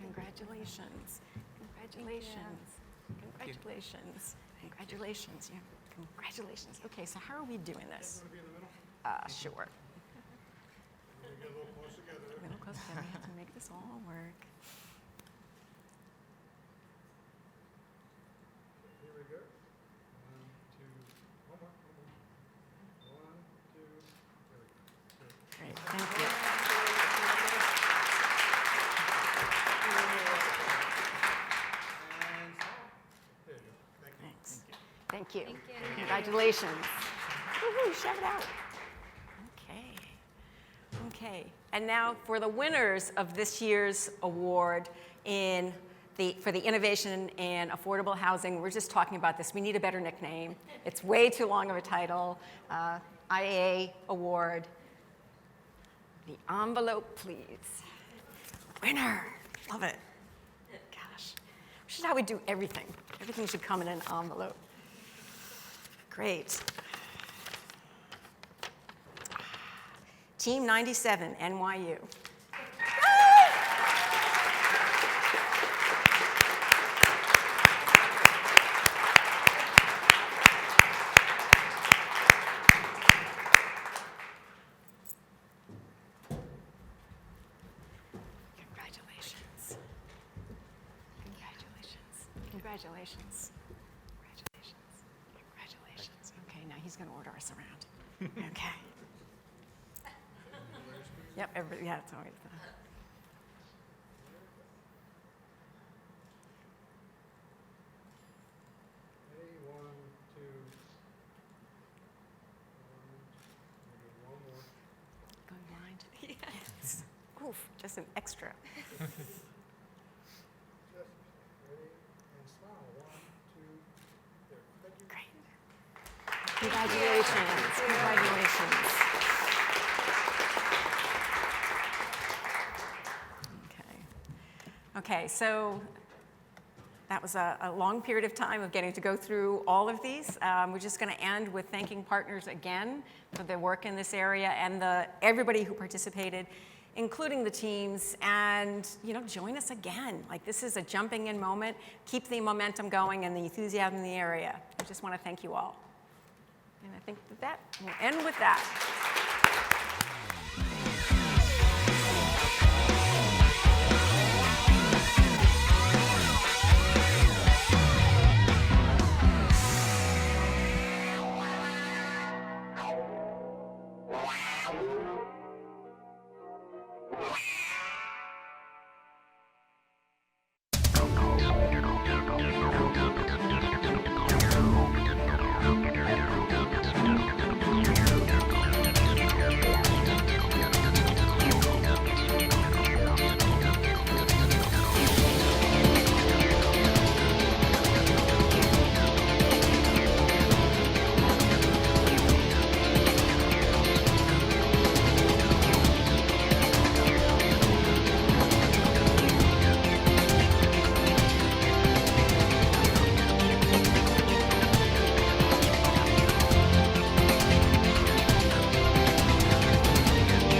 Congratulations. Congratulations. Yeah. Congratulations. Okay, so how are we doing this? Sure. Get a little close together. A little close together. We have to make this all work. Here we go. 1, 2, one more. 1, 2, there we go. Great, thank you. Thanks. Thank you. Congratulations. Woo-hoo, shout it out. Okay. And now for the winners of this year's award for the innovation in affordable housing. We're just talking about this. We need a better nickname. It's way too long of a title. IAA award. The envelope, please. Winner. Love it. Gosh. This is how we do everything. Everything should come in an envelope. Great. Team 97, NYU. Congratulations. Okay, now he's going to order us around. Okay. Yep, everybody, yeah, it's always the. Ready? 1, 2. One more. Going blind? Yes. Oof, just an extra. Ready? And smile. 1, 2, there. Thank you. Great. Congratulations. Okay, so that was a long period of time of getting to go through all of these. We're just going to end with thanking partners again for their work in this area and everybody who participated, including the teams, and join us again. Like, this is a jumping in moment. Keep the momentum going and the enthusiasm in the area. I just want to thank you all. And I think that we'll end with that.